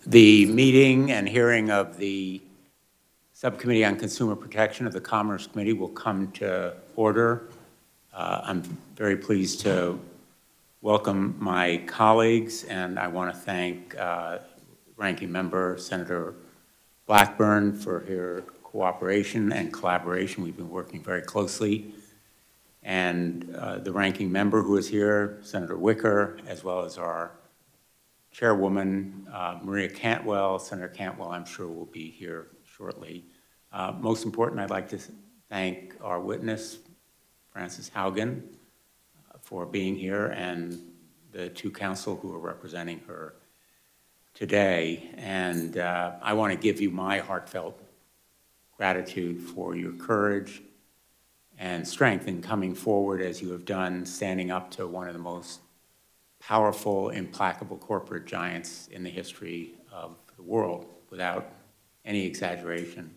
The meeting and hearing of the Subcommittee on Consumer Protection of the Commerce Committee will come to order. I'm very pleased to welcome my colleagues, and I want to thank Ranking Member Senator Blackburn for her cooperation and collaboration. We've been working very closely. And the Ranking Member who is here, Senator Wicker, as well as our Chairwoman, Maria Cantwell. Senator Cantwell, I'm sure, will be here shortly. Most important, I'd like to thank our witness, Frances Haugen, for being here, and the two counsel who are representing her today. And I want to give you my heartfelt gratitude for your courage and strength in coming forward as you have done, standing up to one of the most powerful, implacable corporate giants in the history of the world, without any exaggeration.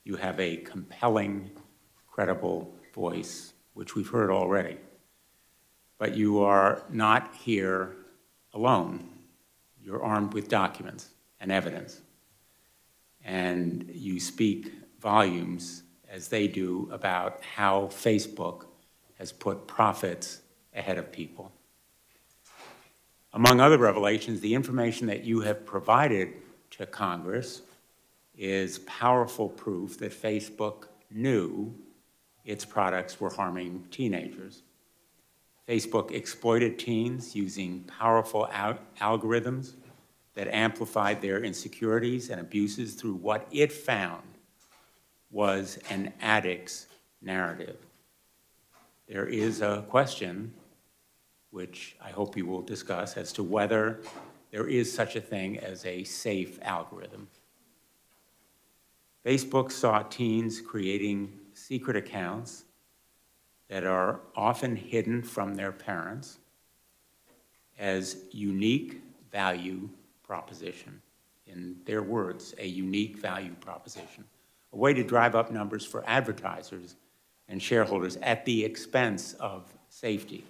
You have a compelling, credible voice, which we've heard already. But you are not here alone. You're armed with documents and evidence. And you speak volumes, as they do, about how Facebook has put profits ahead of people. Among other revelations, the information that you have provided to Congress is powerful proof that Facebook knew its products were harming teenagers. Facebook exploited teens using powerful algorithms that amplified their insecurities and abuses through what it found was an addict's narrative. There is a question, which I hope you will discuss, as to whether there is such a thing as a safe algorithm. Facebook saw teens creating secret accounts that are often hidden from their parents as unique value proposition. In their words, a unique value proposition. A way to drive up numbers for advertisers and shareholders at the expense of safety.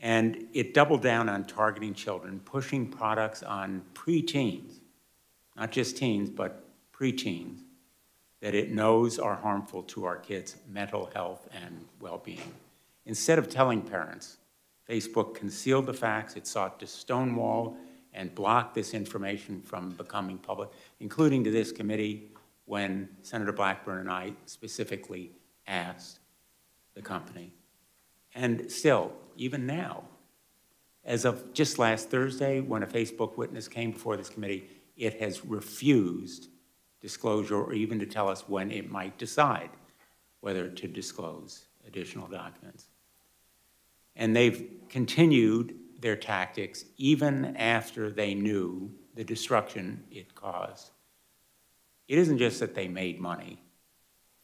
And it doubled down on targeting children, pushing products on preteens, not just teens, but preteens, that it knows are harmful to our kids' mental health and well-being. Instead of telling parents, Facebook concealed the facts. It sought to stonewall and block this information from becoming public, including to this committee, when Senator Blackburn and I specifically asked the company. And still, even now, as of just last Thursday, when a Facebook witness came before this committee, it has refused disclosure or even to tell us when it might decide whether to disclose additional documents. And they've continued their tactics even after they knew the destruction it caused. It isn't just that they made money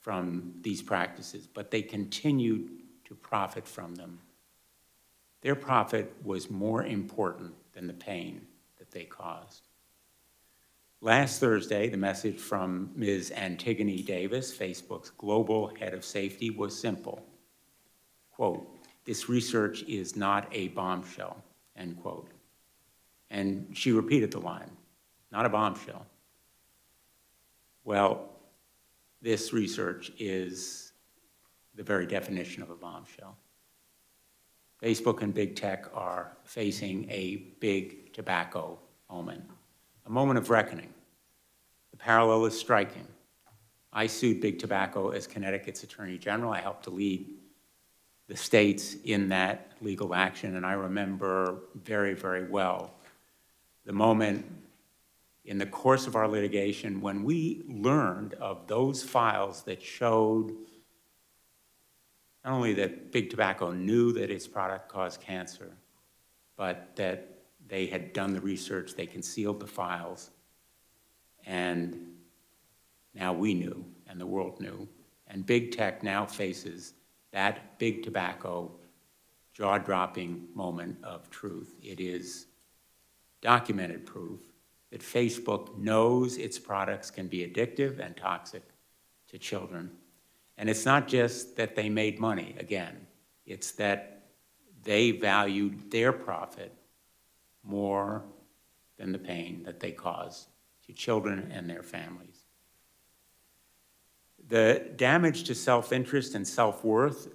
from these practices, but they continued to profit from them. Their profit was more important than the pain that they caused. Last Thursday, the message from Ms. Antigone Davis, Facebook's global head of safety, was simple. Quote, "This research is not a bombshell," end quote. And she repeated the line, "Not a bombshell." Well, this research is the very definition of a bombshell. Facebook and big tech are facing a big tobacco moment, a moment of reckoning. The parallel is striking. I sued big tobacco as Connecticut's Attorney General. I helped to lead the states in that legal action, and I remember very, very well the moment in the course of our litigation when we learned of those files that showed not only that big tobacco knew that its product caused cancer, but that they had done the research, they concealed the files, and now we knew, and the world knew. And big tech now faces that big tobacco jaw-dropping moment of truth. It is documented proof that Facebook knows its products can be addictive and toxic to children. And it's not just that they made money, again, it's that they valued their profit more than the pain that they cause to children and their families. The damage to self-interest and self-worth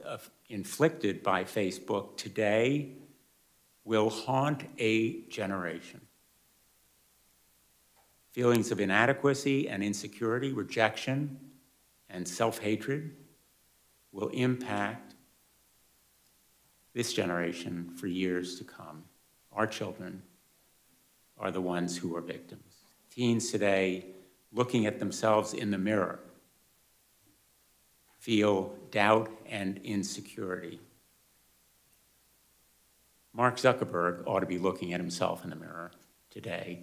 inflicted by Facebook today will haunt a generation. Feelings of inadequacy and insecurity, rejection, and self-hatred will impact this generation for years to come. Our children are the ones who are victims. Teens today, looking at themselves in the mirror, feel doubt and insecurity. Mark Zuckerberg ought to be looking at himself in the mirror today.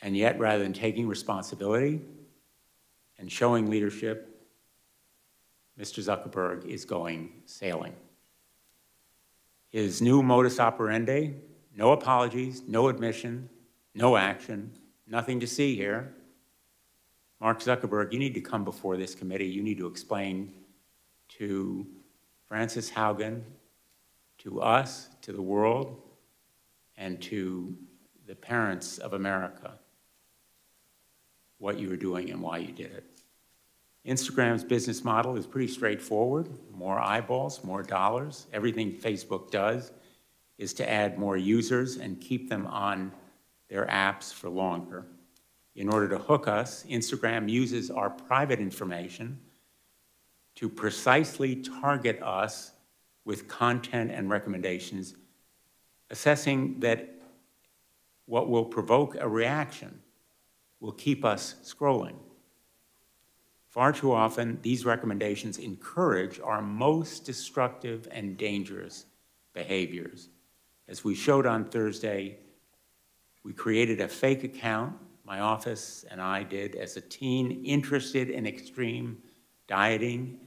And yet, rather than taking responsibility and showing leadership, Mr. Zuckerberg is going sailing. His new modus operandi, no apologies, no admission, no action, nothing to see here. Mark Zuckerberg, you need to come before this committee. You need to explain to Frances Haugen, to us, to the world, and to the parents of America what you were doing and why you did it. Instagram's business model is pretty straightforward. More eyeballs, more dollars. Everything Facebook does is to add more users and keep them on their apps for longer. In order to hook us, Instagram uses our private information to precisely target us with content and recommendations, assessing that what will provoke a reaction will keep us scrolling. Far too often, these recommendations encourage our most destructive and dangerous behaviors. As we showed on Thursday, we created a fake account, my office and I did, as a teen interested in extreme dieting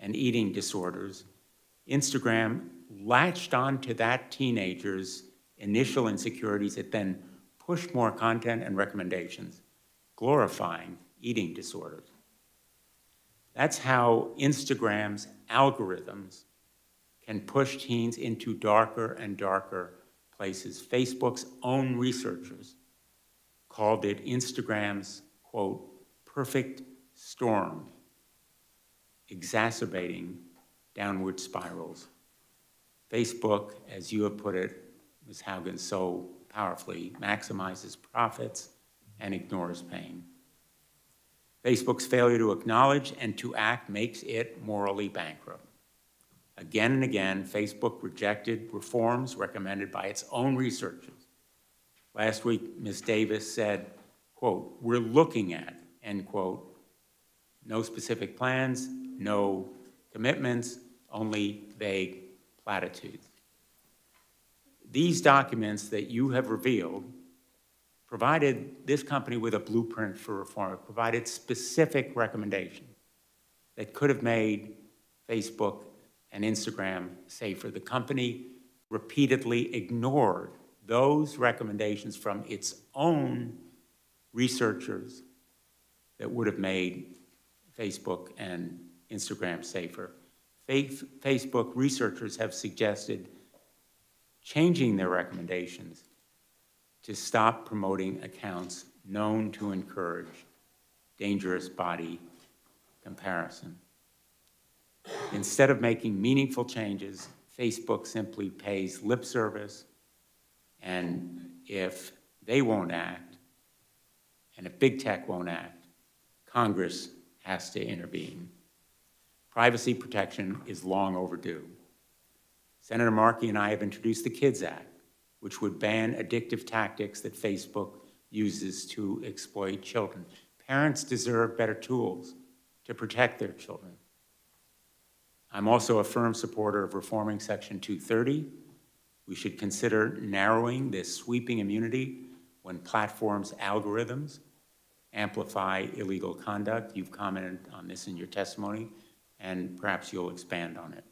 and eating disorders. Instagram latched onto that teenager's initial insecurities. It then pushed more content and recommendations, glorifying eating disorders. That's how Instagram's algorithms can push teens into darker and darker places. Facebook's own researchers called it Instagram's, quote, perfect storm, exacerbating downward spirals. Facebook, as you have put it, Ms. Haugen, so powerfully, maximizes profits and ignores pain. Facebook's failure to acknowledge and to act makes it morally bankrupt. Again and again, Facebook rejected reforms recommended by its own researchers. Last week, Ms. Davis said, quote, we're looking at, end quote, no specific plans, no commitments, only vague platitudes. These documents that you have revealed provided this company with a blueprint for reform. It provided specific recommendations that could have made Facebook and Instagram safer. The company repeatedly ignored those recommendations from its own researchers that would have made Facebook and Instagram safer. Facebook researchers have suggested changing their recommendations to stop promoting accounts known to encourage dangerous body comparison. Instead of making meaningful changes, Facebook simply pays lip service, and if they won't act, and if big tech won't act, Congress has to intervene. Privacy protection is long overdue. Senator Markey and I have introduced the KIDS Act, which would ban addictive tactics that Facebook uses to exploit children. Parents deserve better tools to protect their children. I'm also a firm supporter of reforming Section 230. We should consider narrowing this sweeping immunity when platforms' algorithms amplify illegal conduct. You've commented on this in your testimony, and perhaps you'll expand on it.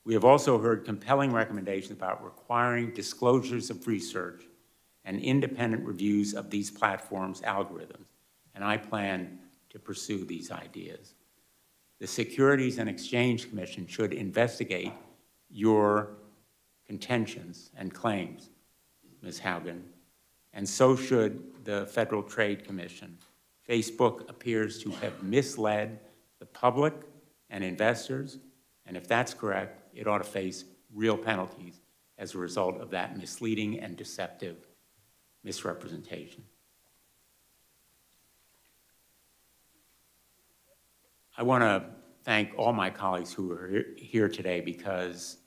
We have also heard compelling recommendations about requiring disclosures of research and independent reviews of these platforms' algorithms, and I plan to pursue these ideas. The Securities and Exchange Commission should investigate your contentions and claims, Ms. Haugen, and so should the Federal Trade Commission. Facebook appears to have misled the public and investors, and if that's correct, it ought to face real penalties as a result of that misleading and deceptive misrepresentation. I want to thank all my colleagues who are here today, because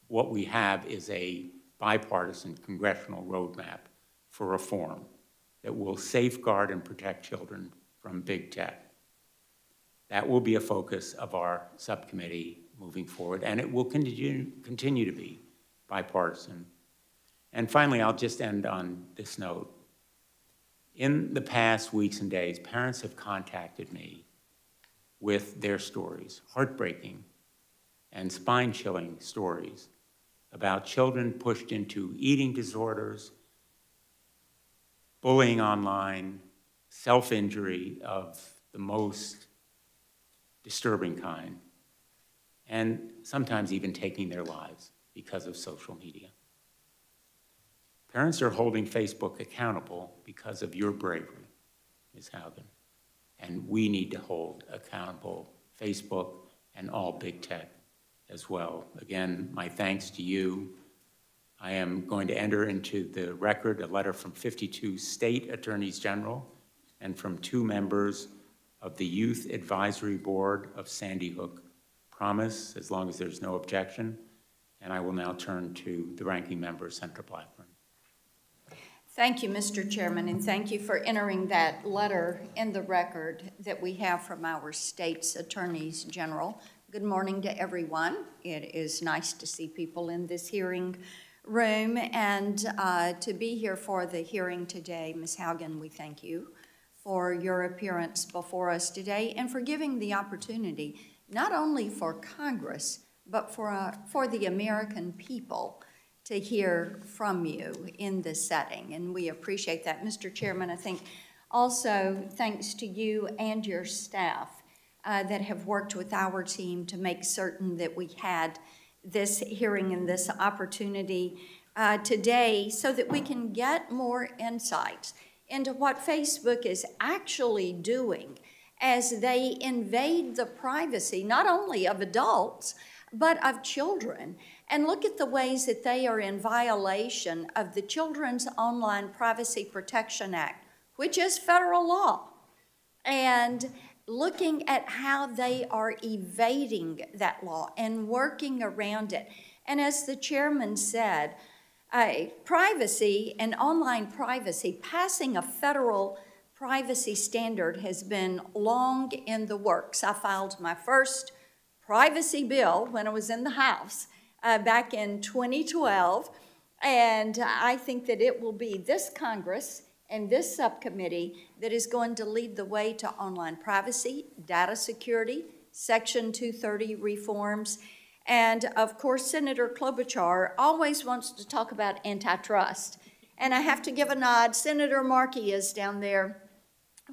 what we have is a bipartisan congressional roadmap for reform that will safeguard and protect children from big tech. That will be a focus of our subcommittee moving forward, and it will continue to be bipartisan. And finally, I'll just end on this note. In the past weeks and days, parents have contacted me with their stories, heartbreaking and spine-chilling stories about children pushed into eating disorders, bullying online, self-injury of the most disturbing kind, and sometimes even taking their lives because of social media. Parents are holding Facebook accountable because of your bravery, Ms. Haugen, and we need to hold accountable Facebook and all big tech as well. Again, my thanks to you. I am going to enter into the record a letter from 52 state attorneys general and from 2 members of the Youth Advisory Board of Sandy Hook Promise, as long as there's no objection. And I will now turn to the ranking member, Senator Blackburn. Thank you, Mr. Chairman, and thank you for entering that letter in the record that we have from our state's attorneys general. Good morning to everyone. It is nice to see people in this hearing room and to be here for the hearing today. Ms. Haugen, we thank you for your appearance before us today and for giving the opportunity not only for Congress, but for the American people to hear from you in this setting, and we appreciate that. Mr. Chairman, I think also thanks to you and your staff that have worked with our team to make certain that we had this hearing and this opportunity today so that we can get more insights into what Facebook is actually doing as they invade the privacy not only of adults, but of children. And look at the ways that they are in violation of the Children's Online Privacy Protection Act, which is federal law, and looking at how they are evading that law and working around it. And as the chairman said, privacy and online privacy, passing a federal privacy standard has been long in the works. I filed my first privacy bill when I was in the House back in 2012, and I think that it will be this Congress and this subcommittee that is going to lead the way to online privacy, data security, Section 230 reforms, and of course Senator Klobuchar always wants to talk about antitrust. And I have to give a nod, Senator Markey is down there.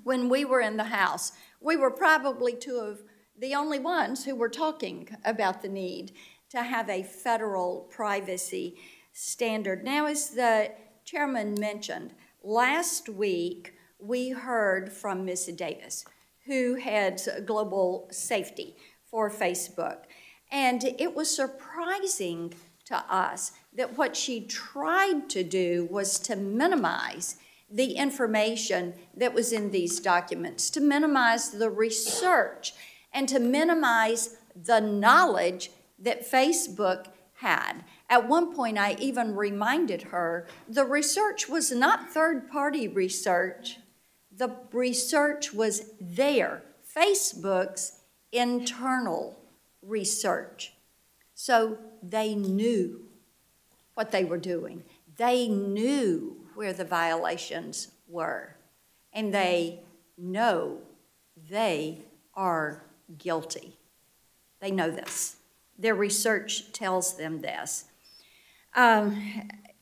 When we were in the House, we were probably 2 of the only ones who were talking about the need to have a federal privacy standard. Now, as the chairman mentioned, last week we heard from Ms. Davis, who heads global safety for Facebook. And it was surprising to us that what she tried to do was to minimize the information that was in these documents, to minimize the research, and to minimize the knowledge that Facebook had. At one point, I even reminded her the research was not third-party research. The research was there, Facebook's internal research. So they knew what they were doing. They knew where the violations were, and they know they are guilty. They know this. Their research tells them this.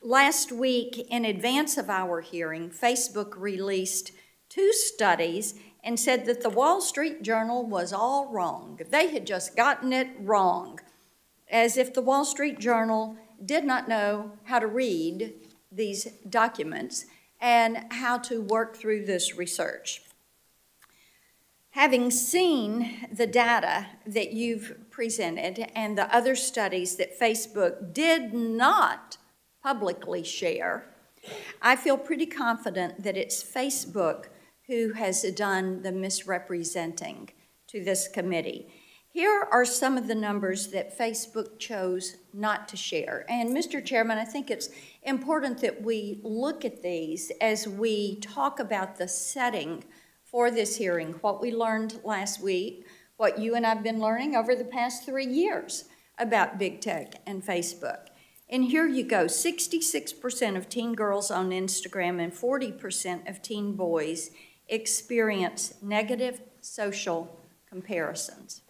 Last week, in advance of our hearing, Facebook released 2 studies and said that the Wall Street Journal was all wrong. They had just gotten it wrong, as if the Wall Street Journal did not know how to read these documents and how to work through this research. Having seen the data that you've presented and the other studies that Facebook did not publicly share, I feel pretty confident that it's Facebook who has done the misrepresenting to this committee. Here are some of the numbers that Facebook chose not to share. And Mr. Chairman, I think it's important that we look at these as we talk about the setting for this hearing, what we learned last week, what you and I have been learning over the past 3 years about big tech and Facebook. And here you go, 66% of teen girls on Instagram and 40% of teen boys experience negative social comparisons.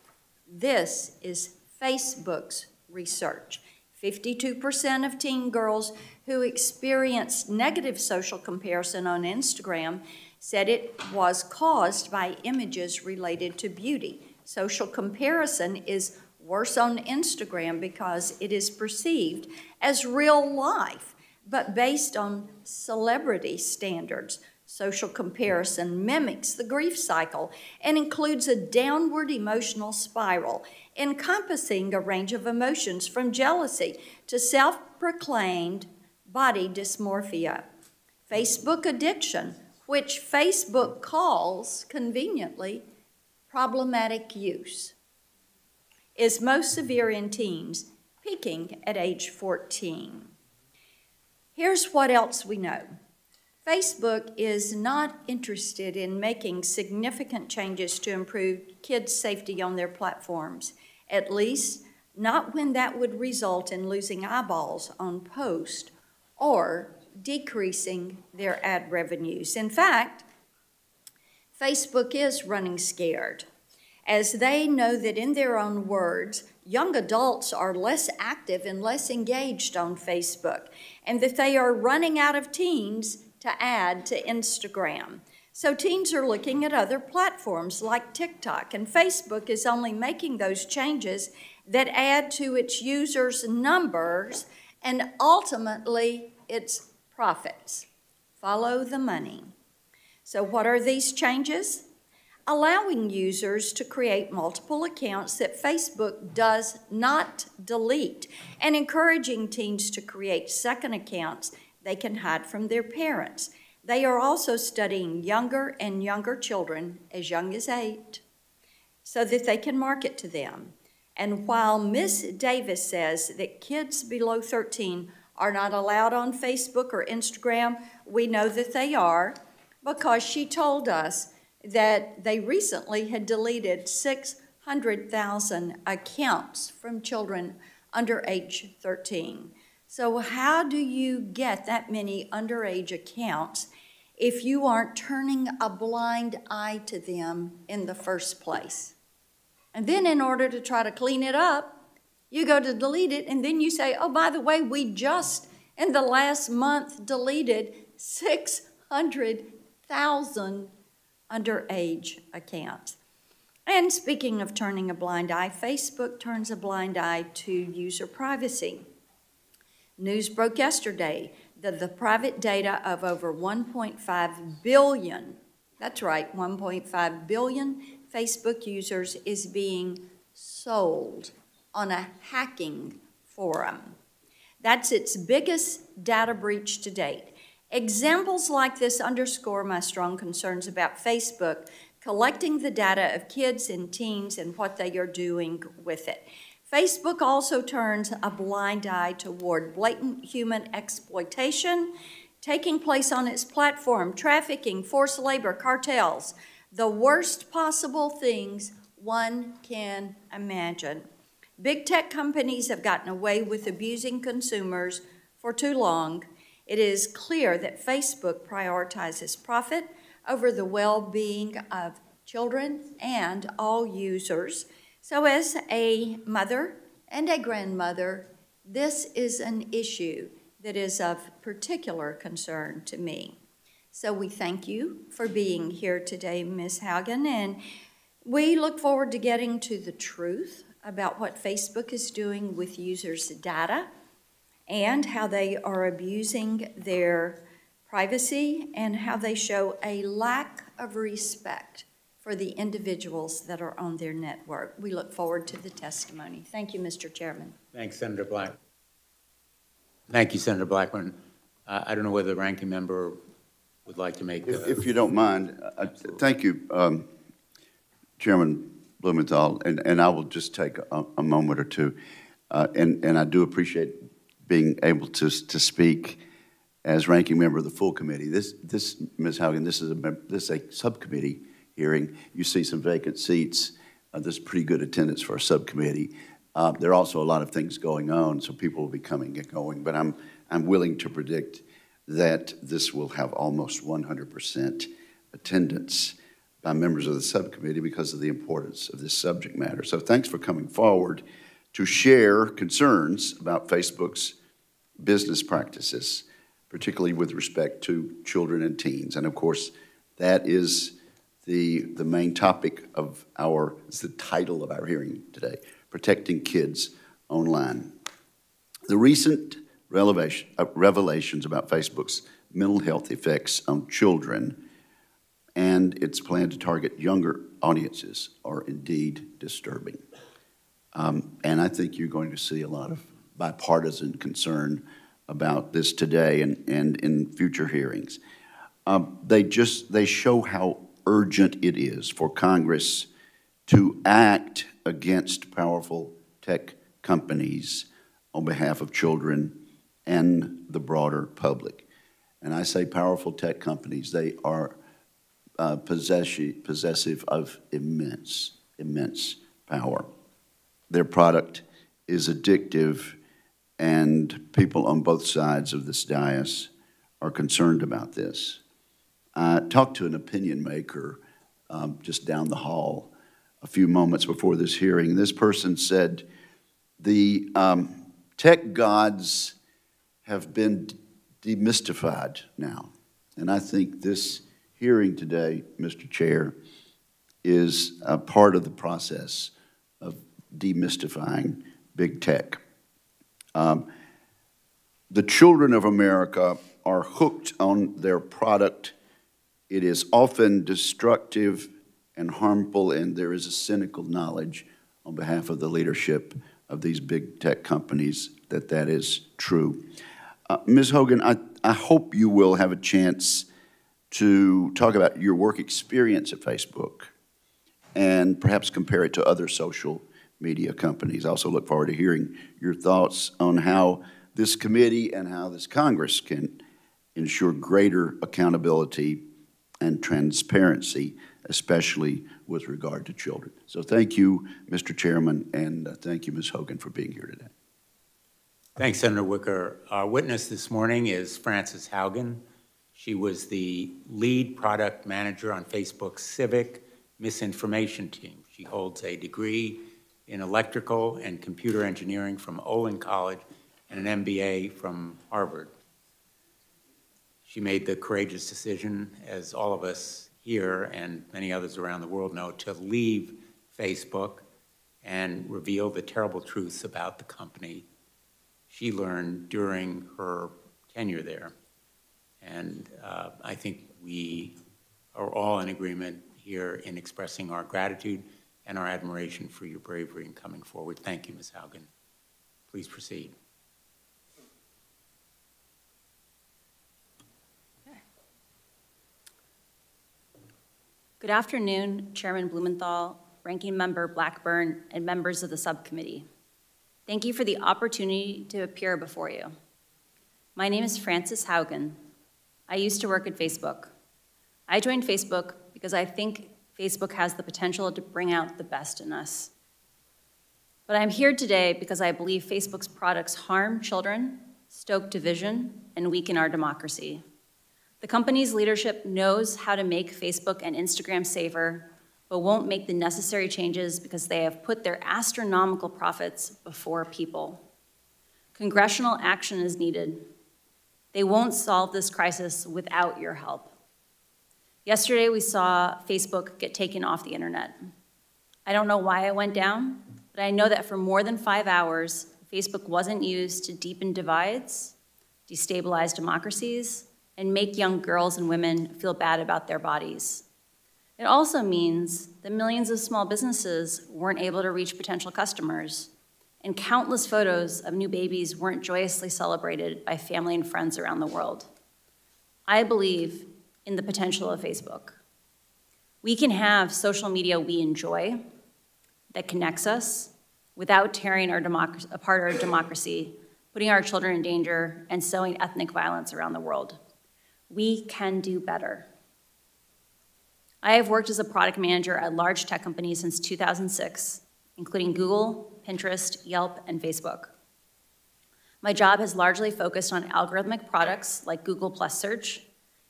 This is Facebook's research. 52% of teen girls who experienced negative social comparison on Instagram said it was caused by images related to beauty. Social comparison is worse on Instagram because it is perceived as real life, but based on celebrity standards. Social comparison mimics the grief cycle and includes a downward emotional spiral encompassing a range of emotions from jealousy to self-proclaimed body dysmorphia. Facebook addiction, which Facebook calls conveniently problematic use, is most severe in teens, peaking at age 14. Here's what else we know. Facebook is not interested in making significant changes to improve kids' safety on their platforms, at least not when that would result in losing eyeballs on posts or decreasing their ad revenues. In fact, Facebook is running scared, as they know that, in their own words, young adults are less active and less engaged on Facebook, and that they are running out of teens to add to Instagram. So teens are looking at other platforms like TikTok, and Facebook is only making those changes that add to its users' numbers and ultimately its profits. Follow the money. So what are these changes? Allowing users to create multiple accounts that Facebook does not delete, and encouraging teens to create second accounts they can hide from their parents. They are also studying younger and younger children, as young as 8, so that they can market to them. And while Ms. Davis says that kids below 13 are not allowed on Facebook or Instagram, we know that they are, because she told us that they recently had deleted 600,000 accounts from children under age 13. So how do you get that many underage accounts if you aren't turning a blind eye to them in the first place? And then in order to try to clean it up, you go to delete it, and then you say, oh, by the way, we just in the last month deleted 600,000 underage accounts. And speaking of turning a blind eye, Facebook turns a blind eye to user privacy. News broke yesterday that the private data of over 1.5 billion, that's right, 1.5 billion Facebook users is being sold on a hacking forum. That's its biggest data breach to date. Examples like this underscore my strong concerns about Facebook collecting the data of kids and teens and what they are doing with it. Facebook also turns a blind eye toward blatant human exploitation taking place on its platform, trafficking, forced labor, cartels, the worst possible things one can imagine. Big tech companies have gotten away with abusing consumers for too long. It is clear that Facebook prioritizes profit over the well-being of children and all users. So as a mother and a grandmother, this is an issue that is of particular concern to me. So we thank you for being here today, Ms. Haugen, and we look forward to getting to the truth about what Facebook is doing with users' data and how they are abusing their privacy and how they show a lack of respect for the individuals that are on their network. We look forward to the testimony. Thank you, Mr. Chairman. Thanks, Senator Black. Thank you, Senator Blackburn. I don't know whether the ranking member would like to make if you don't mind, thank you, Chairman Blumenthal, and I will just take a moment or two. And I do appreciate being able to speak as ranking member of the full committee. This Ms. Haugen, this is a subcommittee hearing. You see some vacant seats. There's pretty good attendance for a subcommittee. There are also a lot of things going on, so people will be coming and going. But I'm willing to predict that this will have almost 100% attendance by members of the subcommittee because of the importance of this subject matter. So thanks for coming forward to share concerns about Facebook's business practices, particularly with respect to children and teens. And of course, that is the main topic of it's the title of our hearing today, Protecting Kids Online. The recent revelations about Facebook's mental health effects on children and its plan to target younger audiences are indeed disturbing. And I think you're going to see a lot of bipartisan concern about this today and in future hearings. They show how urgent it is for Congress to act against powerful tech companies on behalf of children and the broader public. And I say powerful tech companies, they are possessive of immense power. Their product is addictive, and people on both sides of this dais are concerned about this. I talked to an opinion maker just down the hall a few moments before this hearing. This person said, the tech gods have been demystified now. And I think this hearing today, Mr. Chair, is a part of the process of demystifying big tech. The children of America are hooked on their product. It is often destructive and harmful, and there is a cynical knowledge on behalf of the leadership of these big tech companies that is true. Ms. Haugen, I hope you will have a chance to talk about your work experience at Facebook and perhaps compare it to other social media companies. I also look forward to hearing your thoughts on how this committee and how this Congress can ensure greater accountability and transparency, especially with regard to children. So thank you, Mr. Chairman, and thank you, Ms. Haugen, for being here today. Thanks, Senator Wicker. Our witness this morning is Frances Haugen. She was the lead product manager on Facebook's civic misinformation team. She holds a degree in electrical and computer engineering from Olin College and an MBA from Harvard. She made the courageous decision, as all of us here and many others around the world know, to leave Facebook and reveal the terrible truths about the company she learned during her tenure there. And I think we are all in agreement here in expressing our gratitude and our admiration for your bravery in coming forward. Thank you, Ms. Haugen. Please proceed. Good afternoon, Chairman Blumenthal, Ranking Member Blackburn, and members of the subcommittee. Thank you for the opportunity to appear before you. My name is Frances Haugen. I used to work at Facebook. I joined Facebook because I think Facebook has the potential to bring out the best in us. But I'm here today because I believe Facebook's products harm children, stoke division, and weaken our democracy. The company's leadership knows how to make Facebook and Instagram safer, but won't make the necessary changes because they have put their astronomical profits before people. Congressional action is needed. They won't solve this crisis without your help. Yesterday, we saw Facebook get taken off the internet. I don't know why it went down, but I know that for more than 5 hours, Facebook wasn't used to deepen divides, destabilize democracies, and make young girls and women feel bad about their bodies. It also means that millions of small businesses weren't able to reach potential customers, and countless photos of new babies weren't joyously celebrated by family and friends around the world. I believe in the potential of Facebook. We can have social media we enjoy that connects us without tearing apart our democracy, putting our children in danger, and sowing ethnic violence around the world. We can do better. I have worked as a product manager at large tech companies since 2006, including Google, Pinterest, Yelp, and Facebook. My job has largely focused on algorithmic products like Google Plus Search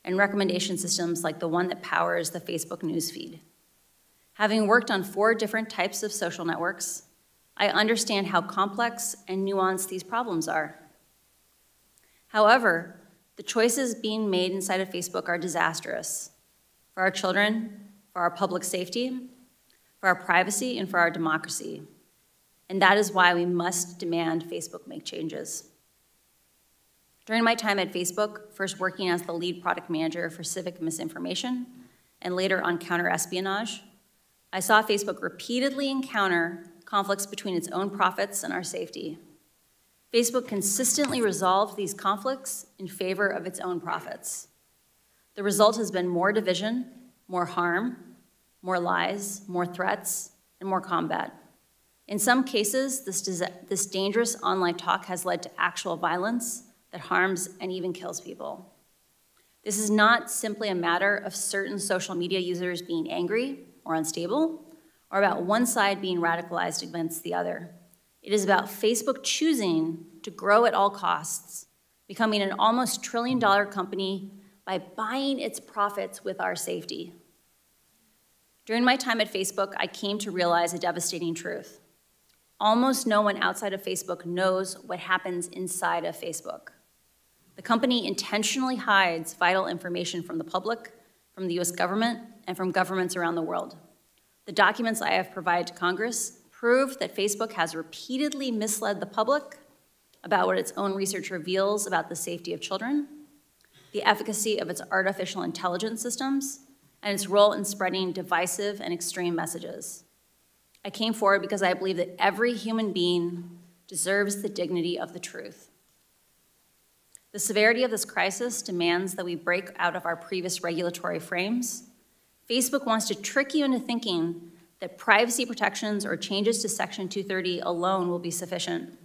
and recommendation systems like the one that powers the Facebook newsfeed. Having worked on 4 different types of social networks, I understand how complex and nuanced these problems are. However, the choices being made inside of Facebook are disastrous for our children, for our public safety, for our privacy, and for our democracy. And that is why we must demand Facebook make changes. During my time at Facebook, first working as the lead product manager for civic misinformation, and later on counter-espionage, I saw Facebook repeatedly encounter conflicts between its own profits and our safety. Facebook consistently resolved these conflicts in favor of its own profits. The result has been more division, more harm, more lies, more threats, and more combat. In some cases, this dangerous online talk has led to actual violence that harms and even kills people. This is not simply a matter of certain social media users being angry or unstable, or about one side being radicalized against the other. It is about Facebook choosing to grow at all costs, becoming an almost $1 trillion company by buying its profits with our safety. During my time at Facebook, I came to realize a devastating truth. Almost no one outside of Facebook knows what happens inside of Facebook. The company intentionally hides vital information from the public, from the US government, and from governments around the world. The documents I have provided to Congress prove that Facebook has repeatedly misled the public about what its own research reveals about the safety of children, the efficacy of its artificial intelligence systems, and its role in spreading divisive and extreme messages. I came forward because I believe that every human being deserves the dignity of the truth. The severity of this crisis demands that we break out of our previous regulatory frames. Facebook wants to trick you into thinking that privacy protections or changes to Section 230 alone will be sufficient.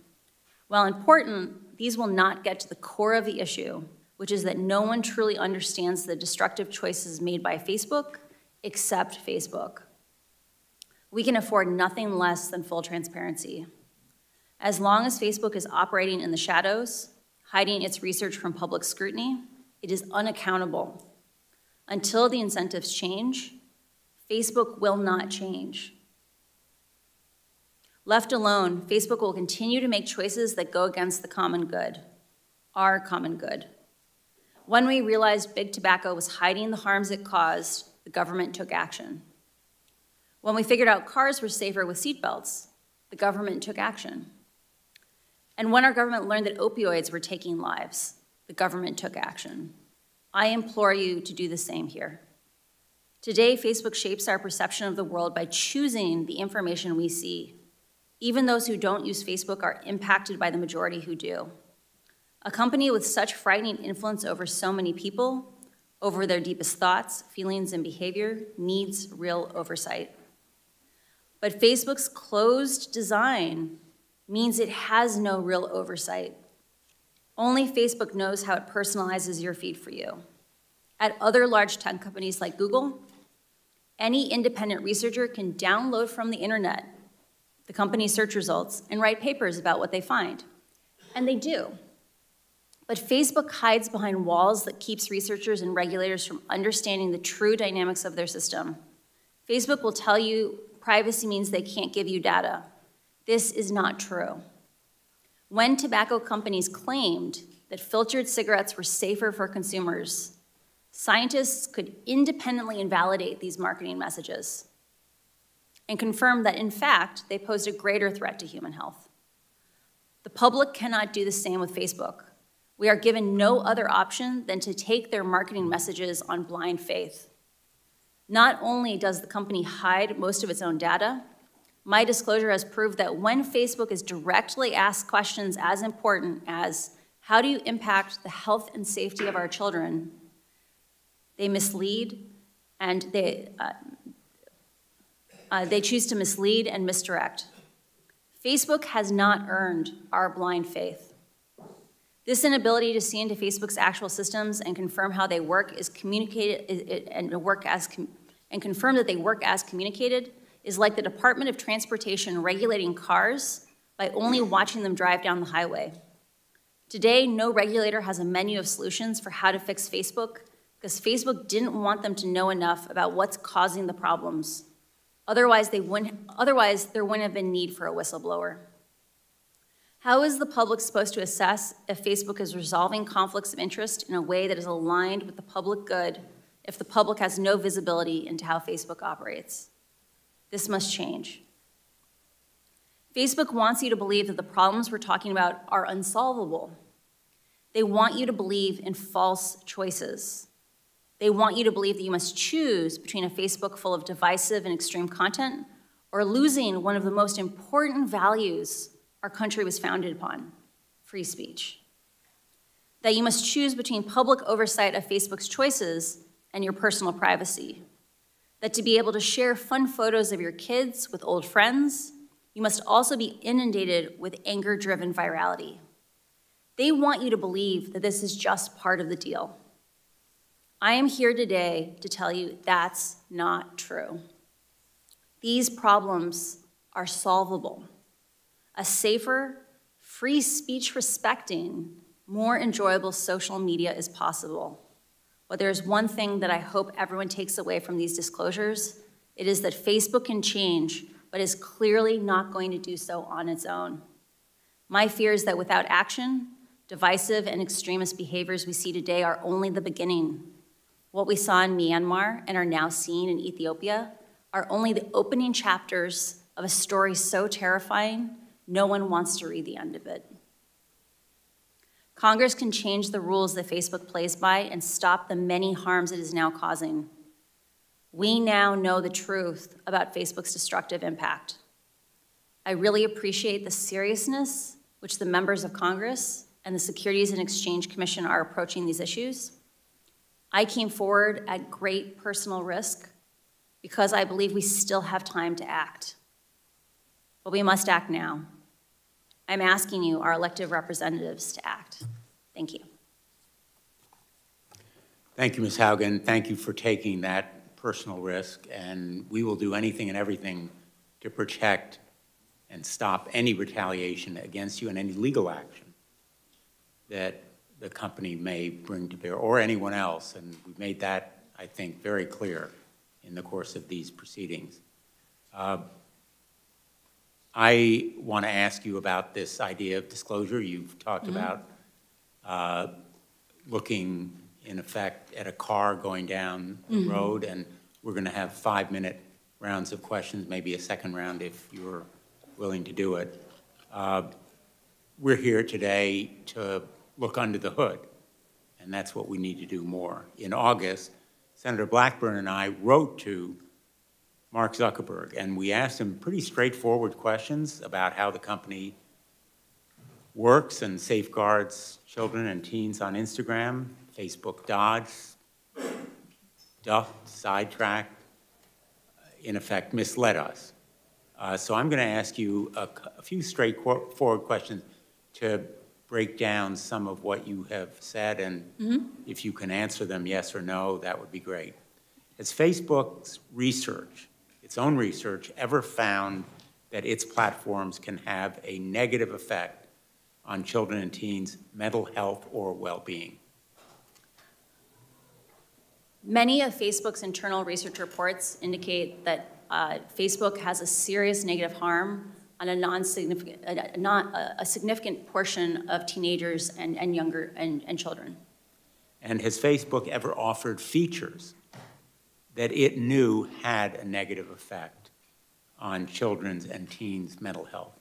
While important, these will not get to the core of the issue, which is that no one truly understands the destructive choices made by Facebook except Facebook. We can afford nothing less than full transparency. As long as Facebook is operating in the shadows, hiding its research from public scrutiny, it is unaccountable. Until the incentives change, Facebook will not change. Left alone, Facebook will continue to make choices that go against the common good, our common good. When we realized big tobacco was hiding the harms it caused, the government took action. When we figured out cars were safer with seatbelts, the government took action. And when our government learned that opioids were taking lives, the government took action. I implore you to do the same here. Today, Facebook shapes our perception of the world by choosing the information we see. Even those who don't use Facebook are impacted by the majority who do. A company with such frightening influence over so many people, over their deepest thoughts, feelings, and behavior, needs real oversight. But Facebook's closed design means it has no real oversight. Only Facebook knows how it personalizes your feed for you. At other large tech companies like Google, any independent researcher can download from the internet the company's search results and write papers about what they find. And they do. But Facebook hides behind walls that keeps researchers and regulators from understanding the true dynamics of their system. Facebook will tell you privacy means they can't give you data. This is not true. When tobacco companies claimed that filtered cigarettes were safer for consumers, scientists could independently invalidate these marketing messages and confirm that, in fact, they posed a greater threat to human health. The public cannot do the same with Facebook. We are given no other option than to take their marketing messages on blind faith. Not only does the company hide most of its own data, my disclosure has proved that when Facebook is directly asked questions as important as, how do you impact the health and safety of our children, they mislead and they choose to mislead and misdirect. Facebook has not earned our blind faith. This inability to see into Facebook's actual systems and confirm how they work is communicated and confirm that they work as communicated is like the Department of Transportation regulating cars by only watching them drive down the highway. Today, no regulator has a menu of solutions for how to fix Facebook because Facebook didn't want them to know enough about what's causing the problems. Otherwise, there wouldn't have been need for a whistleblower. How is the public supposed to assess if Facebook is resolving conflicts of interest in a way that is aligned with the public good if the public has no visibility into how Facebook operates? This must change. Facebook wants you to believe that the problems we're talking about are unsolvable. They want you to believe in false choices. They want you to believe that you must choose between a Facebook full of divisive and extreme content or losing one of the most important values our country was founded upon, free speech. That you must choose between public oversight of Facebook's choices and your personal privacy. That to be able to share fun photos of your kids with old friends, you must also be inundated with anger-driven virality. They want you to believe that this is just part of the deal. I am here today to tell you that's not true. These problems are solvable. A safer, free speech respecting, more enjoyable social media is possible. But there's one thing that I hope everyone takes away from these disclosures. It is that Facebook can change, but is clearly not going to do so on its own. My fear is that without action, divisive and extremist behaviors we see today are only the beginning. What we saw in Myanmar and are now seeing in Ethiopia are only the opening chapters of a story so terrifying, no one wants to read the end of it. Congress can change the rules that Facebook plays by and stop the many harms it is now causing. We now know the truth about Facebook's destructive impact. I really appreciate the seriousness which the members of Congress and the Securities and Exchange Commission are approaching these issues. I came forward at great personal risk because I believe we still have time to act. But we must act now. I'm asking you, our elected representatives, to act. Thank you. Thank you, Ms. Haugen. Thank you for taking that personal risk, and we will do anything and everything to protect and stop any retaliation against you and any legal action that the company may bring to bear, or anyone else, and we've made that, I think, very clear in the course of these proceedings. I want to ask you about this idea of disclosure. You've talked about looking, in effect, at a car going down the road, and we're going to have 5-minute rounds of questions, maybe a second round if you're willing to do it. We're here today to look under the hood, and that's what we need to do more. In August, Senator Blackburn and I wrote to Mark Zuckerberg, and we asked him pretty straightforward questions about how the company works and safeguards children and teens on Instagram. Facebook dodged, ducked, sidetracked, in effect misled us. So I'm going to ask you a few straightforward questions to break down some of what you have said, and if you can answer them yes or no, that would be great. Has Facebook's research, its own research, ever found that its platforms can have a negative effect on children and teens' mental health or well-being? Many of Facebook's internal research reports indicate that Facebook has a serious negative harm on a significant portion of teenagers and younger and children. And has Facebook ever offered features that it knew had a negative effect on children's and teens' mental health?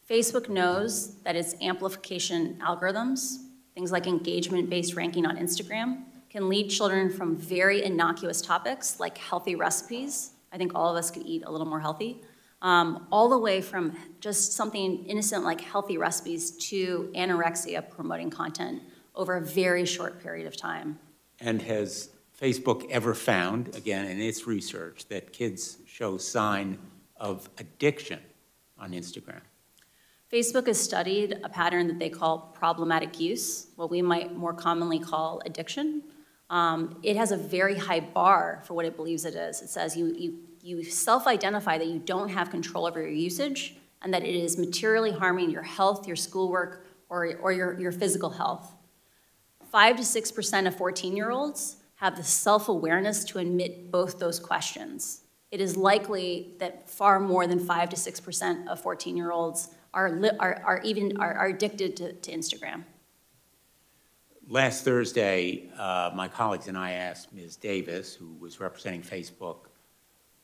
Facebook knows that its amplification algorithms, things like engagement-based ranking on Instagram, can lead children from very innocuous topics like healthy recipes. I think all of us could eat a little more healthy, all the way from just something innocent like healthy recipes to anorexia promoting content over a very short period of time. And has Facebook ever found, again, in its research, that kids show sign of addiction on Instagram? Facebook has studied a pattern that they call problematic use, what we might more commonly call addiction. It has a very high bar for what it believes it is. It says you self-identify that you don't have control over your usage and that it is materially harming your health, your schoolwork, or your physical health. 5 to 6% of 14-year-olds have the self-awareness to admit both those questions. It is likely that far more than 5 to 6% of 14-year-olds are addicted to Instagram. Last Thursday, my colleagues and I asked Ms. Davis, who was representing Facebook,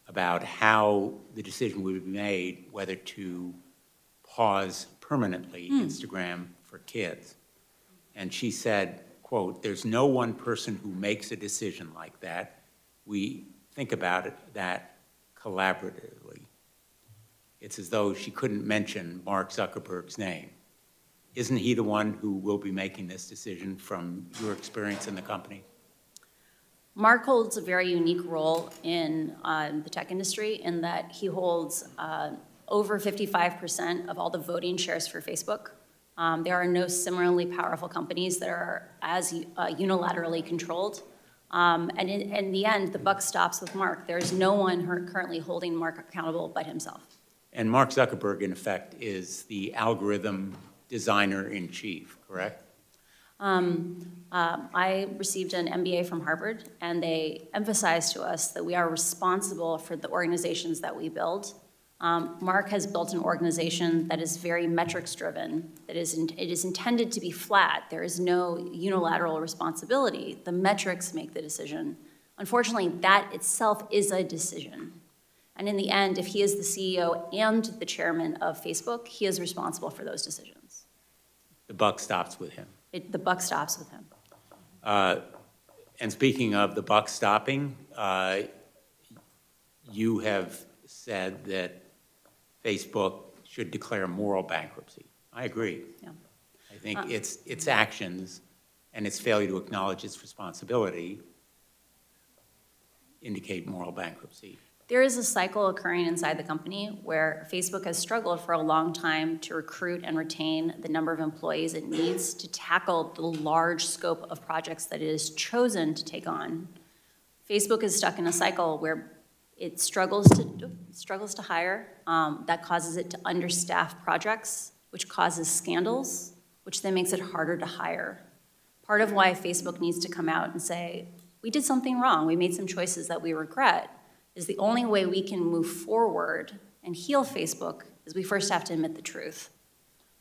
about how the decision would be made whether to pause permanently Instagram for kids. And she said, quote, "There's no one person who makes a decision like that. We think about it that collaboratively." It's as though she couldn't mention Mark Zuckerberg's name. Isn't he the one who will be making this decision from your experience in the company? Mark holds a very unique role in the tech industry in that he holds over 55% of all the voting shares for Facebook. There are no similarly powerful companies that are as unilaterally controlled. And in the end, the buck stops with Mark. There's no one currently holding Mark accountable but himself. And Mark Zuckerberg, in effect, is the algorithm designer-in-chief, correct? I received an MBA from Harvard, and they emphasized to us that we are responsible for the organizations that we build. Mark has built an organization that is very metrics-driven. It is intended to be flat. There is no unilateral responsibility. The metrics make the decision. Unfortunately, that itself is a decision. And in the end, if he is the CEO and the chairman of Facebook, he is responsible for those decisions. The buck stops with him. The buck stops with him. And speaking of the buck stopping, you have said that Facebook should declare moral bankruptcy. I agree. Yeah. I think its actions and its failure to acknowledge its responsibility indicate moral bankruptcy. There is a cycle occurring inside the company where Facebook has struggled for a long time to recruit and retain the number of employees it needs to tackle the large scope of projects that it has chosen to take on. Facebook is stuck in a cycle where it struggles to hire. That causes it to understaff projects, which causes scandals, which then makes it harder to hire. Part of why Facebook needs to come out and say, we did something wrong, we made some choices that we regret, is the only way we can move forward and heal Facebook is we first have to admit the truth.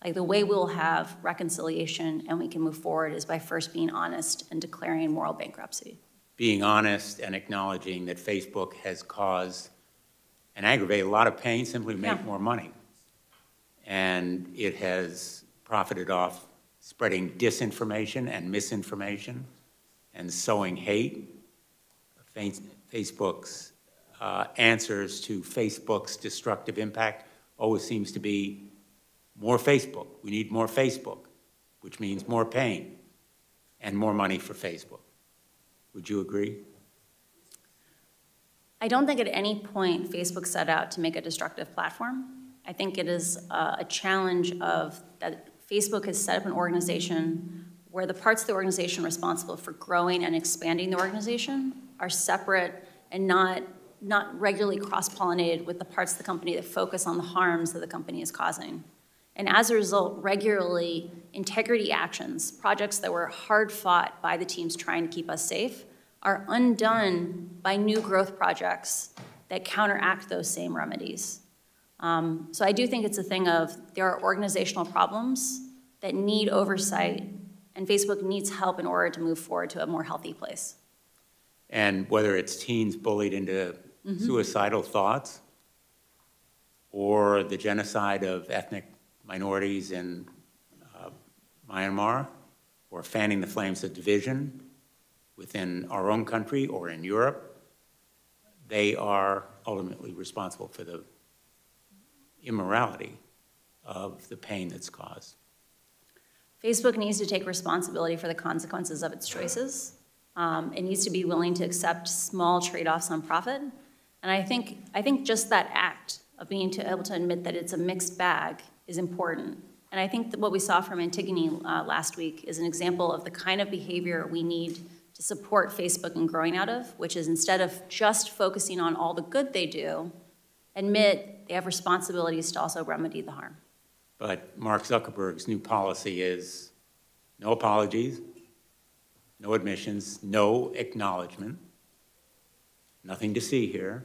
Like the way we'll have reconciliation and we can move forward is by first being honest and declaring moral bankruptcy. Being honest and acknowledging that Facebook has caused and aggravated a lot of pain simply to make more money. And it has profited off spreading disinformation and misinformation and sowing hate. Facebook's answers to Facebook's destructive impact always seems to be more Facebook. We need more Facebook, which means more pain and more money for Facebook. Would you agree? I don't think at any point Facebook set out to make a destructive platform. I think it is a challenge of that Facebook has set up an organization where the parts of the organization responsible for growing and expanding the organization are separate and not regularly cross-pollinated with the parts of the company that focus on the harms that the company is causing. And as a result, regularly, integrity actions, projects that were hard fought by the teams trying to keep us safe, are undone by new growth projects that counteract those same remedies. So I do think it's a thing of there are organizational problems that need oversight, and Facebook needs help in order to move forward to a more healthy place. And whether it's teens bullied into suicidal thoughts or the genocide of ethnic minorities in Myanmar or fanning the flames of division within our own country or in Europe, they are ultimately responsible for the immorality of the pain that's caused. Facebook needs to take responsibility for the consequences of its choices. It needs to be willing to accept small trade-offs on profit. And I think just that act of being able to admit that it's a mixed bag is important. And I think that what we saw from Antigone last week is an example of the kind of behavior we need to support Facebook in growing out of, which is instead of just focusing on all the good they do, admit they have responsibilities to also remedy the harm. But Mark Zuckerberg's new policy is no apologies, no admissions, no acknowledgement, nothing to see here.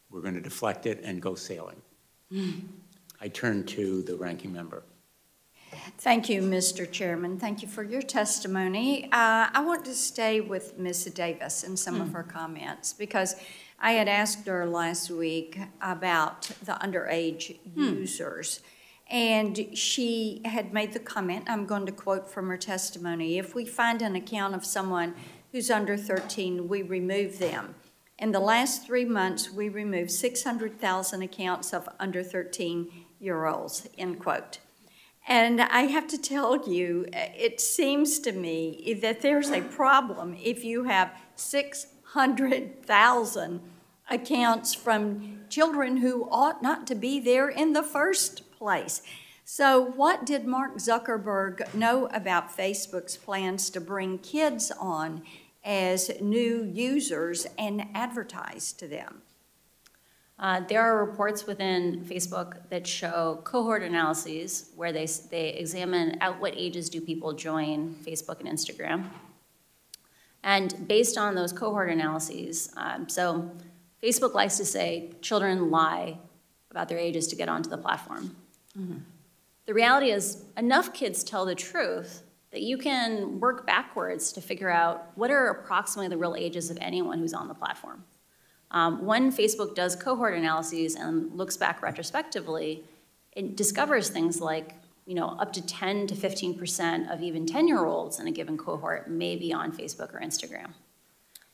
We're going to deflect it and go sailing. I turn to the ranking member. Thank you, Mr. Chairman. Thank you for your testimony. I want to stay with Ms. Davis and some of her comments because I had asked her last week about the underage users. And she had made the comment, I'm going to quote from her testimony, if we find an account of someone who's under 13, we remove them. In the last 3 months, we removed 600,000 accounts of under 13-year-olds, end quote. And I have to tell you, it seems to me that there's a problem if you have 600,000 accounts from children who ought not to be there in the first place. So what did Mark Zuckerberg know about Facebook's plans to bring kids on as new users and advertise to them? There are reports within Facebook that show cohort analyses where they examine at what ages do people join Facebook and Instagram. And based on those cohort analyses, so Facebook likes to say children lie about their ages to get onto the platform. The reality is enough kids tell the truth that you can work backwards to figure out what are approximately the real ages of anyone who's on the platform. When Facebook does cohort analyses and looks back retrospectively, it discovers things like, up to 10 to 15% of even 10-year-olds in a given cohort may be on Facebook or Instagram.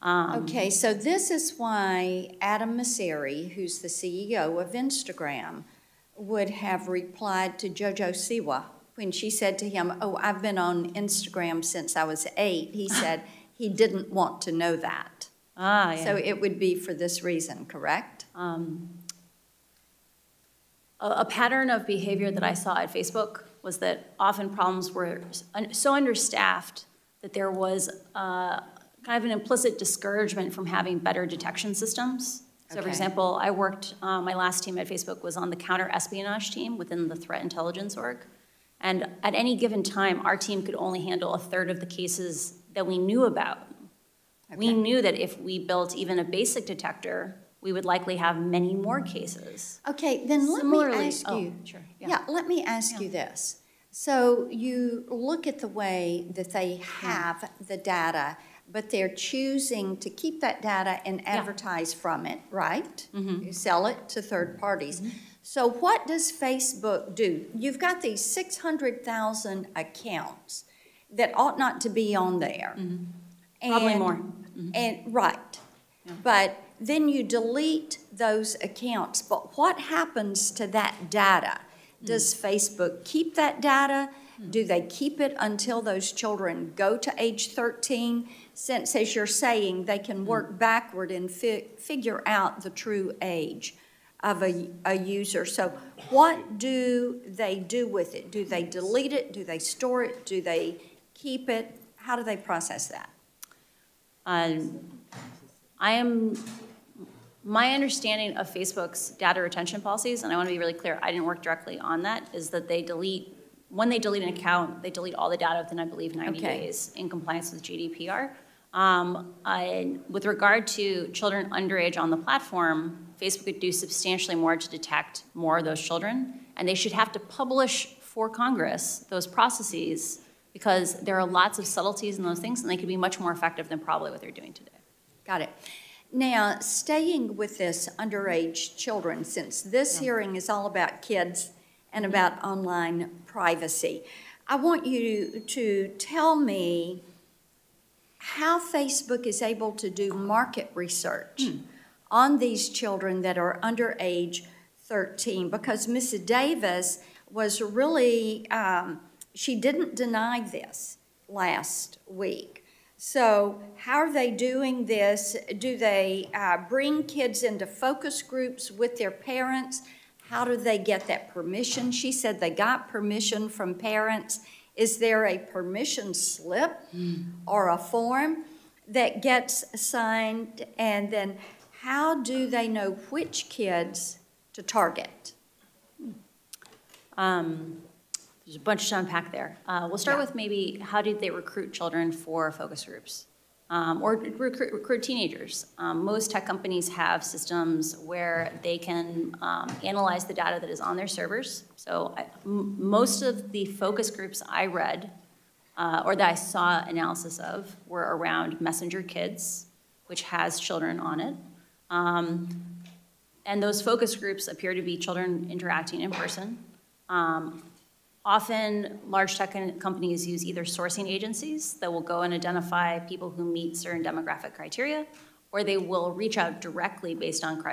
Okay, so this is why Adam Mosseri, who's the CEO of Instagram, would have replied to JoJo Siwa when she said to him, oh, I've been on Instagram since I was 8. He said he didn't want to know that. Yeah. So it would be for this reason, correct? A pattern of behavior that I saw at Facebook was that often problems were so understaffed that there was kind of an implicit discouragement from having better detection systems. So for example, I worked, my last team at Facebook was on the counter-espionage team within the threat intelligence org. And at any given time, our team could only handle 1/3 of the cases that we knew about. We knew that if we built even a basic detector, we would likely have many more cases. Okay, then let me ask you. Sure, let me ask you this. So you look at the way that they have the data, but they're choosing to keep that data and advertise from it, right? You sell it to third parties. So what does Facebook do? You've got these 600,000 accounts that ought not to be on there. Probably more. But then you delete those accounts. But what happens to that data? Does Facebook keep that data? Do they keep it until those children go to age 13? Since, as you're saying, they can work backward and figure out the true age of a user. So what do they do with it? Do they delete it? Do they store it? Do they keep it? How do they process that? My understanding of Facebook's data retention policies, and I want to be really clear, I didn't work directly on that, is that when they delete an account, they delete all the data within, I believe, 90 days in compliance with GDPR. With regard to children underage on the platform, Facebook could do substantially more to detect more of those children, and they should have to publish for Congress those processes because there are lots of subtleties in those things, and they could be much more effective than probably what they're doing today. Got it. Now, staying with this underage children, since this hearing is all about kids and about online privacy, I want you to tell me how Facebook is able to do market research on these children that are under age 13, because Mrs. Davis was really, she didn't deny this last week. So how are they doing this? Do they bring kids into focus groups with their parents? How do they get that permission? She said they got permission from parents. Is there a permission slip or a form that gets signed? And then how do they know which kids to target? There's a bunch to unpack there. We'll start with maybe how did they recruit children for focus groups or recruit teenagers. Most tech companies have systems where they can analyze the data that is on their servers. So most of the focus groups I read or that I saw analysis of were around Messenger Kids, which has children on it. And those focus groups appear to be children interacting in person. Often, large tech companies use either sourcing agencies that will go and identify people who meet certain demographic criteria, or they will reach out directly based on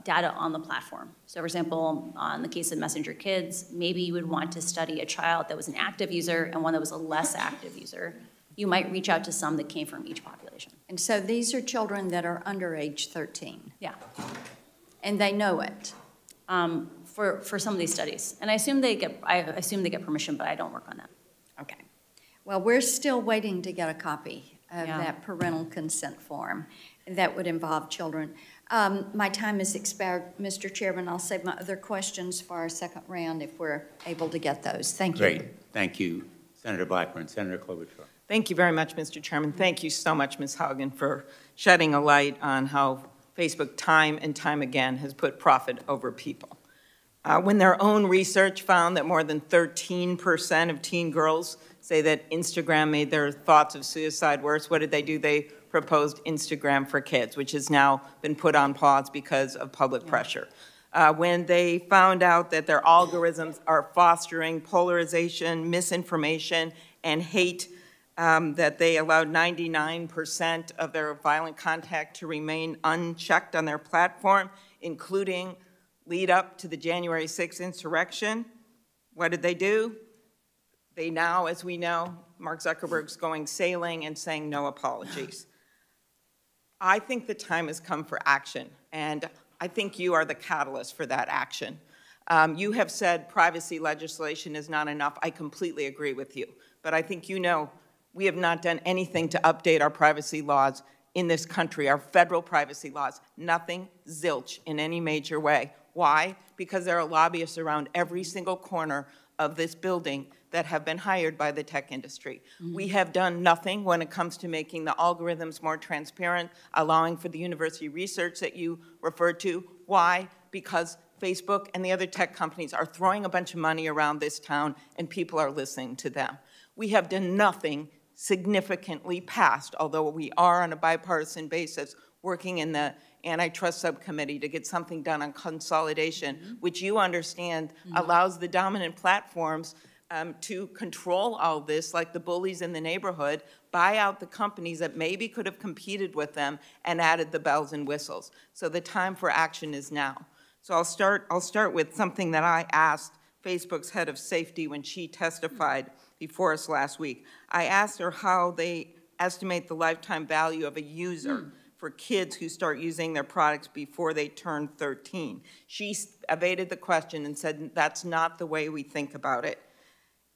data on the platform. So for example, in the case of Messenger Kids, maybe you would want to study a child that was an active user and one that was a less active user. You might reach out to some that came from each population. And so these are children that are under age 13. Yeah. And they know it. For some of these studies. And I assume they get permission, but I don't work on that. Okay. Well, we're still waiting to get a copy of that parental consent form that would involve children. My time has expired, Mr. Chairman. I'll save my other questions for our second round if we're able to get those. Thank you. Great. Thank you, Senator Blackburn. Senator Klobuchar. Thank you very much, Mr. Chairman. Thank you so much, Ms. Haugen, for shedding a light on how Facebook time and time again has put profit over people. When their own research found that more than 13% of teen girls say that Instagram made their thoughts of suicide worse, what did they do? They proposed Instagram for Kids, which has now been put on pause because of public pressure. When they found out that their algorithms are fostering polarization, misinformation, and hate, that they allowed 99% of their violent content to remain unchecked on their platform, including lead up to the January 6th insurrection. What did they do? They now, as we know, Mark Zuckerberg's going sailing and saying no apologies. I think the time has come for action, and I think you are the catalyst for that action. You have said privacy legislation is not enough. I completely agree with you, but I think you know we have not done anything to update our privacy laws in this country, our federal privacy laws. Nothing, zilch, in any major way. Why? Because there are lobbyists around every single corner of this building that have been hired by the tech industry. We have done nothing when it comes to making the algorithms more transparent, allowing for the university research that you referred to. Why? Because Facebook and the other tech companies are throwing a bunch of money around this town and people are listening to them. We have done nothing significantly past, although we are on a bipartisan basis working in the Antitrust Subcommittee to get something done on consolidation, which you understand allows the dominant platforms to control all this, like the bullies in the neighborhood, buy out the companies that maybe could have competed with them and added the bells and whistles. So the time for action is now. So I'll start with something that I asked Facebook's head of safety when she testified before us last week. I asked her how they estimate the lifetime value of a user for kids who start using their products before they turn 13. She evaded the question and said, that's not the way we think about it.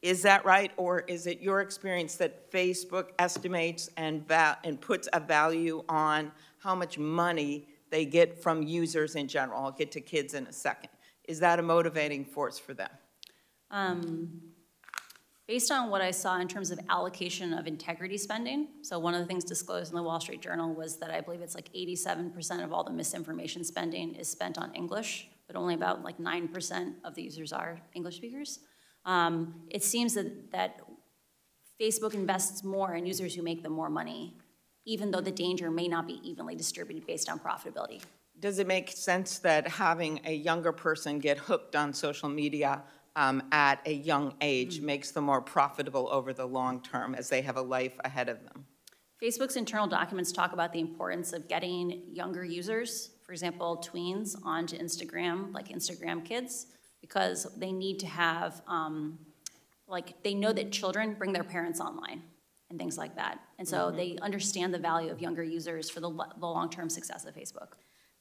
Is that right, or is it your experience that Facebook estimates and puts a value on how much money they get from users in general? I'll get to kids in a second. Is that a motivating force for them? Based on what I saw in terms of allocation of integrity spending, so one of the things disclosed in the Wall Street Journal was that I believe it's like 87% of all the misinformation spending is spent on English, but only about like 9% of the users are English speakers. It seems that Facebook invests more in users who make them more money, even though the danger may not be evenly distributed based on profitability. Does it make sense that having a younger person get hooked on social media at a young age makes them more profitable over the long term as they have a life ahead of them. Facebook's internal documents talk about the importance of getting younger users, for example, tweens, onto Instagram, like Instagram kids, because they need to have, they know that children bring their parents online and things like that. And so they understand the value of younger users for the long-term success of Facebook.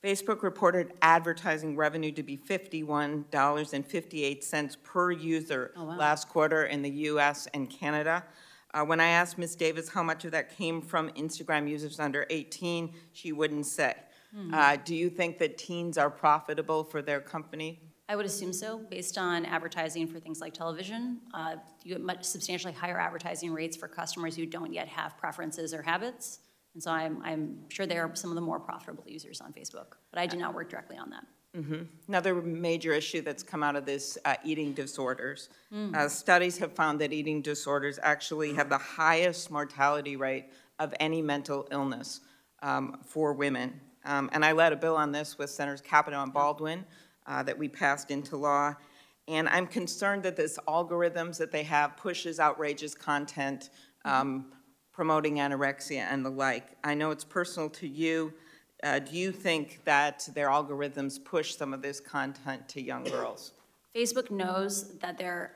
Facebook reported advertising revenue to be $51.58 per user last quarter in the US and Canada. When I asked Ms. Davis how much of that came from Instagram users under 18, she wouldn't say. Do you think that teens are profitable for their company? I would assume so, based on advertising for things like television. You get substantially higher advertising rates for customers who don't yet have preferences or habits. And so I'm sure they are some of the more profitable users on Facebook, but I do not work directly on that. Another major issue that's come out of this, eating disorders. Studies have found that eating disorders actually have the highest mortality rate of any mental illness for women. And I led a bill on this with Senators Capito and Baldwin that we passed into law. And I'm concerned that this algorithms that they have pushes outrageous content, promoting anorexia and the like. I know it's personal to you. Do you think that their algorithms push some of this content to young girls? Facebook knows that the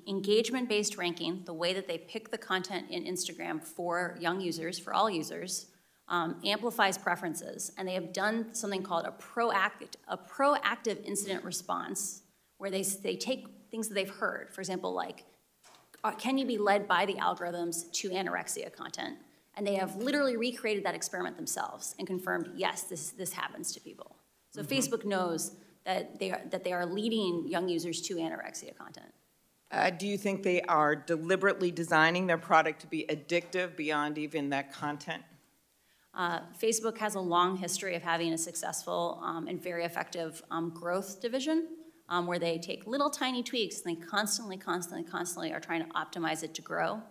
engagement-based ranking, the way that they pick the content in Instagram for young users, for all users, amplifies preferences. And they have done something called a proactive incident response, where they take things that they've heard, for example, like, can you be led by the algorithms to anorexia content? And they have literally recreated that experiment themselves and confirmed, yes, this happens to people. So Facebook knows that they are leading young users to anorexia content. Do you think they are deliberately designing their product to be addictive beyond even that content? Facebook has a long history of having a successful and very effective growth division, where they take little tiny tweaks and they constantly are trying to optimize it to grow.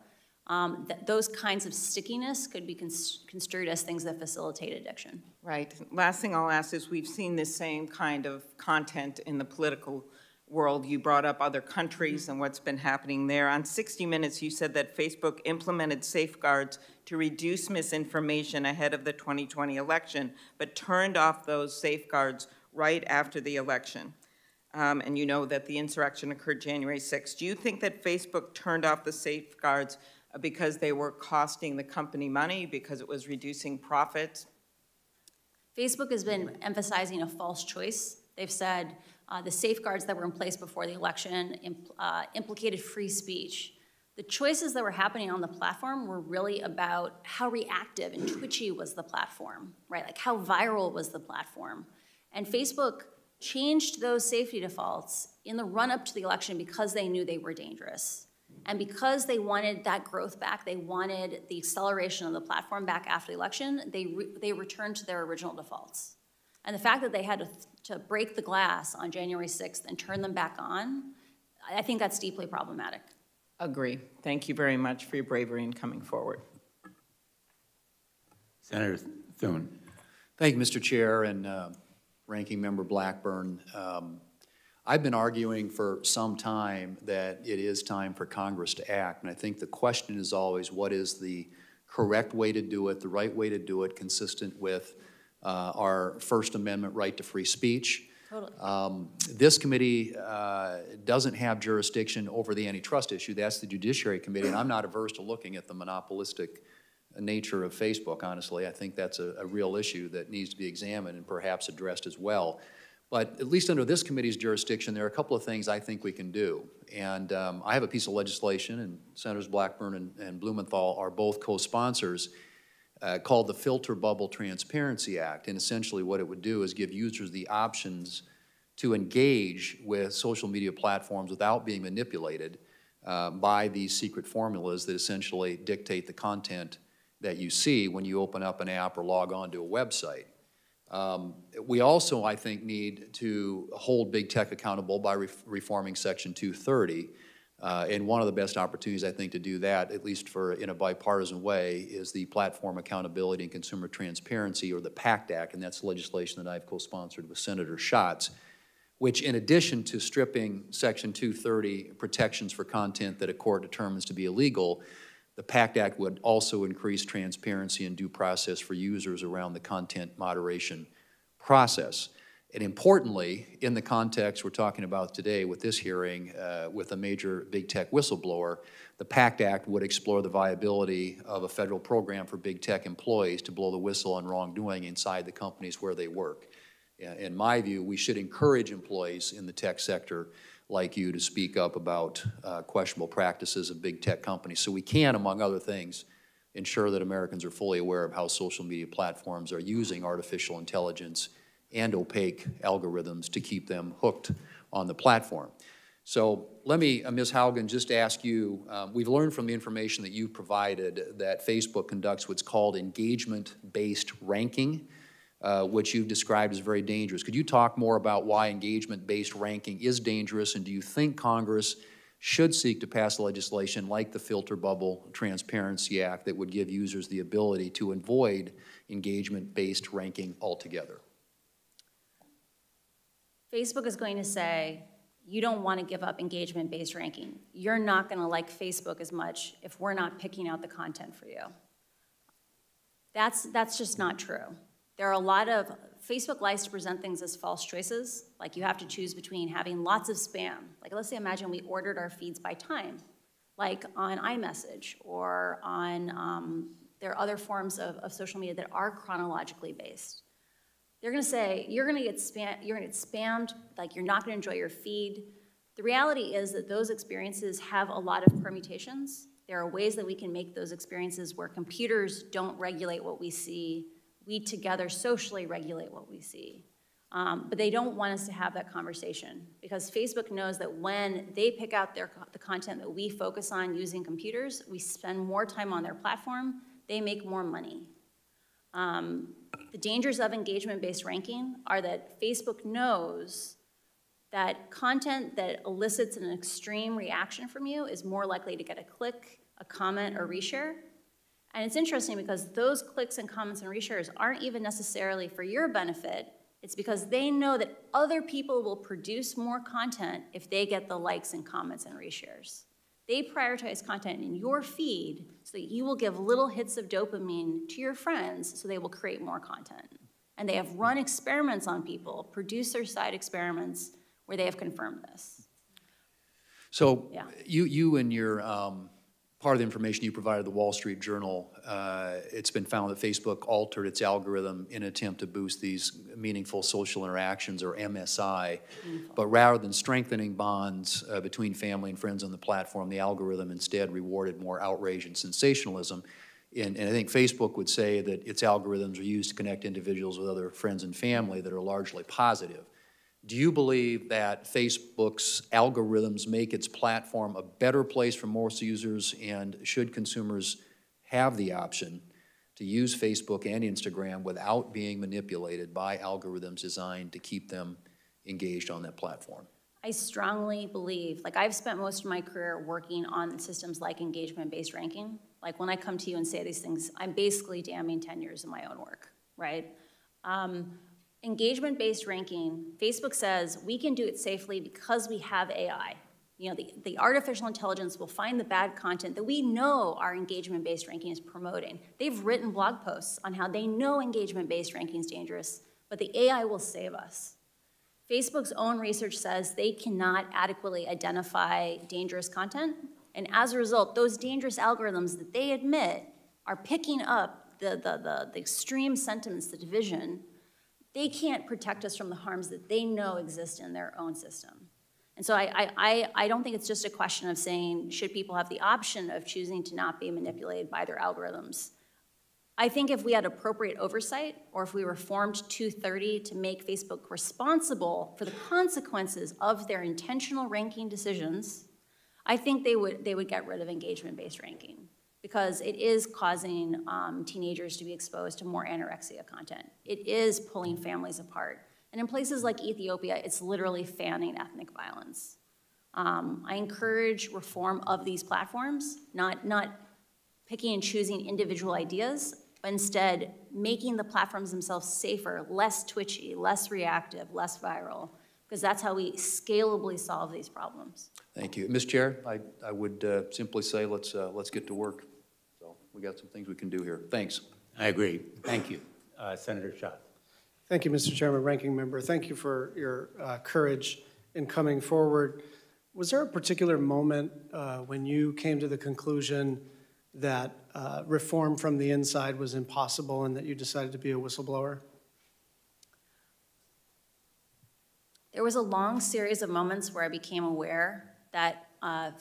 Those kinds of stickiness could be construed as things that facilitate addiction. Right. Last thing I'll ask is, we've seen this same kind of content in the political world. You brought up other countries and what's been happening there. On 60 Minutes, you said that Facebook implemented safeguards to reduce misinformation ahead of the 2020 election, but turned off those safeguards right after the election. And you know that the insurrection occurred January 6th. Do you think that Facebook turned off the safeguards because they were costing the company money, because it was reducing profits? Facebook has been emphasizing a false choice. They've said the safeguards that were in place before the election implicated free speech. The choices that were happening on the platform were really about how reactive and twitchy was the platform, right? Like how viral was the platform. And Facebook changed those safety defaults in the run-up to the election because they knew they were dangerous. And because they wanted that growth back, they wanted the acceleration of the platform back after the election, they returned to their original defaults. And the fact that they had to break the glass on January 6th and turn them back on, I think that's deeply problematic. Agree. Thank you very much for your bravery in coming forward. Senator Thune. Thank you, Mr. Chair and Ranking Member Blackburn. I've been arguing for some time that it is time for Congress to act, and I think the question is always, what is the correct way to do it, the right way to do it, consistent with our First Amendment right to free speech. Totally. This committee doesn't have jurisdiction over the antitrust issue. That's the Judiciary Committee, and I'm not averse to looking at the monopolistic nature of Facebook, honestly. I think that's a real issue that needs to be examined and perhaps addressed as well. But at least under this committee's jurisdiction, there are a couple of things I think we can do. And I have a piece of legislation, and Senators Blackburn and Blumenthal are both co-sponsors, called the Filter Bubble Transparency Act. And essentially what it would do is give users the options to engage with social media platforms without being manipulated by these secret formulas that essentially dictate the content that you see when you open up an app or log on to a website. We also, I think, need to hold big tech accountable by reforming Section 230. And one of the best opportunities, I think, to do that, at least in a bipartisan way, is the Platform Accountability and Consumer Transparency, or the PACT Act, and that's legislation that I've co-sponsored with Senator Schatz, which in addition to stripping Section 230 protections for content that a court determines to be illegal, the PACT Act would also increase transparency and due process for users around the content moderation process. And importantly, in the context we're talking about today with this hearing with a major big tech whistleblower, the PACT Act would explore the viability of a federal program for big tech employees to blow the whistle on wrongdoing inside the companies where they work. In my view, we should encourage employees in the tech sector like you to speak up about questionable practices of big tech companies so we can, among other things, ensure that Americans are fully aware of how social media platforms are using artificial intelligence and opaque algorithms to keep them hooked on the platform. So let me, Ms. Haugen, just ask you, we've learned from the information that you provided that Facebook conducts what's called engagement-based ranking, which you've described as very dangerous. Could you talk more about why engagement-based ranking is dangerous, and do you think Congress should seek to pass legislation like the Filter Bubble Transparency Act that would give users the ability to avoid engagement-based ranking altogether? Facebook is going to say, you don't want to give up engagement-based ranking. You're not going to like Facebook as much if we're not picking out the content for you. That's just not true. There are a lot of, Facebook likes to present things as false choices, like you have to choose between having lots of spam. Like let's say, imagine we ordered our feeds by time, like on iMessage or on, there are other forms of social media that are chronologically based. They're going to say, you're going to get spammed, like you're not going to enjoy your feed. The reality is that those experiences have a lot of permutations. There are ways that we can make those experiences where computers don't regulate what we see. We together socially regulate what we see. But they don't want us to have that conversation because Facebook knows that when they pick out the content that we focus on using computers, we spend more time on their platform, they make more money. The dangers of engagement-based ranking are that Facebook knows that content that elicits an extreme reaction from you is more likely to get a click, a comment, or reshare. And it's interesting because those clicks and comments and reshares aren't even necessarily for your benefit. It's because they know that other people will produce more content if they get the likes and comments and reshares. They prioritize content in your feed so that you will give little hits of dopamine to your friends so they will create more content. And they have run experiments on people, producer-side experiments, where they have confirmed this. So yeah. you and your, part of the information you provided the Wall Street Journal, it's been found that Facebook altered its algorithm in an attempt to boost these meaningful social interactions, or MSI. But rather than strengthening bonds between family and friends on the platform, the algorithm instead rewarded more outrage and sensationalism. And I think Facebook would say that its algorithms are used to connect individuals with other friends and family that are largely positive. Do you believe that Facebook's algorithms make its platform a better place for most users, and should consumers have the option to use Facebook and Instagram without being manipulated by algorithms designed to keep them engaged on that platform? I strongly believe, like I've spent most of my career working on systems like engagement-based ranking. Like when I come to you and say these things, I'm basically damning 10 years of my own work, right? Engagement-based ranking, Facebook says we can do it safely because we have AI. You know, the artificial intelligence will find the bad content that we know our engagement-based ranking is promoting. They've written blog posts on how they know engagement-based ranking is dangerous, but the AI will save us. Facebook's own research says they cannot adequately identify dangerous content, and as a result, those dangerous algorithms that they admit are picking up the extreme sentiments, the division. They can't protect us from the harms that they know exist in their own system. And so I don't think it's just a question of saying, should people have the option of choosing to not be manipulated by their algorithms? I think if we had appropriate oversight, or if we reformed 230 to make Facebook responsible for the consequences of their intentional ranking decisions, I think they would get rid of engagement-based ranking, because it is causing teenagers to be exposed to more anorexia content. It is pulling families apart. And in places like Ethiopia, it's literally fanning ethnic violence. I encourage reform of these platforms, not picking and choosing individual ideas, but instead making the platforms themselves safer, less twitchy, less reactive, less viral, because that's how we scalably solve these problems. Thank you. Ms. Chair, I would simply say let's get to work. So we got some things we can do here. Thanks. I agree. Thank you. Senator Shaw. Thank you, Mr. Chairman, Ranking Member. Thank you for your courage in coming forward. Was there a particular moment when you came to the conclusion that reform from the inside was impossible and that you decided to be a whistleblower? There was a long series of moments where I became aware that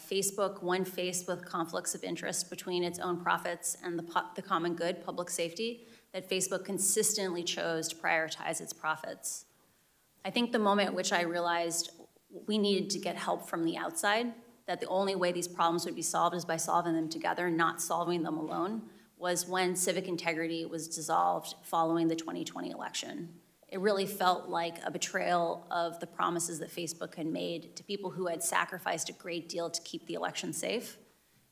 Facebook, when faced with conflicts of interest between its own profits and the common good, public safety, that Facebook consistently chose to prioritize its profits. I think the moment at which I realized we needed to get help from the outside, that the only way these problems would be solved is by solving them together, not solving them alone, was when civic integrity was dissolved following the 2020 election. It really felt like a betrayal of the promises that Facebook had made to people who had sacrificed a great deal to keep the election safe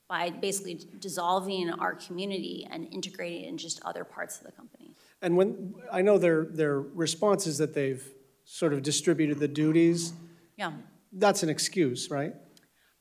by basically dissolving our community and integrating it in just other parts of the company. And when I know their response is that they've sort of distributed the duties. Yeah. That's an excuse, right?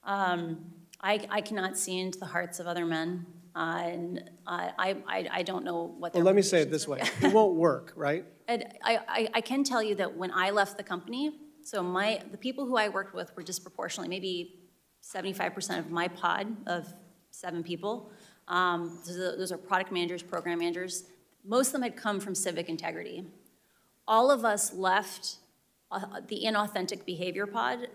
I cannot see into the hearts of other men, and I don't know what their Well, let me say it motivations this way. are. It won't work, right? And I can tell you that when I left the company, so the people who I worked with were disproportionately, maybe 75% of my pod of 7 people. Those are product managers, program managers. Most of them had come from civic integrity. All of us left the inauthentic behavior pod,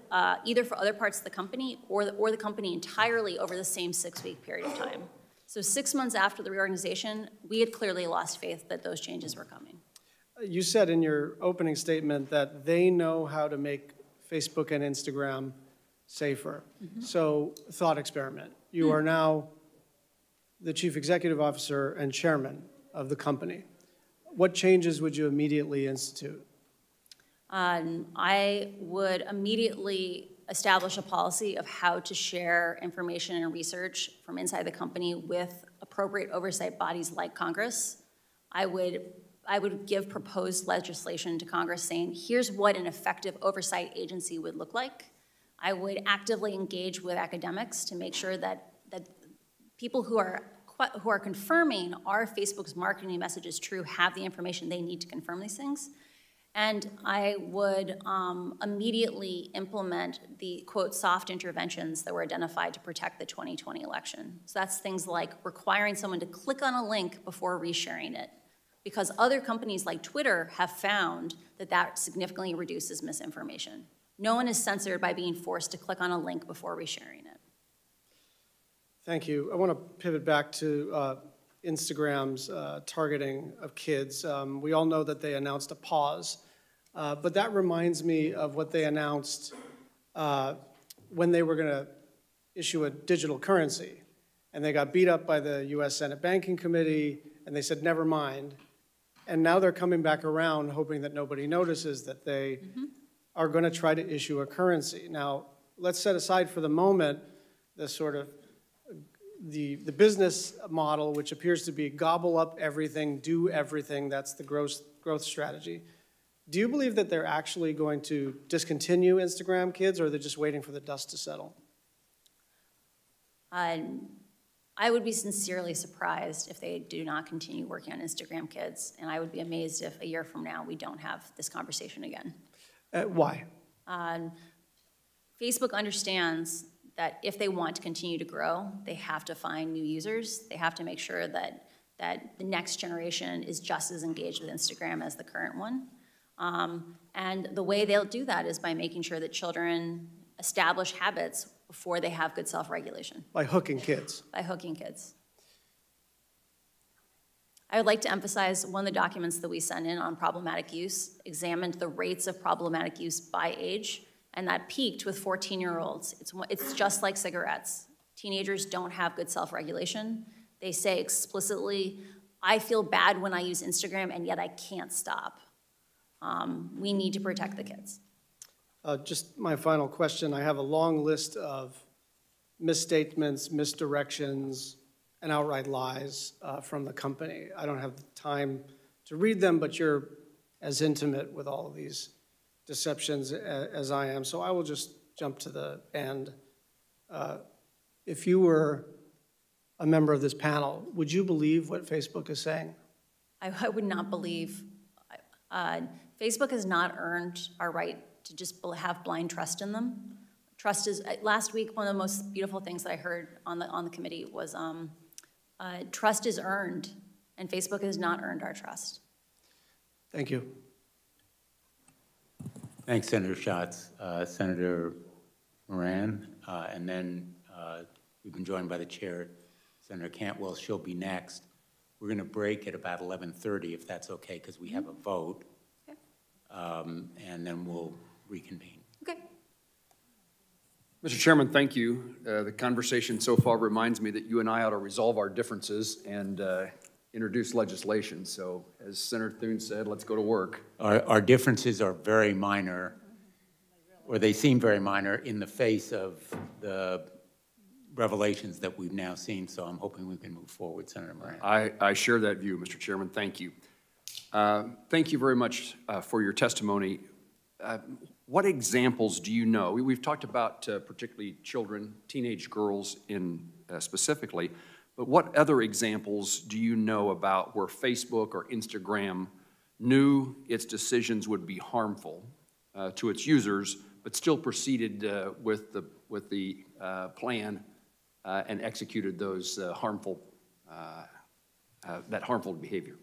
either for other parts of the company or the company entirely over the same 6-week period of time. So 6 months after the reorganization, we had clearly lost faith that those changes were coming. You said in your opening statement that they know how to make Facebook and Instagram safer. Mm-hmm. So, thought experiment. You are now the chief executive officer and chairman of the company. What changes would you immediately institute? I would immediately establish a policy of how to share information and research from inside the company with appropriate oversight bodies like Congress. I would give proposed legislation to Congress saying, here's what an effective oversight agency would look like. I would actively engage with academics to make sure that people who are confirming are Facebook's marketing message is true have the information they need to confirm these things. And I would immediately implement the, quote, soft interventions that were identified to protect the 2020 election. So that's things like requiring someone to click on a link before resharing it, because other companies like Twitter have found that that significantly reduces misinformation. No one is censored by being forced to click on a link before resharing it. Thank you. I want to pivot back to Instagram's targeting of kids. We all know that they announced a pause, but that reminds me of what they announced when they were going to issue a digital currency. And they got beat up by the U.S. Senate Banking Committee, and they said, never mind. And now they're coming back around, hoping that nobody notices that they are going to try to issue a currency. Now, let's set aside for the moment the sort of the business model, which appears to be gobble up everything, do everything. That's the growth strategy. Do you believe that they're actually going to discontinue Instagram Kids, or are they just waiting for the dust to settle? I would be sincerely surprised if they do not continue working on Instagram Kids, and I would be amazed if a year from now we don't have this conversation again. Why? Facebook understands that if they want to continue to grow, they have to find new users. They have to make sure that the next generation is just as engaged with Instagram as the current one. And the way they'll do that is by making sure that children establish habits before they have good self-regulation. By hooking kids. By hooking kids. I would like to emphasize one of the documents that we sent in on problematic use examined the rates of problematic use by age, and that peaked with 14-year-olds. It's just like cigarettes. Teenagers don't have good self-regulation. They say explicitly, I feel bad when I use Instagram, and yet I can't stop. We need to protect the kids. Just my final question. I have a long list of misstatements, misdirections, and outright lies from the company. I don't have the time to read them, but you're as intimate with all of these deceptions as I am, so I will just jump to the end. If you were a member of this panel, would you believe what Facebook is saying? I would not believe. Facebook has not earned our right to just have blind trust in them. Trust is, last week, one of the most beautiful things that I heard on the committee was trust is earned, and Facebook has not earned our trust. Thank you. Thanks, Senator Schatz. Senator Moran, and then we've been joined by the chair, Senator Cantwell. She'll be next. We're going to break at about 11:30, if that's okay, because we have a vote. Okay. And then we'll reconvene. Okay. Mr. Chairman, thank you. The conversation so far reminds me that you and I ought to resolve our differences and introduce legislation. So as Senator Thune said, let's go to work. Our differences are very minor, or they seem very minor in the face of the revelations that we've now seen, so I'm hoping we can move forward, Senator Moran. I share that view, Mr. Chairman. Thank you. Thank you very much for your testimony. What examples do you know? We've talked about particularly children, teenage girls specifically, but what other examples do you know about where Facebook or Instagram knew its decisions would be harmful to its users, but still proceeded with the plan and executed those harmful behavior?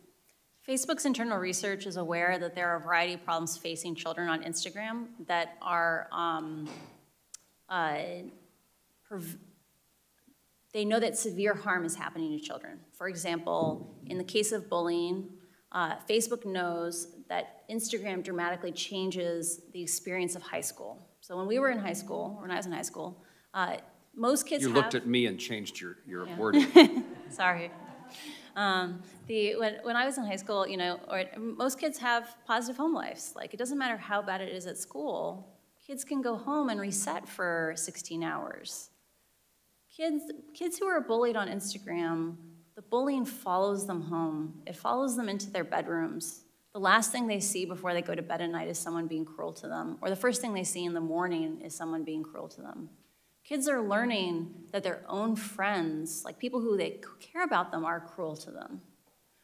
Facebook's internal research is aware that there are a variety of problems facing children on Instagram that are, they know that severe harm is happening to children. For example, in the case of bullying, Facebook knows that Instagram dramatically changes the experience of high school. So when we were in high school, or when I was in high school, most kids You have... looked at me and changed your wording. Sorry. When I was in high school, you know, most kids have positive home lives. Like, it doesn't matter how bad it is at school. Kids can go home and reset for 16 hours. Kids who are bullied on Instagram, the bullying follows them home. It follows them into their bedrooms. The last thing they see before they go to bed at night is someone being cruel to them, or the first thing they see in the morning is someone being cruel to them. Kids are learning that their own friends, like people who they care about them, are cruel to them.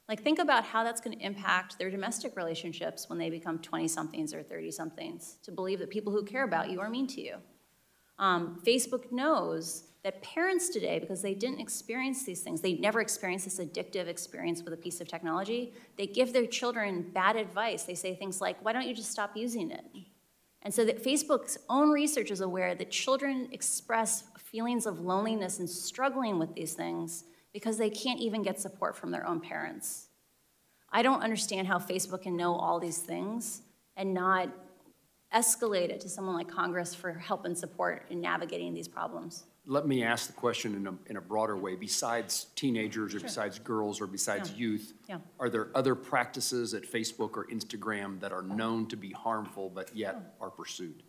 Like, think about how that's going to impact their domestic relationships when they become 20-somethings or 30-somethings, to believe that people who care about you are mean to you. Facebook knows that parents today, because they didn't experience these things, they never experienced this addictive experience with a piece of technology, they give their children bad advice. They say things like, why don't you just stop using it? And so that Facebook's own research is aware that children express feelings of loneliness and struggling with these things because they can't even get support from their own parents. I don't understand how Facebook can know all these things and not escalate it to someone like Congress for help and support in navigating these problems. Let me ask the question in a broader way. Besides teenagers or besides girls or besides youth, are there other practices at Facebook or Instagram that are known to be harmful but yet are pursued?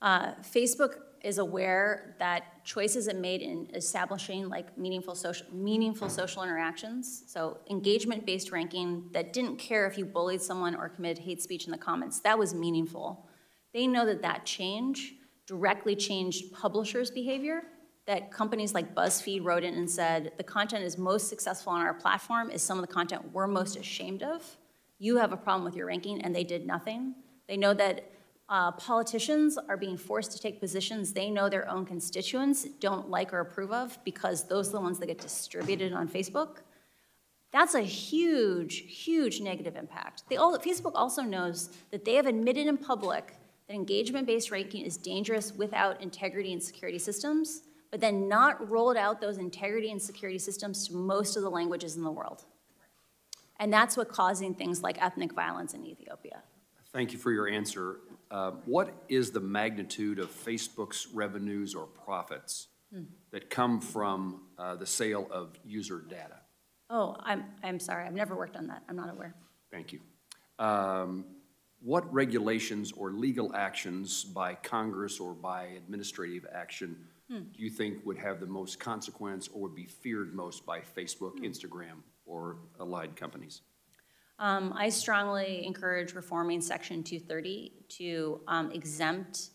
Facebook is aware that choices it made in establishing like meaningful social interactions, so engagement-based ranking that didn't care if you bullied someone or committed hate speech in the comments, that was meaningful. They know that that change directly changed publishers' behavior, that companies like BuzzFeed wrote in and said, the content is most successful on our platform is some of the content we're most ashamed of. You have a problem with your ranking, and they did nothing. They know that politicians are being forced to take positions they know their own constituents don't like or approve of because those are the ones that get distributed on Facebook. That's a huge, huge negative impact. Facebook also knows that they have admitted in public that engagement-based ranking is dangerous without integrity and security systems, but then not rolled out those integrity and security systems to most of the languages in the world. And that's what's causing things like ethnic violence in Ethiopia. Thank you for your answer. What is the magnitude of Facebook's revenues or profits that come from the sale of user data? Oh, I'm sorry. I've never worked on that. I'm not aware. Thank you. What regulations or legal actions by Congress or by administrative action do you think would have the most consequence or would be feared most by Facebook, Instagram, or allied companies? I strongly encourage reforming Section 230 to exempt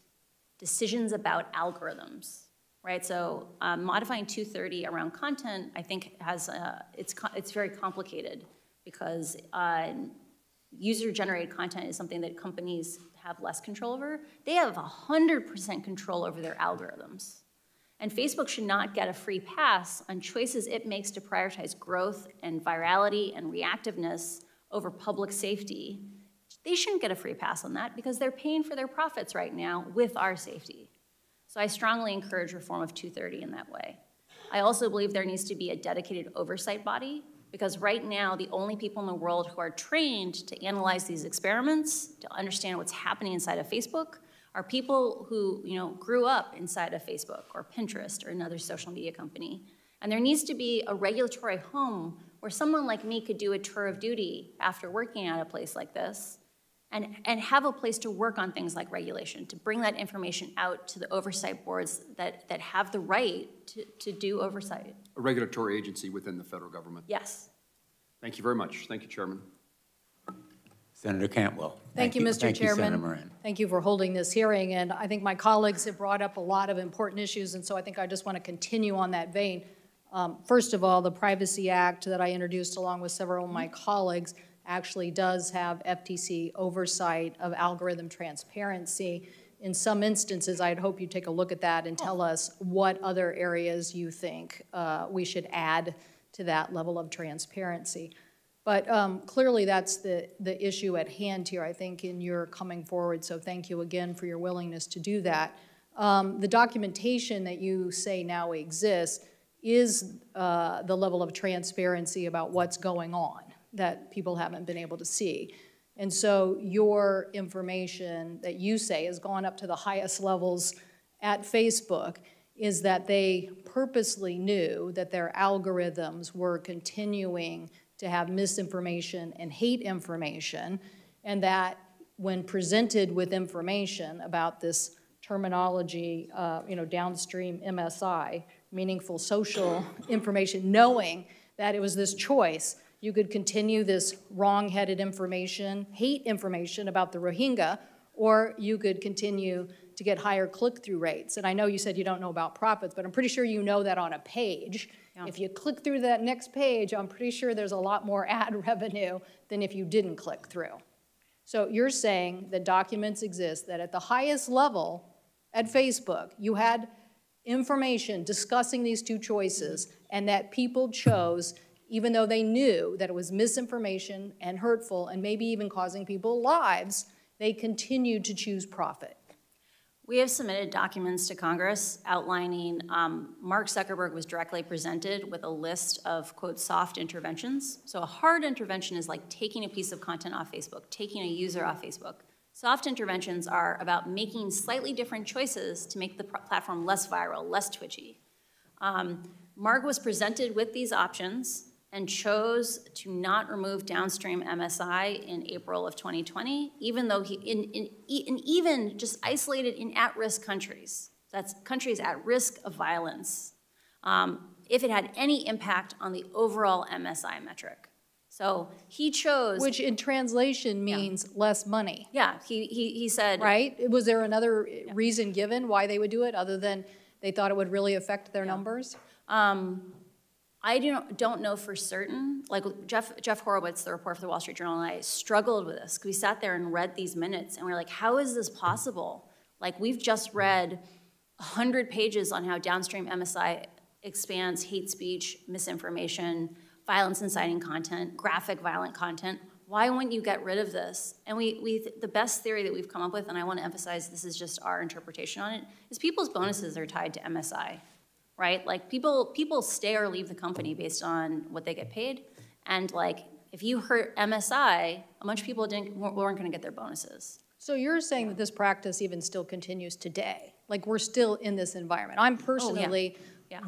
decisions about algorithms, right? So modifying 230 around content, I think has it's very complicated because user-generated content is something that companies have less control over. They have 100% control over their algorithms. And Facebook should not get a free pass on choices it makes to prioritize growth and virality and reactiveness over public safety. They shouldn't get a free pass on that because they're paying for their profits right now with our safety. So I strongly encourage reform of 230 in that way. I also believe there needs to be a dedicated oversight body because right now the only people in the world who are trained to analyze these experiments, to understand what's happening inside of Facebook, are people who grew up inside of Facebook or Pinterest or another social media company. And there needs to be a regulatory home where someone like me could do a tour of duty after working at a place like this and have a place to work on things like regulation, to bring that information out to the oversight boards that have the right to do oversight. A regulatory agency within the federal government. Yes. Thank you very much. Thank you, Chairman. Senator Cantwell. Thank you, Mr. Thank you, Chairman. Senator Moran. Thank you for holding this hearing, and I think my colleagues have brought up a lot of important issues, and so I think I just want to continue on that vein. First of all, the Privacy Act that I introduced along with several of my colleagues actually does have FTC oversight of algorithm transparency. In some instances, I'd hope you take a look at that and tell us what other areas you think we should add to that level of transparency. But clearly that's the issue at hand here, I think, in your coming forward, so thank you again for your willingness to do that. The documentation that you say now exists is the level of transparency about what's going on that people haven't been able to see. And so your information that you say has gone up to the highest levels at Facebook is that they purposely knew that their algorithms were continuing to have misinformation and hate information, and that when presented with information about this terminology, downstream MSI, meaningful social information, knowing that it was this choice, you could continue this wrong-headed information, hate information about the Rohingya, or you could continue to get higher click-through rates. And I know you said you don't know about profits, but I'm pretty sure you know that on a page. Yeah. If you click through that next page, I'm pretty sure there's a lot more ad revenue than if you didn't click through. So you're saying that documents exist that at the highest level at Facebook, you had information discussing these two choices, and that people chose, even though they knew that it was misinformation and hurtful and maybe even causing people lives, they continued to choose profit. We have submitted documents to Congress outlining Mark Zuckerberg was directly presented with a list of, quote, soft interventions. So a hard intervention is like taking a piece of content off Facebook, taking a user off Facebook. Soft interventions are about making slightly different choices to make the platform less viral, less twitchy. Mark was presented with these options and chose to not remove downstream MSI in April of 2020, even though even just isolated in at-risk countries, that's countries at risk of violence, if it had any impact on the overall MSI metric. So he chose— Which in translation means less money. Yeah, he said— Right? Was there another reason given why they would do it other than they thought it would really affect their numbers? I don't know for certain. Like Jeff Horowitz, the reporter for the Wall Street Journal, and I struggled with this because we sat there and read these minutes and we're like, how is this possible? Like, we've just read 100 pages on how downstream MSI expands hate speech, misinformation, violence inciting content, graphic violent content. Why wouldn't you get rid of this? And the best theory that we've come up with, and I want to emphasize this is just our interpretation on it, is people's bonuses are tied to MSI. Right? Like people stay or leave the company based on what they get paid. And like, if you hurt MSI, a bunch of people weren't going to get their bonuses. So you're saying that this practice even still continues today? Like, we're still in this environment? I'm personally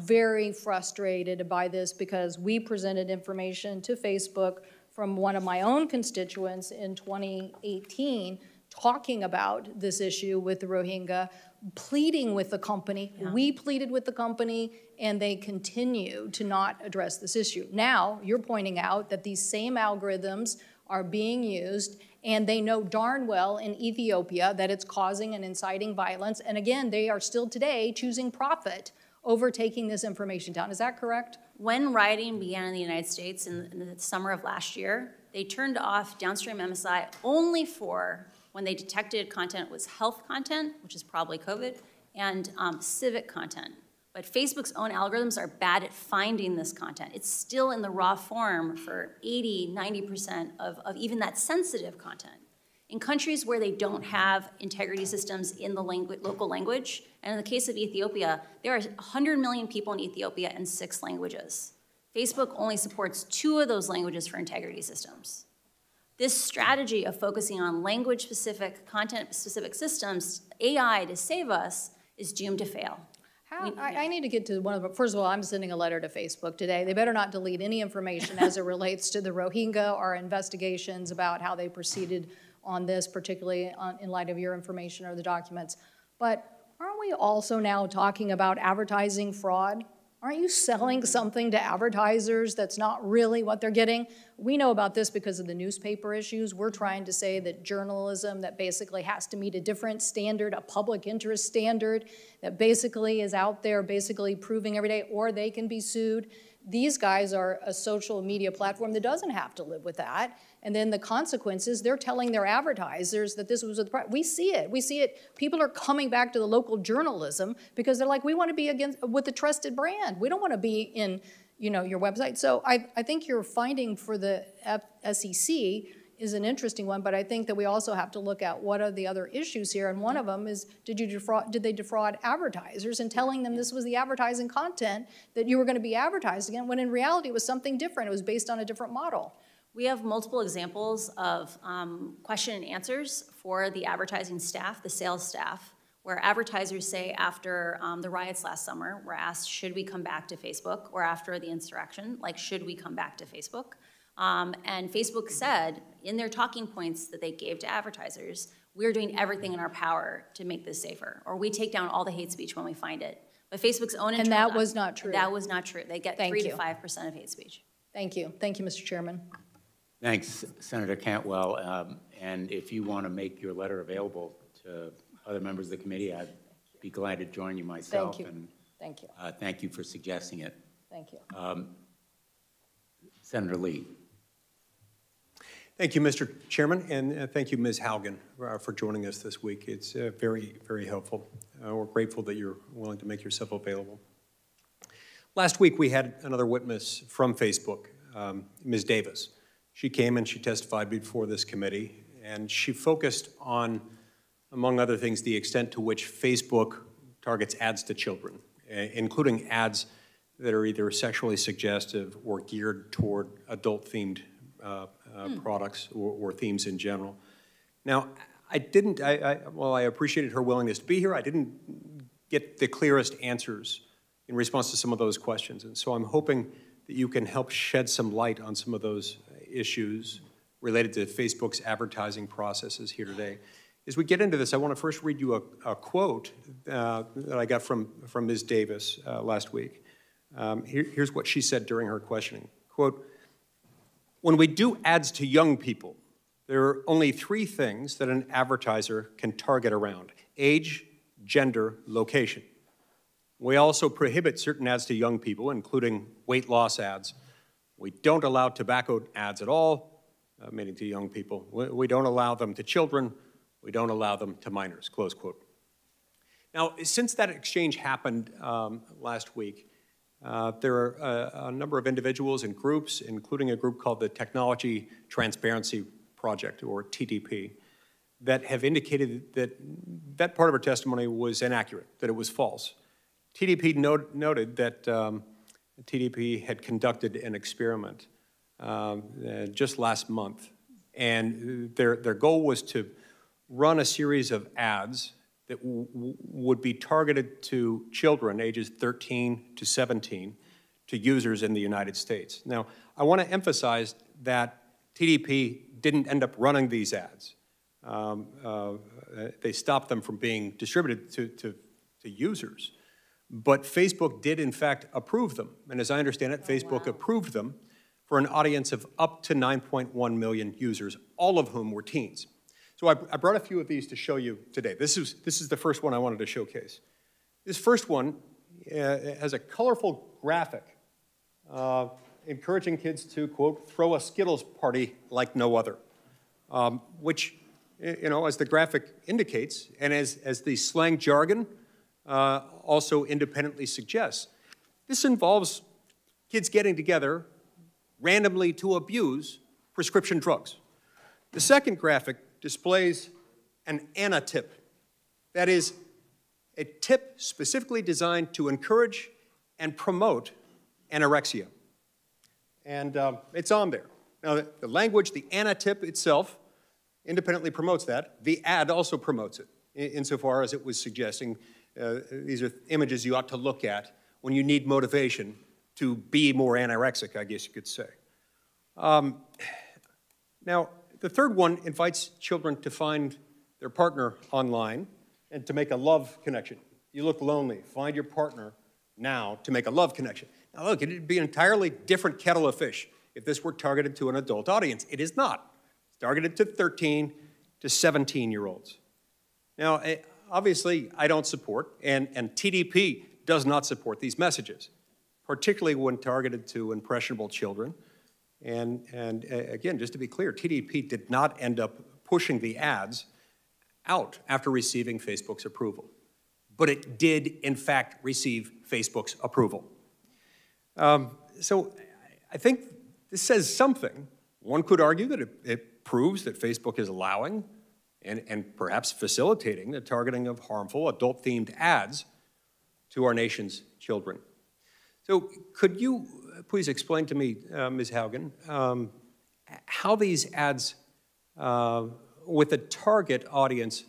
very frustrated by this because we presented information to Facebook from one of my own constituents in 2018 talking about this issue with the Rohingya, pleading with the company. Yeah. We pleaded with the company, and they continue to not address this issue. Now, you're pointing out that these same algorithms are being used, and they know darn well in Ethiopia that it's causing and inciting violence. And again, they are still today choosing profit over taking this information down. Is that correct? When rioting began in the United States in the summer of last year, they turned off downstream MSI only for when they detected content was health content, which is probably COVID, and civic content. But Facebook's own algorithms are bad at finding this content. It's still in the raw form for 80, 90% of even that sensitive content. In countries where they don't have integrity systems in the local language, and in the case of Ethiopia, there are 100 million people in Ethiopia in 6 languages. Facebook only supports 2 of those languages for integrity systems. This strategy of focusing on language-specific, content-specific systems, AI to save us, is doomed to fail. I need to get to one of them. First of all, I'm sending a letter to Facebook today. They better not delete any information as it relates to the Rohingya or investigations about how they proceeded on this, particularly in light of your information or the documents. But aren't we also now talking about advertising fraud? Aren't you selling something to advertisers that's not really what they're getting? We know about this because of the newspaper issues. We're trying to say that journalism that basically has to meet a different standard, a public interest standard, that basically is out there basically proving every day, or they can be sued. These guys are a social media platform that doesn't have to live with that. And then the consequences, they're telling their advertisers that this was the we see it. We see it. People are coming back to the local journalism because they're like, we want to be with a trusted brand. We don't want to be in, your website. So I think your finding for the SEC is an interesting one, but I think that we also have to look at what are the other issues here. And one of them is, did they defraud advertisers in telling them this was the advertising content that you were going to be advertised again, when in reality it was something different. It was based on a different model. We have multiple examples of question and answers for the advertising staff, the sales staff, where advertisers say after the riots last summer, were asked, should we come back to Facebook? Or after the insurrection, like, should we come back to Facebook? And Facebook said in their talking points that they gave to advertisers, we're doing everything in our power to make this safer, or we take down all the hate speech when we find it. But Facebook's own internal— And that was not true. That was not true. They get 3 to 5% of hate speech. Thank you. Thank you, Mr. Chairman. Thanks, Senator Cantwell. And if you want to make your letter available to other members of the committee, I'd be glad to join you myself. Thank you. And, thank you. Thank you for suggesting it. Thank you. Senator Lee. Thank you, Mr. Chairman, and thank you, Ms. Haugen, for joining us this week. It's very, very helpful. We're grateful that you're willing to make yourself available. Last week, we had another witness from Facebook, Ms. Davis. She came and she testified before this committee, and she focused on, among other things, the extent to which Facebook targets ads to children, including ads that are either sexually suggestive or geared toward adult-themed products or themes in general. Now, while I appreciated her willingness to be here, I didn't get the clearest answers in response to some of those questions. And so I'm hoping that you can help shed some light on some of those issues related to Facebook's advertising processes here today. As we get into this, I want to first read you a quote that I got from Ms. Davis last week. Here's what she said during her questioning. Quote, "When we do ads to young people, there are only 3 things that an advertiser can target around: age, gender, location. We also prohibit certain ads to young people, including weight loss ads. We don't allow tobacco ads at all, meaning to young people. We don't allow them to children. We don't allow them to minors," close quote. Now, since that exchange happened last week, there are a number of individuals and groups, including a group called the Technology Transparency Project, or TTP, that have indicated that that part of her testimony was inaccurate, that it was false. TTP noted that TTP had conducted an experiment just last month, and their goal was to run a series of ads that would be targeted to children ages 13 to 17 to users in the United States. Now, I want to emphasize that TTP didn't end up running these ads. They stopped them from being distributed to users. But Facebook did, in fact, approve them. And as I understand it, Facebook approved them for an audience of up to 9.1 million users, all of whom were teens. So I brought a few of these to show you today. This is the first one I wanted to showcase. This first one has a colorful graphic encouraging kids to, quote, throw a Skittles party like no other, which, you know, as the graphic indicates, and as the slang jargon also independently suggests, this involves kids getting together randomly to abuse prescription drugs. The second graphic displays an anatip, that is, a tip specifically designed to encourage and promote anorexia. And it's on there. Now, the language, the anatip itself, independently promotes that. The ad also promotes it, insofar as it was suggesting these are images you ought to look at when you need motivation to be more anorexic, I guess you could say. Now, the third one invites children to find their partner online and to make a love connection. You look lonely, find your partner now to make a love connection. Now look, it'd be an entirely different kettle of fish if this were targeted to an adult audience. It is not. It's targeted to 13 to 17-year-olds. Now, obviously, I don't support, and TDP does not support these messages, particularly when targeted to impressionable children. And again, just to be clear, TDP did not end up pushing the ads out after receiving Facebook's approval. But it did, in fact, receive Facebook's approval. So I think this says something. One could argue that it proves that Facebook is allowing and perhaps facilitating the targeting of harmful adult-themed ads to our nation's children. So could you please explain to me, Ms. Haugen, how these ads with a target audience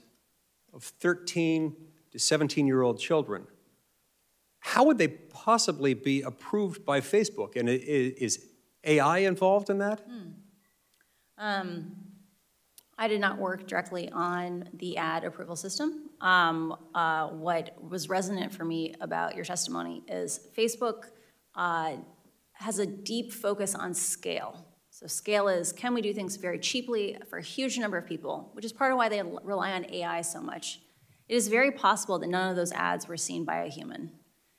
of 13 to 17-year-old children, how would they possibly be approved by Facebook? And is AI involved in that? I did not work directly on the ad approval system. What was resonant for me about your testimony is Facebook has a deep focus on scale. So scale is, can we do things very cheaply for a huge number of people, which is part of why they rely on AI so much. It is very possible that none of those ads were seen by a human.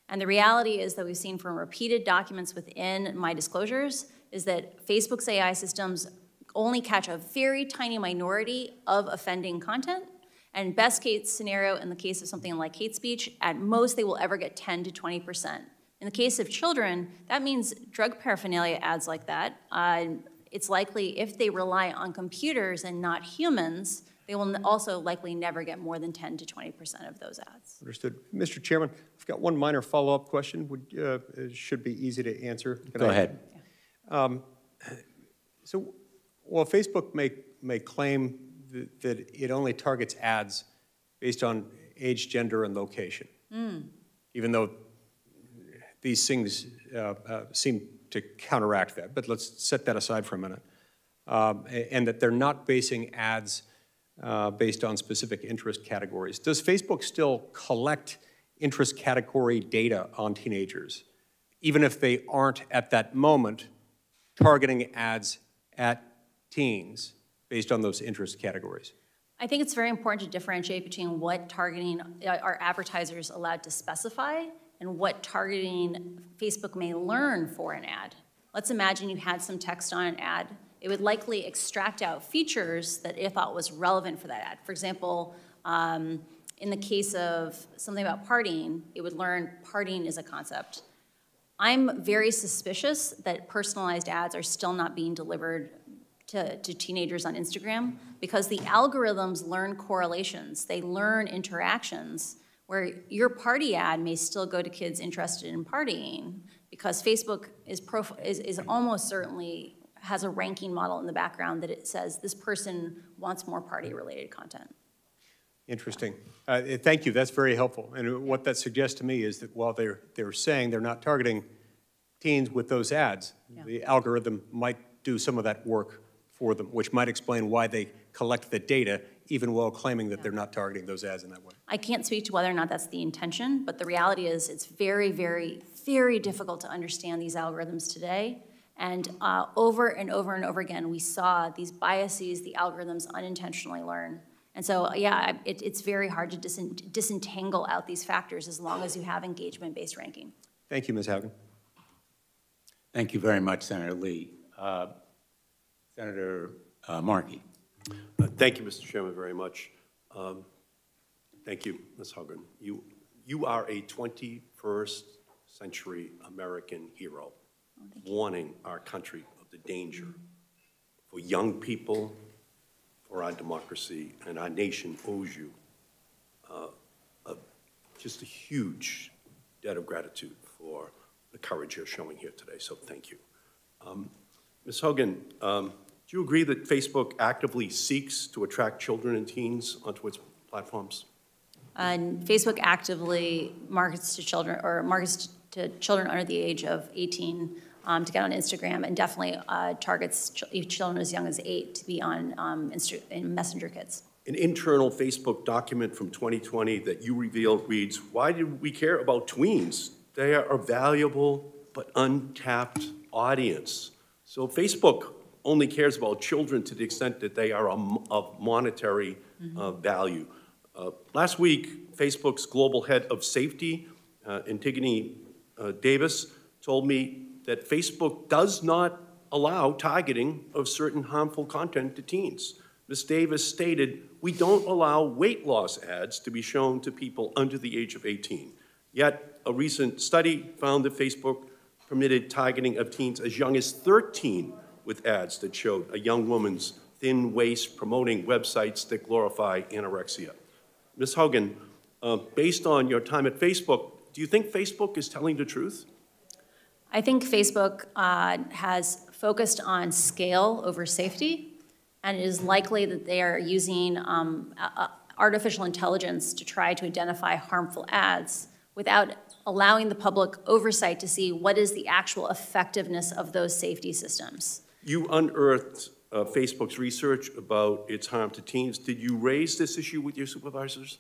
And the reality is that we've seen from repeated documents within my disclosures is that Facebook's AI systems only catch a very tiny minority of offending content. And best case scenario, in the case of something like hate speech, at most they will ever get 10 to 20%. In the case of children, that means drug paraphernalia ads like that. It's likely if they rely on computers and not humans, they will also likely never get more than 10 to 20% of those ads. Understood. Mr. Chairman, I've got one minor follow-up question. It should be easy to answer. Go ahead. So, while Facebook may claim that it only targets ads based on age, gender, and location, even though these things seem to counteract that, but let's set that aside for a minute, and that they're not basing ads based on specific interest categories. Does Facebook still collect interest category data on teenagers, even if they aren't at that moment targeting ads at teens based on those interest categories? I think it's very important to differentiate between what targeting are advertisers allowed to specify and what targeting Facebook may learn for an ad. Let's imagine you had some text on an ad. It would likely extract out features that it thought was relevant for that ad. For example, in the case of something about partying, it would learn partying is a concept. I'm very suspicious that personalized ads are still not being delivered to teenagers on Instagram because the algorithms learn correlations. They learn interactions where your party ad may still go to kids interested in partying because Facebook is almost certainly has a ranking model in the background that it says this person wants more party-related content. Interesting. Thank you. That's very helpful. And what that suggests to me is that while they're saying they're not targeting teens with those ads, the algorithm might do some of that work for them, which might explain why they collect the data even while claiming that they're not targeting those ads in that way. I can't speak to whether or not that's the intention, but the reality is it's very, very, very difficult to understand these algorithms today. And over and over and over again, we saw these biases the algorithms unintentionally learn. And so, yeah, it's very hard to disentangle out these factors as long as you have engagement-based ranking. Thank you, Ms. Haugen. Thank you very much, Senator Lee. Senator Markey. Thank you, Mr. Chairman, very much. Thank you, Ms. Haugen. You are a 21st century American hero, warning our country of the danger for young people, for our democracy, and our nation owes you just a huge debt of gratitude for the courage you're showing here today, so thank you. Ms. Haugen, do you agree that Facebook actively seeks to attract children and teens onto its platforms? And Facebook actively markets to children, or markets to children under the age of 18 to get on Instagram, and definitely targets children as young as 8 to be on in Messenger Kids. An internal Facebook document from 2020 that you revealed reads, "Why do we care about tweens? They are a valuable but untapped audience." So Facebook only cares about children to the extent that they are of monetary value. Last week, Facebook's global head of safety, Antigone Davis, told me that Facebook does not allow targeting of certain harmful content to teens. Ms. Davis stated, "We don't allow weight loss ads to be shown to people under the age of 18. Yet, a recent study found that Facebook permitted targeting of teens as young as 13 with ads that showed a young woman's thin waist promoting websites that glorify anorexia." Ms. Haugen, based on your time at Facebook, do you think Facebook is telling the truth? I think Facebook has focused on scale over safety, and it is likely that they are using artificial intelligence to try to identify harmful ads without allowing the public oversight to see what is the actual effectiveness of those safety systems. You unearthed Facebook's research about its harm to teens. Did you raise this issue with your supervisors?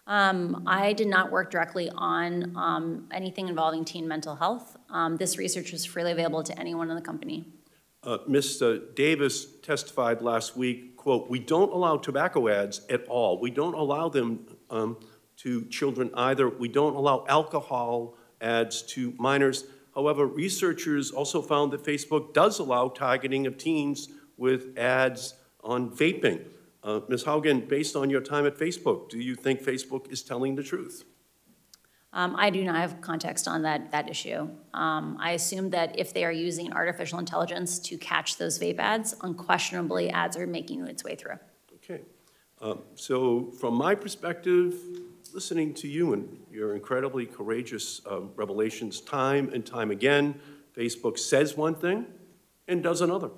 I did not work directly on anything involving teen mental health. This research was freely available to anyone in the company. Ms. Davis testified last week, quote, "We don't allow tobacco ads at all. We don't allow them to children either. We don't allow alcohol ads to minors. However, researchers also found that Facebook does allow targeting of teens with ads on vaping." Ms. Haugen, based on your time at Facebook, do you think Facebook is telling the truth? I do not have context on that issue. I assume that if they are using artificial intelligence to catch those vape ads, unquestionably ads are making its way through. Okay. So from my perspective, listening to you and your incredibly courageous revelations time and time again, Facebook says one thing and does another.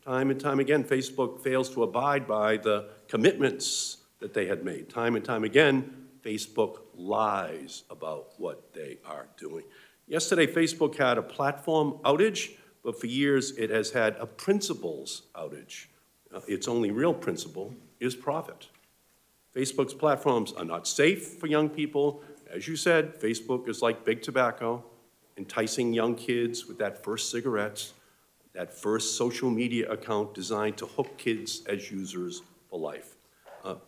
Time and time again, Facebook fails to abide by the commitments that they had made. Time and time again, Facebook lies about what they are doing. Yesterday, Facebook had a platform outage, but for years it has had a principles outage. Its only real principle is profit. Facebook's platforms are not safe for young people. As you said, Facebook is like big tobacco, enticing young kids with that first cigarette, that first social media account designed to hook kids as users for life.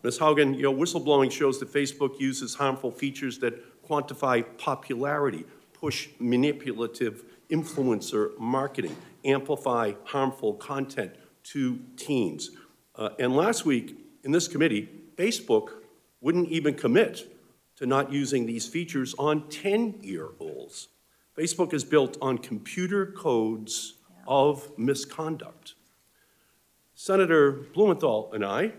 Ms. Haugen, your whistleblowing shows that Facebook uses harmful features that quantify popularity, push manipulative influencer marketing, amplify harmful content to teens. And last week, in this committee, Facebook wouldn't even commit to not using these features on 10-year-olds. Facebook is built on computer codes of misconduct. Senator Blumenthal and I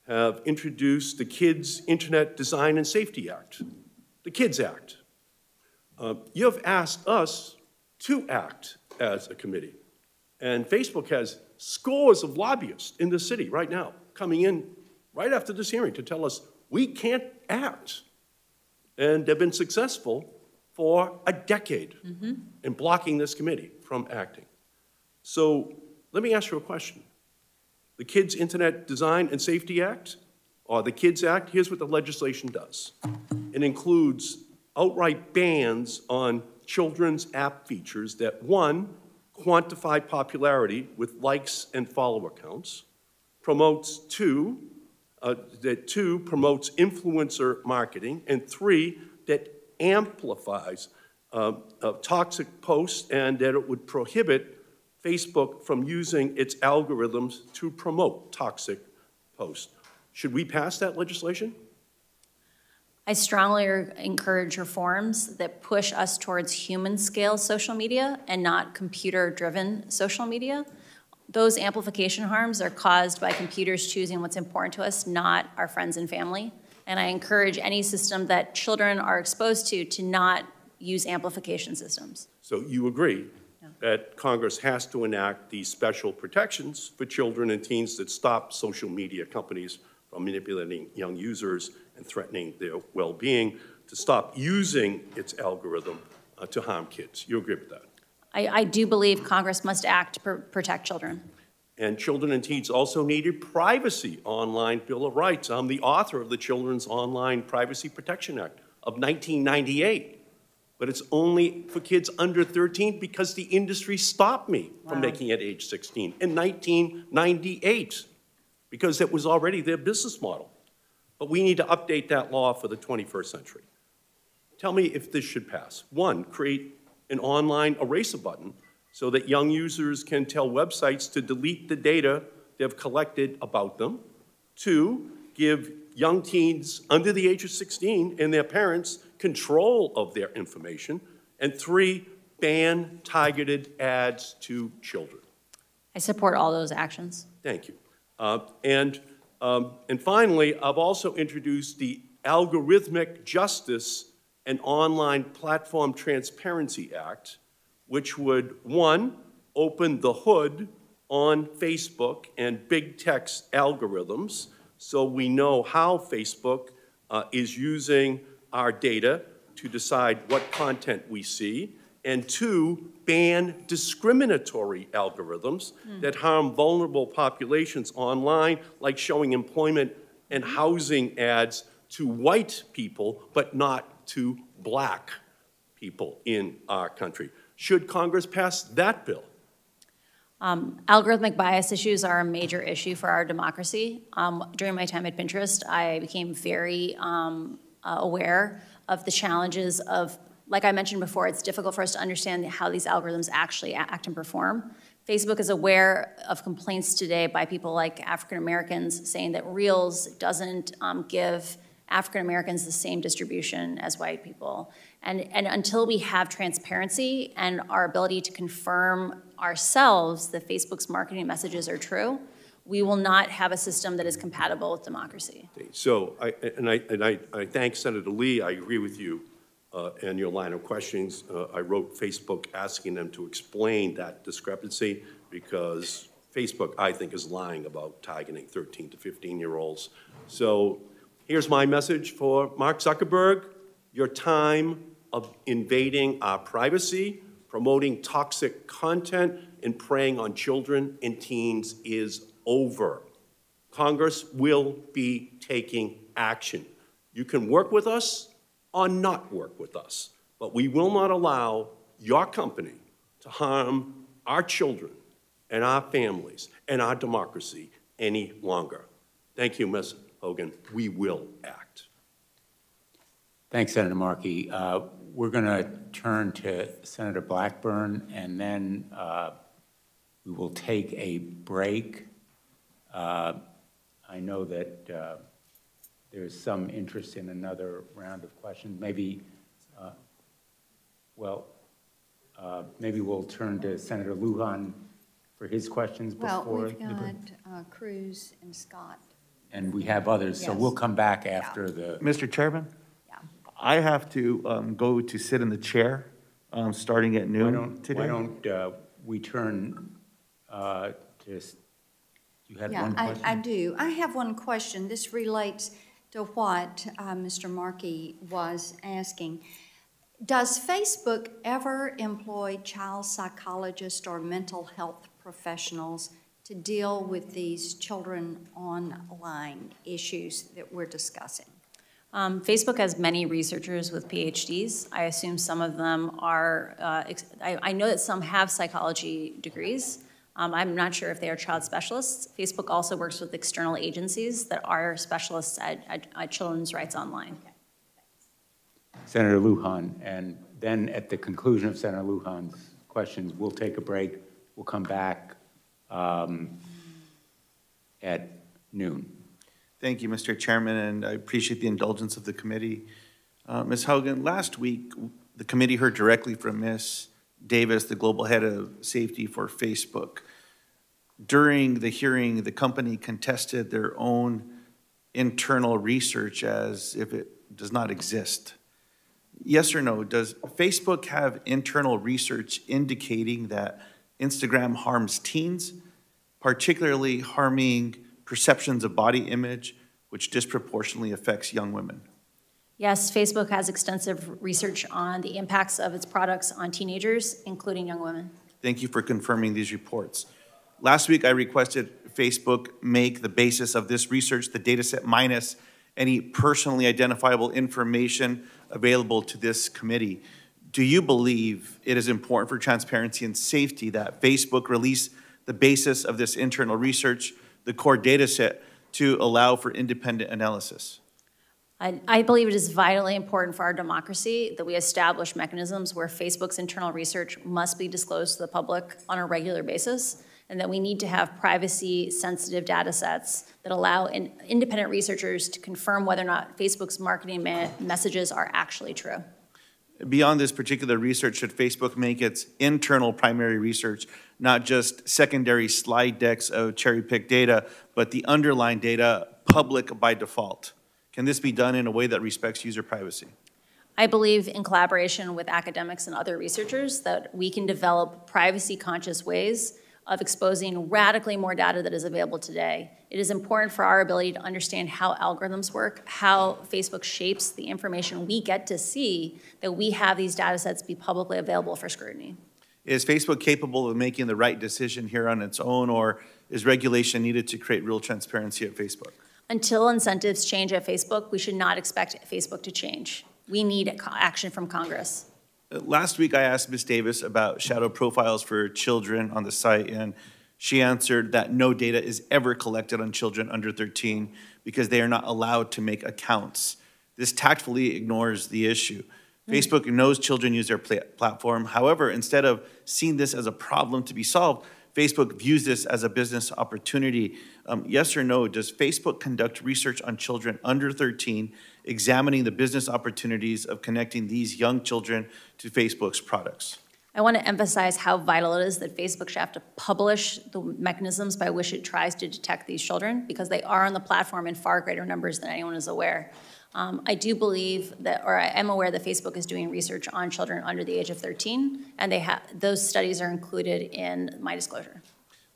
have introduced the Kids Internet Design and Safety Act, the KIDS Act. You have asked us to act as a committee, and Facebook has scores of lobbyists in the city right now coming in right after this hearing to tell us we can't act. And they've been successful for a decade in blocking this committee from acting. So let me ask you a question. The Kids Internet Design and Safety Act, or the KIDS Act, here's what the legislation does. It includes outright bans on children's app features that, one, quantify popularity with likes and follower counts, promotes two, promotes influencer marketing, and 3, that amplifies toxic posts, and that it would prohibit Facebook from using its algorithms to promote toxic posts. Should we pass that legislation? I strongly encourage reforms that push us towards human-scale social media and not computer-driven social media. Those amplification harms are caused by computers choosing what's important to us, not our friends and family. And I encourage any system that children are exposed to not use amplification systems. So you agree that Congress has to enact these special protections for children and teens that stop social media companies from manipulating young users and threatening their well-being, to stop using its algorithm to harm kids. You agree with that? I do believe Congress must act to protect children. And children and teens also need a privacy online Bill of Rights. I'm the author of the Children's Online Privacy Protection Act of 1998. But it's only for kids under 13 because the industry stopped me from making it age 16 in 1998, because it was already their business model. But we need to update that law for the 21st century. Tell me if this should pass. 1, create an online eraser button so that young users can tell websites to delete the data they've collected about them. 2, give young teens under the age of 16 and their parents control of their information. And 3, ban targeted ads to children. I support all those actions. Thank you. And finally, I've also introduced the Algorithmic Justice and Online Platform Transparency Act, which would, 1, open the hood on Facebook and big tech's algorithms so we know how Facebook is using our data to decide what content we see, and 2, ban discriminatory algorithms that harm vulnerable populations online, like showing employment and housing ads to white people, but not to black people in our country. Should Congress pass that bill? Algorithmic bias issues are a major issue for our democracy. During my time at Pinterest, I became very aware of the challenges of, like I mentioned before, it's difficult for us to understand how these algorithms actually act and perform. Facebook is aware of complaints today by people like African Americans saying that Reels doesn't give African Americans the same distribution as white people. And until we have transparency and our ability to confirm ourselves that Facebook's marketing messages are true, we will not have a system that is compatible with democracy. So, I thank Senator Lee. I agree with you in your line of questions. I wrote Facebook asking them to explain that discrepancy, because Facebook, I think, is lying about targeting 13 to 15-year-olds. So here's my message for Mark Zuckerberg. Your time of invading our privacy, promoting toxic content, and preying on children and teens is over. Congress will be taking action. You can work with us or not work with us, but we will not allow your company to harm our children and our families and our democracy any longer. Thank you, Ms. Haugen. We will act. Thanks, Senator Markey. We're going to turn to Senator Blackburn, and then we will take a break. I know that there's some interest in another round of questions. Maybe, maybe we'll turn to Senator Lujan for his questions before. Well, we've got Cruz and Scott. And we have others, so we'll come back after the... Mr. Chairman? I have to go to sit in the chair starting at noon today. Why don't we turn to... You had one question? I do. I have one question. This relates to what Mr. Markey was asking. Does Facebook ever employ child psychologists or mental health professionals to deal with these children online issues that we're discussing? Facebook has many researchers with PhDs. I assume some of them are, I know that some have psychology degrees. I'm not sure if they are child specialists. Facebook also works with external agencies that are specialists at children's rights online. Senator Lujan, and then at the conclusion of Senator Lujan's questions, we'll take a break. We'll come back at noon. Thank you, Mr. Chairman, and I appreciate the indulgence of the committee. Ms. Haugen, last week, the committee heard directly from Ms. Davis, the global head of safety for Facebook. During the hearing, the company contested their own internal research as if it does not exist. Yes or no, does Facebook have internal research indicating that Instagram harms teens, particularly harming perceptions of body image, which disproportionately affects young women? Yes, Facebook has extensive research on the impacts of its products on teenagers, including young women. Thank you for confirming these reports. Last week, I requested Facebook make the basis of this research the data set minus any personally identifiable information available to this committee. Do you believe it is important for transparency and safety that Facebook release the basis of this internal research, the core data set, to allow for independent analysis? I believe it is vitally important for our democracy that we establish mechanisms where Facebook's internal research must be disclosed to the public on a regular basis, and that we need to have privacy-sensitive data sets that allow independent researchers to confirm whether or not Facebook's marketing messages are actually true. Beyond this particular research, should Facebook make its internal primary research, not just secondary slide decks of cherry-picked data, but the underlying data public by default? Can this be done in a way that respects user privacy? I believe in collaboration with academics and other researchers that we can develop privacy-conscious ways of exposing radically more data that is available today. It is important for our ability to understand how algorithms work, how Facebook shapes the information we get to see, that we have these data sets be publicly available for scrutiny. Is Facebook capable of making the right decision here on its own, or is regulation needed to create real transparency at Facebook? Until incentives change at Facebook, we should not expect Facebook to change. We need action from Congress. Last week, I asked Ms. Davis about shadow profiles for children on the site, and she answered that no data is ever collected on children under 13 because they are not allowed to make accounts. This tactfully ignores the issue. Facebook knows children use their platform. However, instead of seeing this as a problem to be solved, Facebook views this as a business opportunity. Yes or no, does Facebook conduct research on children under 13, examining the business opportunities of connecting these young children to Facebook's products? I want to emphasize how vital it is that Facebook should have to publish the mechanisms by which it tries to detect these children, because they are on the platform in far greater numbers than anyone is aware. I do believe that, or I am aware that Facebook is doing research on children under the age of 13, and those studies are included in my disclosure.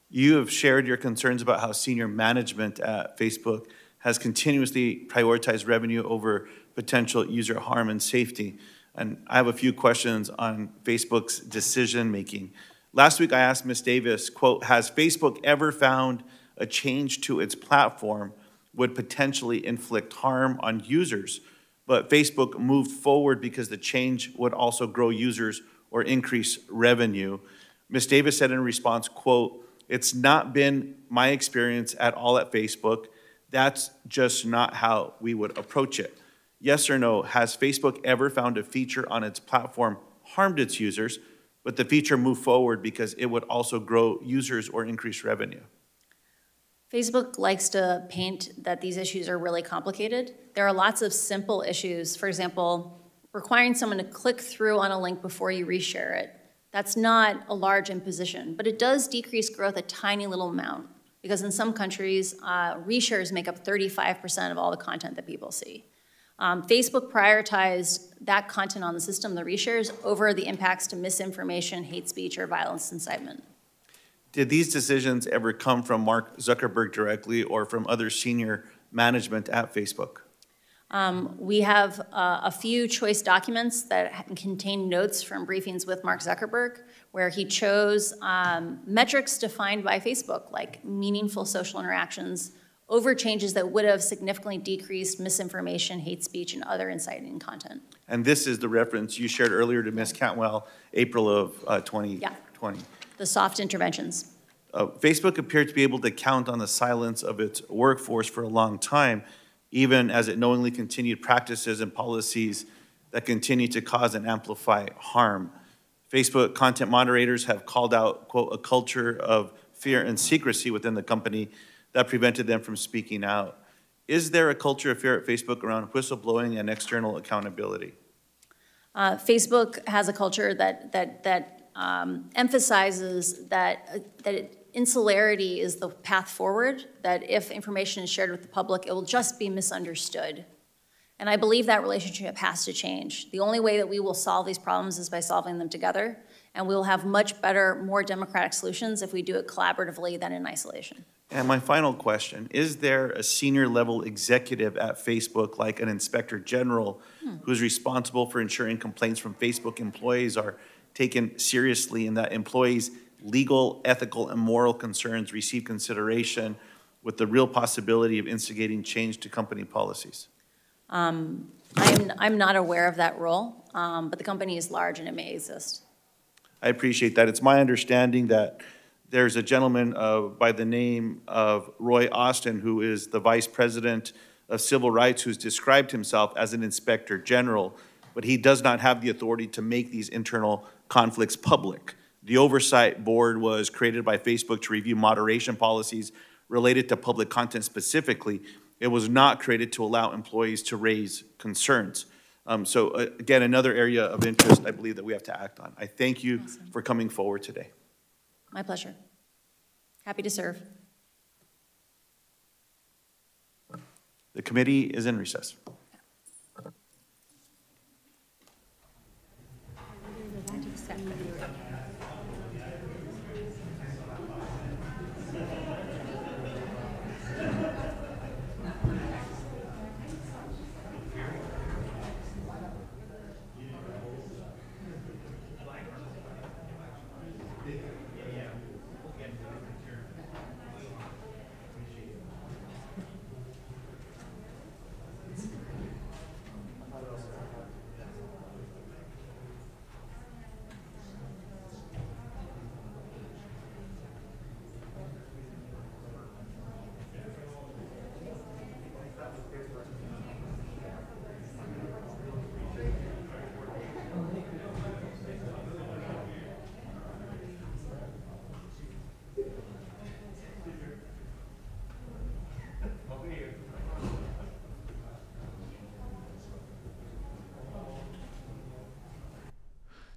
You have shared your concerns about how senior management at Facebook has continuously prioritized revenue over potential user harm and safety. And I have a few questions on Facebook's decision-making. Last week, I asked Ms. Davis, quote, has Facebook ever found a change to its platform would potentially inflict harm on users, but Facebook moved forward because the change would also grow users or increase revenue? Ms. Davis said in response, quote, it's not been my experience at all at Facebook. That's just not how we would approach it. Yes or no, has Facebook ever found a feature on its platform harmed its users, but the feature moved forward because it would also grow users or increase revenue? Facebook likes to paint that these issues are really complicated. There are lots of simple issues. For example, requiring someone to click through on a link before you reshare it. That's not a large imposition, but it does decrease growth a tiny little amount, because in some countries, reshares make up 35% of all the content that people see. Facebook prioritized that content on the system, the reshares, over the impacts to misinformation, hate speech, or violence incitement. Did these decisions ever come from Mark Zuckerberg directly or from other senior management at Facebook? We have a few choice documents that contain notes from briefings with Mark Zuckerberg, where he chose metrics defined by Facebook, like meaningful social interactions over changes that would have significantly decreased misinformation, hate speech, and other inciting content. And this is the reference you shared earlier to Ms. Cantwell, April of 2020. Yeah. The soft interventions. Facebook appeared to be able to count on the silence of its workforce for a long time, even as it knowingly continued practices and policies that continue to cause and amplify harm. Facebook content moderators have called out, quote, a culture of fear and secrecy within the company that prevented them from speaking out. Is there a culture of fear at Facebook around whistleblowing and external accountability? Facebook has a culture that emphasizes that insularity is the path forward, that if information is shared with the public, it will just be misunderstood. And I believe that relationship has to change. The only way that we will solve these problems is by solving them together, and we will have much better, more democratic solutions if we do it collaboratively than in isolation. And my final question, is there a senior level executive at Facebook, like an inspector general, who's responsible for ensuring complaints from Facebook employees are taken seriously and that employees' legal, ethical, and moral concerns receive consideration with the real possibility of instigating change to company policies? I'm not aware of that role, but the company is large and it may exist. I appreciate that. It's my understanding that there's a gentleman by the name of Roy Austin, who is the Vice President of Civil Rights, who's described himself as an Inspector General, but he does not have the authority to make these internal conflicts public. The Oversight Board was created by Facebook to review moderation policies related to public content specifically. It was not created to allow employees to raise concerns. So again, another area of interest I believe that we have to act on. I thank you for coming forward today. My pleasure. Happy to serve. The committee is in recess.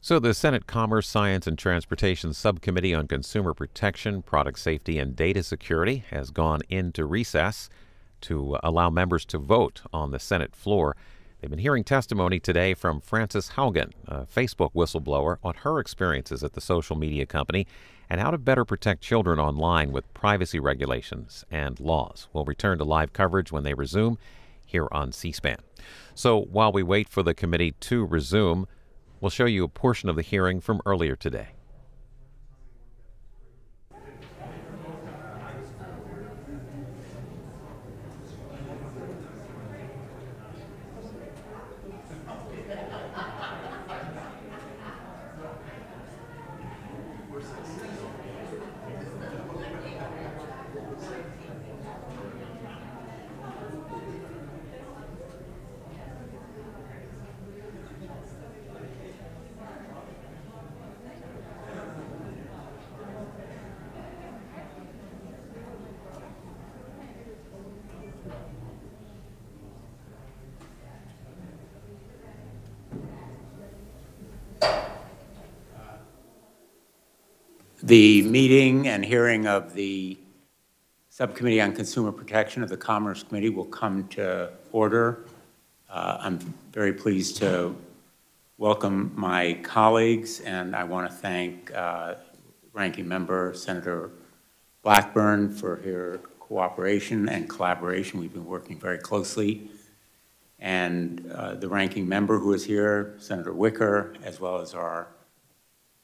So the Senate Commerce, Science, and Transportation Subcommittee on Consumer Protection, Product Safety, and Data Security has gone into recess to allow members to vote on the Senate floor. They've been hearing testimony today from Frances Haugen, a Facebook whistleblower, on her experiences at the social media company and how to better protect children online with privacy regulations and laws. We'll return to live coverage when they resume here on C-SPAN. So while we wait for the committee to resume, we'll show you a portion of the hearing from earlier today. The meeting and hearing of the Subcommittee on Consumer Protection of the Commerce Committee will come to order. I'm very pleased to welcome my colleagues, and I want to thank Ranking Member Senator Blackburn for her cooperation and collaboration. We've been working very closely. And the Ranking Member who is here, Senator Wicker, as well as our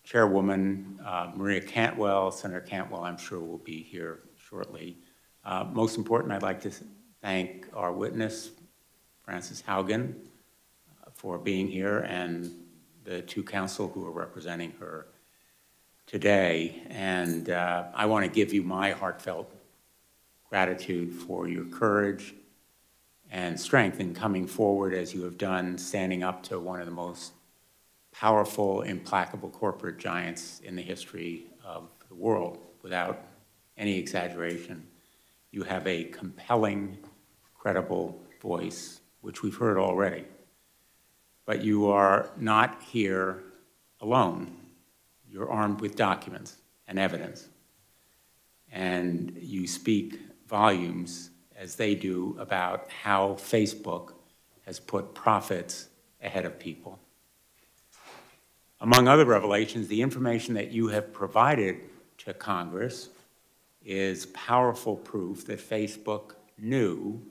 Chairwoman, Maria Cantwell. Senator Cantwell, I'm sure, will be here shortly. Most important, I'd like to thank our witness, Frances Haugen, for being here, and the two counsel who are representing her today. And I want to give you my heartfelt gratitude for your courage and strength in coming forward as you have done, standing up to one of the most powerful, implacable corporate giants in the history of the world, without any exaggeration. You have a compelling, credible voice, which we've heard already. But you are not here alone. You're armed with documents and evidence. And you speak volumes, as they do, about how Facebook has put profits ahead of people. Among other revelations, the information that you have provided to Congress is powerful proof that Facebook knew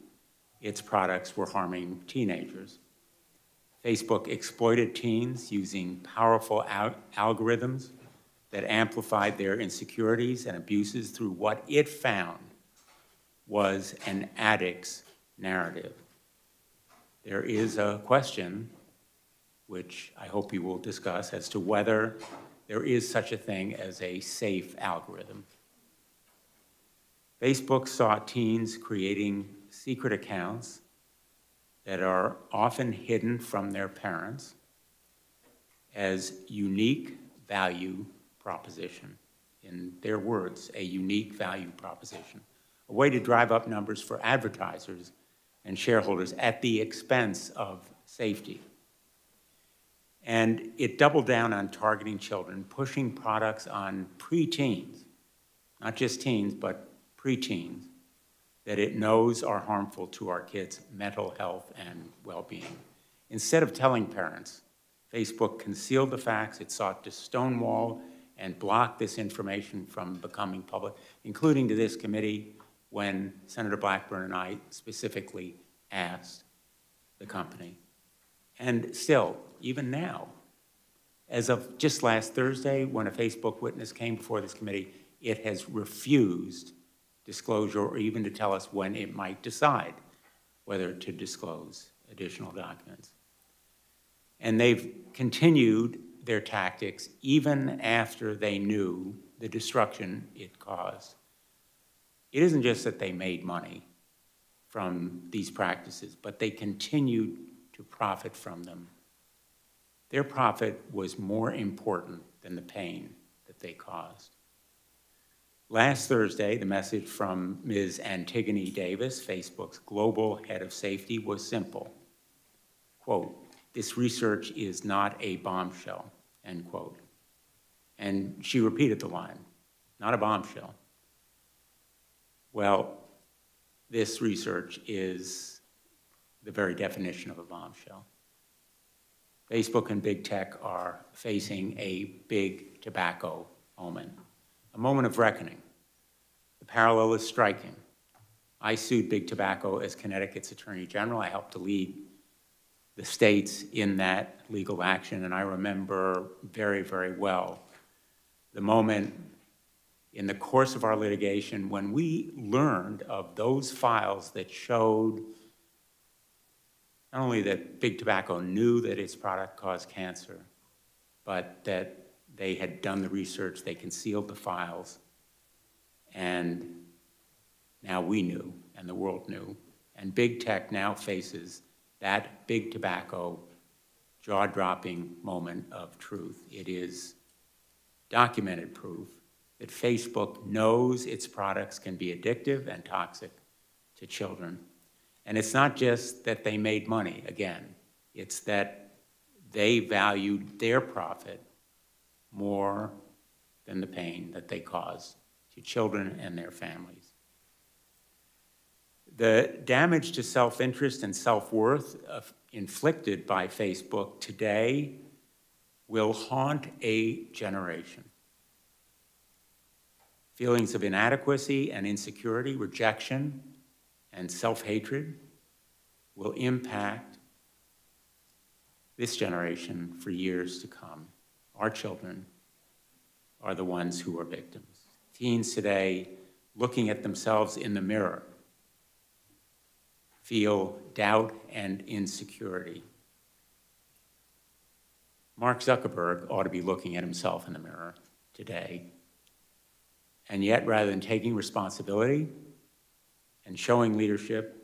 its products were harming teenagers. Facebook exploited teens using powerful algorithms that amplified their insecurities and abuses through what it found was an addict's narrative. There is a question, which I hope you will discuss, as to whether there is such a thing as a safe algorithm. Facebook saw teens creating secret accounts that are often hidden from their parents as unique value proposition. In their words, a unique value proposition. A way to drive up numbers for advertisers and shareholders at the expense of safety. And it doubled down on targeting children, pushing products on preteens, not just teens, but preteens, that it knows are harmful to our kids' mental health and well-being. Instead of telling parents, Facebook concealed the facts. It sought to stonewall and block this information from becoming public, including to this committee when Senator Blackburn and I specifically asked the company. And still, even now, as of just last Thursday, when a Facebook witness came before this committee, it has refused disclosure or even to tell us when it might decide whether to disclose additional documents. And they've continued their tactics even after they knew the destruction it caused. It isn't just that they made money from these practices, but they continued to profit from them. Their profit was more important than the pain that they caused. Last Thursday, the message from Ms. Antigone Davis, Facebook's global head of safety, was simple. Quote, "This research is not a bombshell," end quote. And she repeated the line, "Not a bombshell." Well, this research is the very definition of a bombshell. Facebook and big tech are facing a big tobacco moment, a moment of reckoning. The parallel is striking. I sued Big Tobacco as Connecticut's Attorney General. I helped to lead the states in that legal action, and I remember very, very well the moment in the course of our litigation when we learned of those files that showed not only that Big Tobacco knew that its product caused cancer, but that they had done the research, they concealed the files, and now we knew, and the world knew. And big tech now faces that Big Tobacco jaw-dropping moment of truth. It is documented proof that Facebook knows its products can be addictive and toxic to children. And it's not just that they made money, again, it's that they valued their profit more than the pain that they caused to children and their families. The damage to self-interest and self-worth inflicted by Facebook today will haunt a generation. Feelings of inadequacy and insecurity, rejection, and self-hatred will impact this generation for years to come. Our children are the ones who are victims. Teens today looking at themselves in the mirror, feel doubt and insecurity. Mark Zuckerberg ought to be looking at himself in the mirror today. And yet, rather than taking responsibility and showing leadership,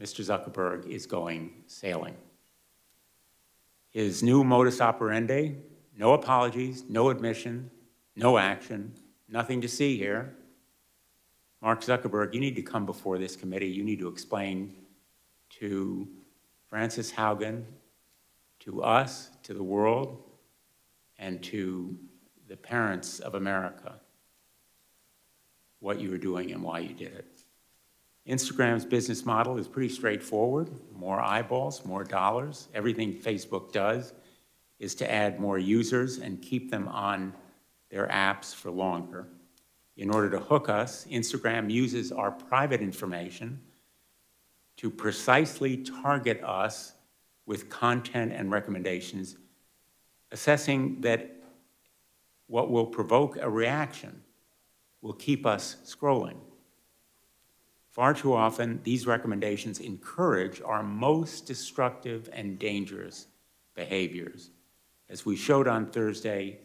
Mr. Zuckerberg is going sailing. His new modus operandi, no apologies, no admission, no action, nothing to see here. Mark Zuckerberg, you need to come before this committee. You need to explain to Frances Haugen, to us, to the world, and to the parents of America what you were doing and why you did it. Instagram's business model is pretty straightforward. More eyeballs, more dollars. Everything Facebook does is to add more users and keep them on their apps for longer. In order to hook us, Instagram uses our private information to precisely target us with content and recommendations, assessing that what will provoke a reaction will keep us scrolling. Far too often, these recommendations encourage our most destructive and dangerous behaviors. As we showed on Thursday,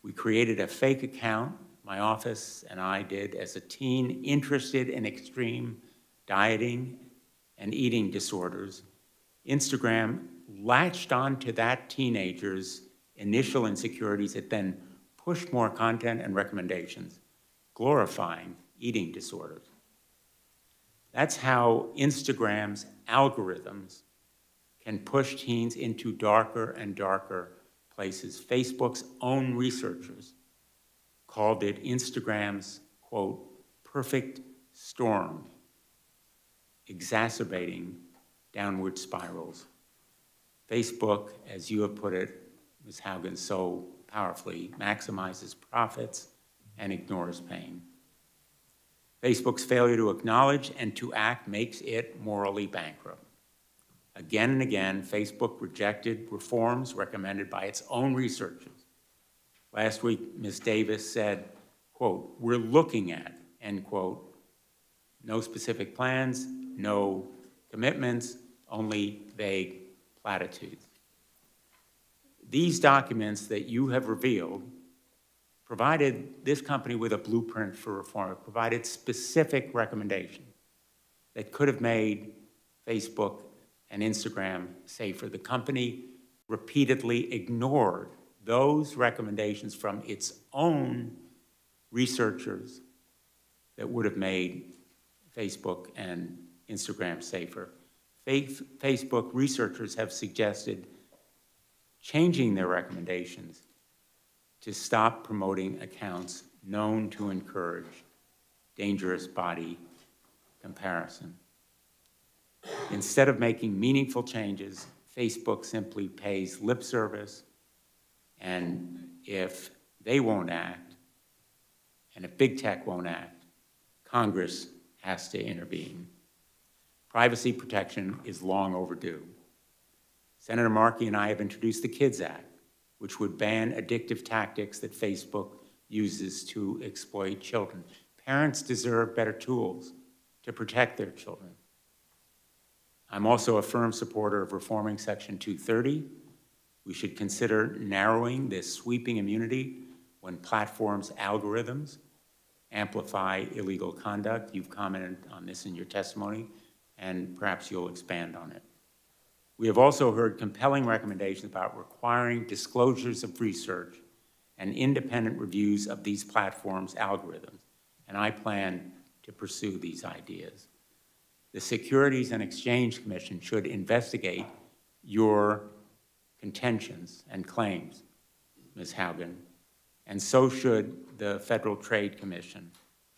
we created a fake account, my office and I did, as a teen interested in extreme dieting and eating disorders. Instagram latched onto that teenager's initial insecurities. It then pushed more content and recommendations, glorifying eating disorders. That's how Instagram's algorithms can push teens into darker and darker places. Facebook's own researchers called it Instagram's, quote, perfect storm, exacerbating downward spirals. Facebook, as you have put it, Ms. Haugen, so powerfully, maximizes profits and ignores pain. Facebook's failure to acknowledge and to act makes it morally bankrupt. Again and again, Facebook rejected reforms recommended by its own researchers. Last week, Ms. Davis said, quote, we're looking at, end quote, no specific plans, no commitments, only vague platitudes. These documents that you have revealed provided this company with a blueprint for reform. It provided specific recommendations that could have made Facebook and Instagram safer. The company repeatedly ignored those recommendations from its own researchers that would have made Facebook and Instagram safer. Facebook researchers have suggested changing their recommendations to stop promoting accounts known to encourage dangerous body comparison. Instead of making meaningful changes, Facebook simply pays lip service, and if they won't act, and if big tech won't act, Congress has to intervene. Privacy protection is long overdue. Senator Markey and I have introduced the KIDS Act, which would ban addictive tactics that Facebook uses to exploit children. Parents deserve better tools to protect their children. I'm also a firm supporter of reforming Section 230. We should consider narrowing this sweeping immunity when platforms' algorithms amplify illegal conduct. You've commented on this in your testimony, and perhaps you'll expand on it. We have also heard compelling recommendations about requiring disclosures of research and independent reviews of these platforms' algorithms, and I plan to pursue these ideas. The Securities and Exchange Commission should investigate your contentions and claims, Ms. Haugen, and so should the Federal Trade Commission.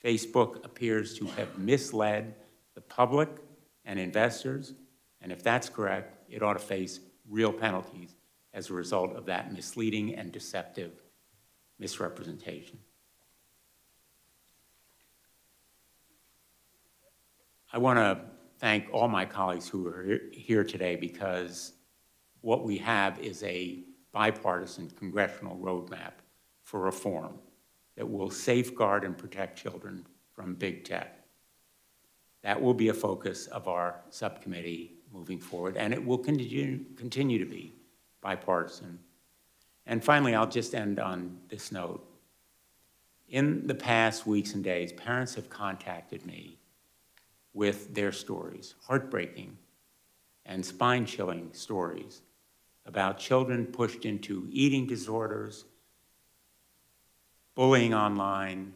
Facebook appears to have misled the public and investors, and if that's correct, it ought to face real penalties as a result of that misleading and deceptive misrepresentation. I want to thank all my colleagues who are here today, because what we have is a bipartisan congressional roadmap for reform. that will safeguard and protect children from big tech. That will be a focus of our subcommittee moving forward, and it will continue to be bipartisan. And finally, I'll just end on this note. In the past weeks and days, parents have contacted me with their stories, heartbreaking and spine-chilling stories about children pushed into eating disorders, bullying online,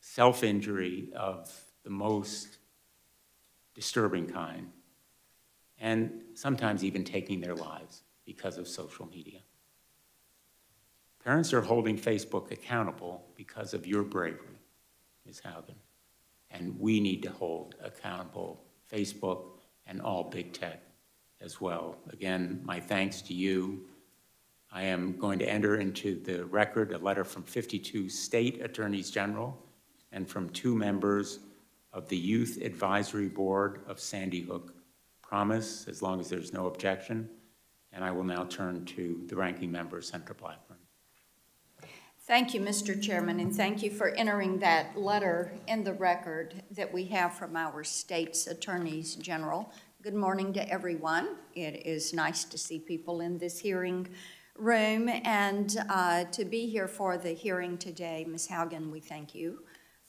self-injury of the most disturbing kind, and sometimes even taking their lives because of social media. Parents are holding Facebook accountable because of your bravery, Ms. Haugen, and we need to hold accountable Facebook and all big tech as well. Again, my thanks to you. I am going to enter into the record a letter from 52 state attorneys general and from 2 members of the Youth Advisory Board of Sandy Hook Promise, as long as there's no objection. And I will now turn to the ranking member, Senator Blackburn. Thank you, Mr. Chairman, and thank you for entering that letter in the record that we have from our state's attorneys general. Good morning to everyone. It is nice to see people in this hearing room and to be here for the hearing today. Ms. Haugen, we thank you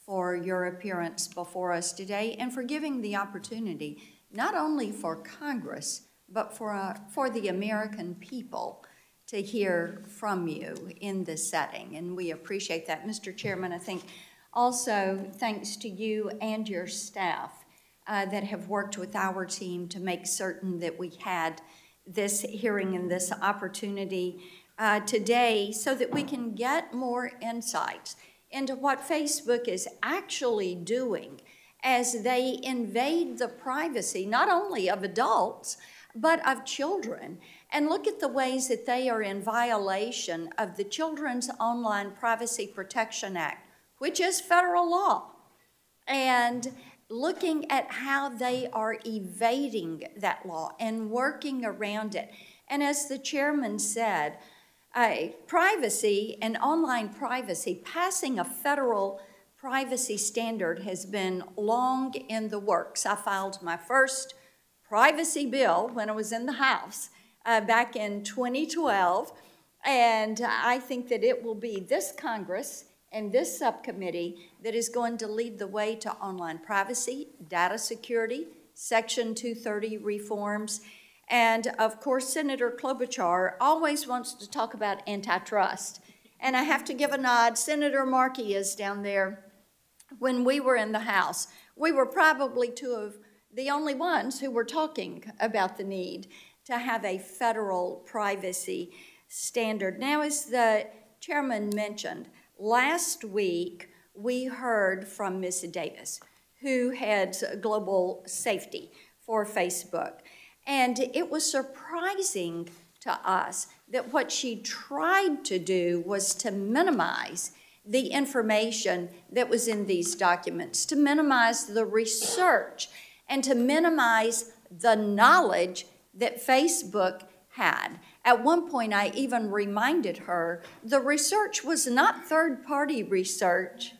for your appearance before us today and for giving the opportunity not only for Congress, but for the American people to hear from you in this setting, and we appreciate that. Mr. Chairman, I think also thanks to you and your staff that have worked with our team to make certain that we had this hearing and this opportunity today so that we can get more insights into what Facebook is actually doing as they invade the privacy not only of adults, but of children. And look at the ways that they are in violation of the Children's Online Privacy Protection Act, which is federal law, and looking at how they are evading that law and working around it. And as the chairman said, privacy and online privacy, passing a federal privacy standard has been long in the works. I filed my first privacy bill when I was in the House back in 2012, and I think that it will be this Congress and this subcommittee that is going to lead the way to online privacy, data security, Section 230 reforms, and of course Senator Klobuchar always wants to talk about antitrust. And I have to give a nod, Senator Markey is down there. When we were in the House, we were probably 2 of the only ones who were talking about the need to have a federal privacy standard. Now, as the chairman mentioned, last week we heard from Ms. Davis, who heads global safety for Facebook. And it was surprising to us that what she tried to do was to minimize the information that was in these documents, to minimize the research, and to minimize the knowledge that Facebook had. At one point, I even reminded her the research was not third-party research.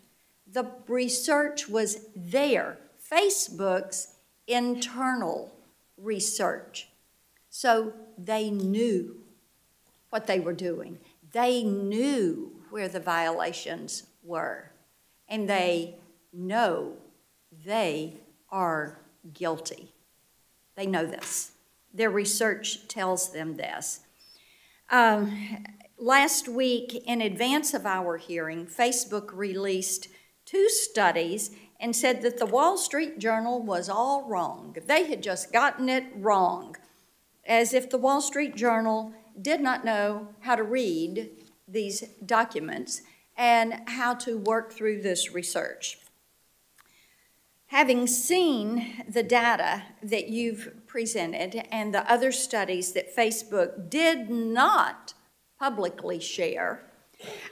The research was there, Facebook's internal research. So they knew what they were doing. They knew where the violations were, and they know they are guilty. They know this. Their research tells them this. Last week, in advance of our hearing, Facebook released 2 studies and said that the Wall Street Journal was all wrong. They had just gotten it wrong, as if the Wall Street Journal did not know how to read these documents and how to work through this research. Having seen the data that you've presented and the other studies that Facebook did not publicly share,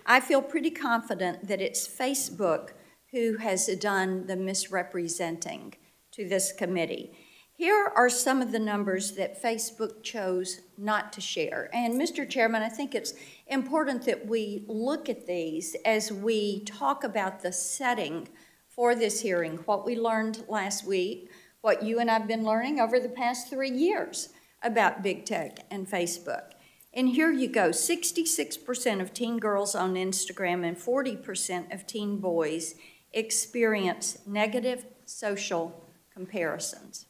I feel pretty confident that it's Facebook who has done the misrepresenting to this committee. Here are some of the numbers that Facebook chose not to share. And Mr. Chairman, I think it's important that we look at these as we talk about the setting for this hearing, what we learned last week, what you and I have been learning over the past 3 years about big tech and Facebook. And here you go, 66% of teen girls on Instagram and 40% of teen boys experience negative social comparisons.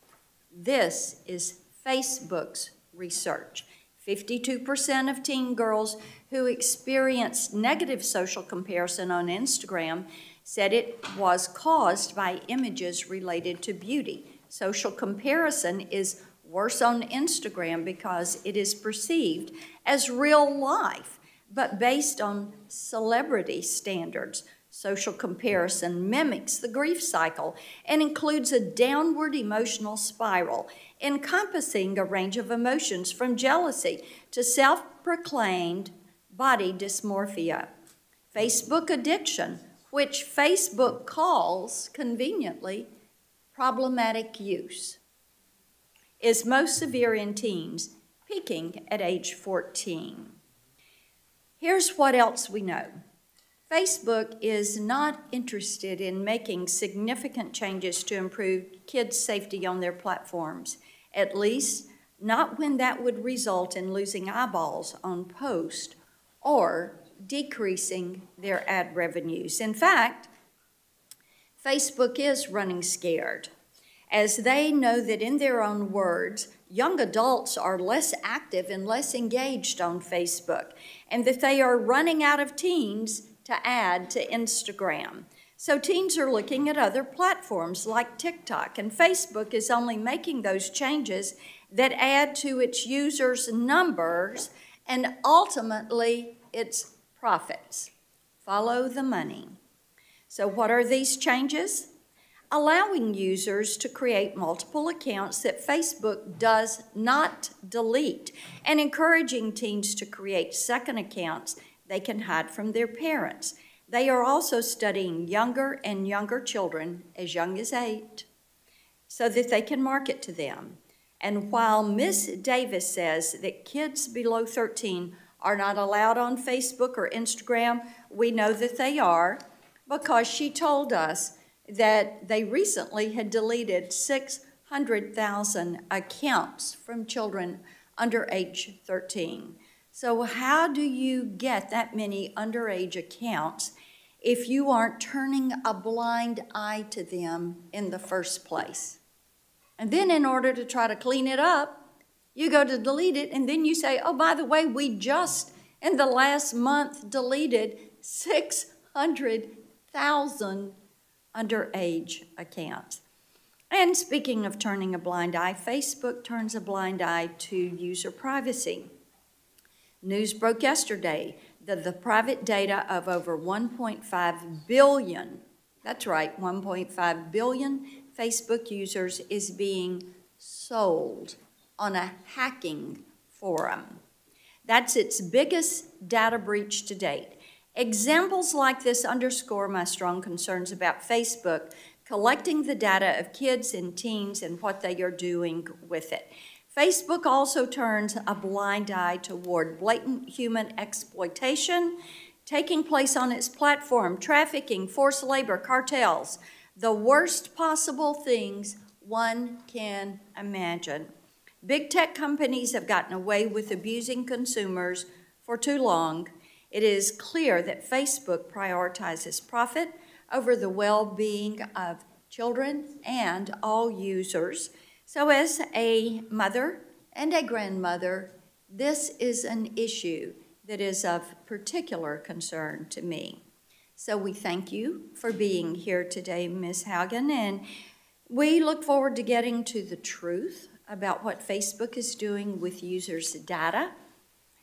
This is Facebook's research. 52% of teen girls who experienced negative social comparison on Instagram said it was caused by images related to beauty. Social comparison is worse on Instagram because it is perceived as real life, but based on celebrity standards. Social comparison mimics the grief cycle and includes a downward emotional spiral encompassing a range of emotions from jealousy to self-proclaimed body dysmorphia. Facebook addiction, which Facebook calls conveniently problematic use, is most severe in teens, peaking at age 14. Here's what else we know. Facebook is not interested in making significant changes to improve kids' safety on their platforms, at least not when that would result in losing eyeballs on posts or decreasing their ad revenues. In fact, Facebook is running scared, as they know that, in their own words, young adults are less active and less engaged on Facebook, and that they are running out of teens to add to Instagram. So teens are looking at other platforms like TikTok, and Facebook is only making those changes that add to its users' numbers and ultimately its profits. Follow the money. So what are these changes? Allowing users to create multiple accounts that Facebook does not delete, and encouraging teens to create second accounts they can hide from their parents. They are also studying younger and younger children, as young as 8, so that they can market to them. And while Ms. Davis says that kids below 13 are not allowed on Facebook or Instagram, we know that they are, because she told us that they recently had deleted 600,000 accounts from children under age 13. So how do you get that many underage accounts if you aren't turning a blind eye to them in the first place? And then in order to try to clean it up, you go to delete it, and then you say, oh, by the way, we just in the last month deleted 600,000 underage accounts. And speaking of turning a blind eye, Facebook turns a blind eye to user privacy. News broke yesterday that the private data of over 1.5 billion, that's right, 1.5 billion Facebook users is being sold on a hacking forum. That's its biggest data breach to date. Examples like this underscore my strong concerns about Facebook collecting the data of kids and teens and what they are doing with it. Facebook also turns a blind eye toward blatant human exploitation taking place on its platform, trafficking, forced labor, cartels, the worst possible things one can imagine. Big tech companies have gotten away with abusing consumers for too long. It is clear that Facebook prioritizes profit over the well-being of children and all users. So as a mother and a grandmother, this is an issue that is of particular concern to me. So we thank you for being here today, Ms. Haugen, and we look forward to getting to the truth about what Facebook is doing with users' data